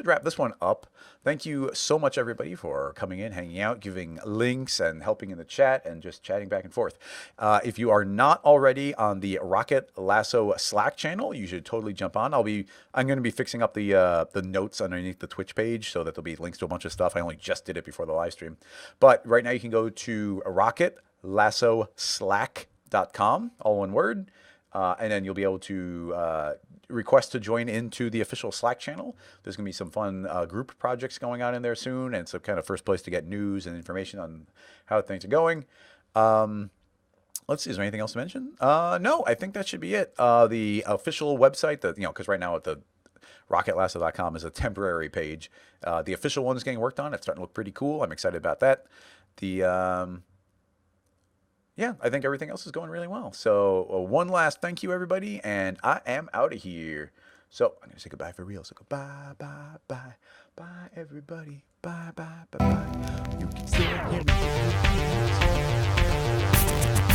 wrap this one up. Thank you so much, everybody, for coming in, hanging out, giving links, and helping in the chat, and just chatting back and forth. If you are not already on the Rocket Lasso Slack channel, you should totally jump on. I'm going to be fixing up the notes underneath the Twitch page so that there'll be links to a bunch of stuff. I only just did it before the live stream, but right now you can go to RocketLassoSlack.com, all one word. And then you'll be able to request to join into the official Slack channel. There's going to be some fun group projects going on in there soon, and so kind of first place to get news and information on how things are going. Let's see, is there anything else to mention? No, I think that should be it. The official website, because right now at the rocketlasso.com is a temporary page. The official one is getting worked on. It's starting to look pretty cool. I'm excited about that. Yeah, I think everything else is going really well. So one last thank you, everybody, and I am out of here. So I'm going to say goodbye for real. So goodbye, bye, bye, bye, everybody. Bye, bye, bye, bye. You can still hear me.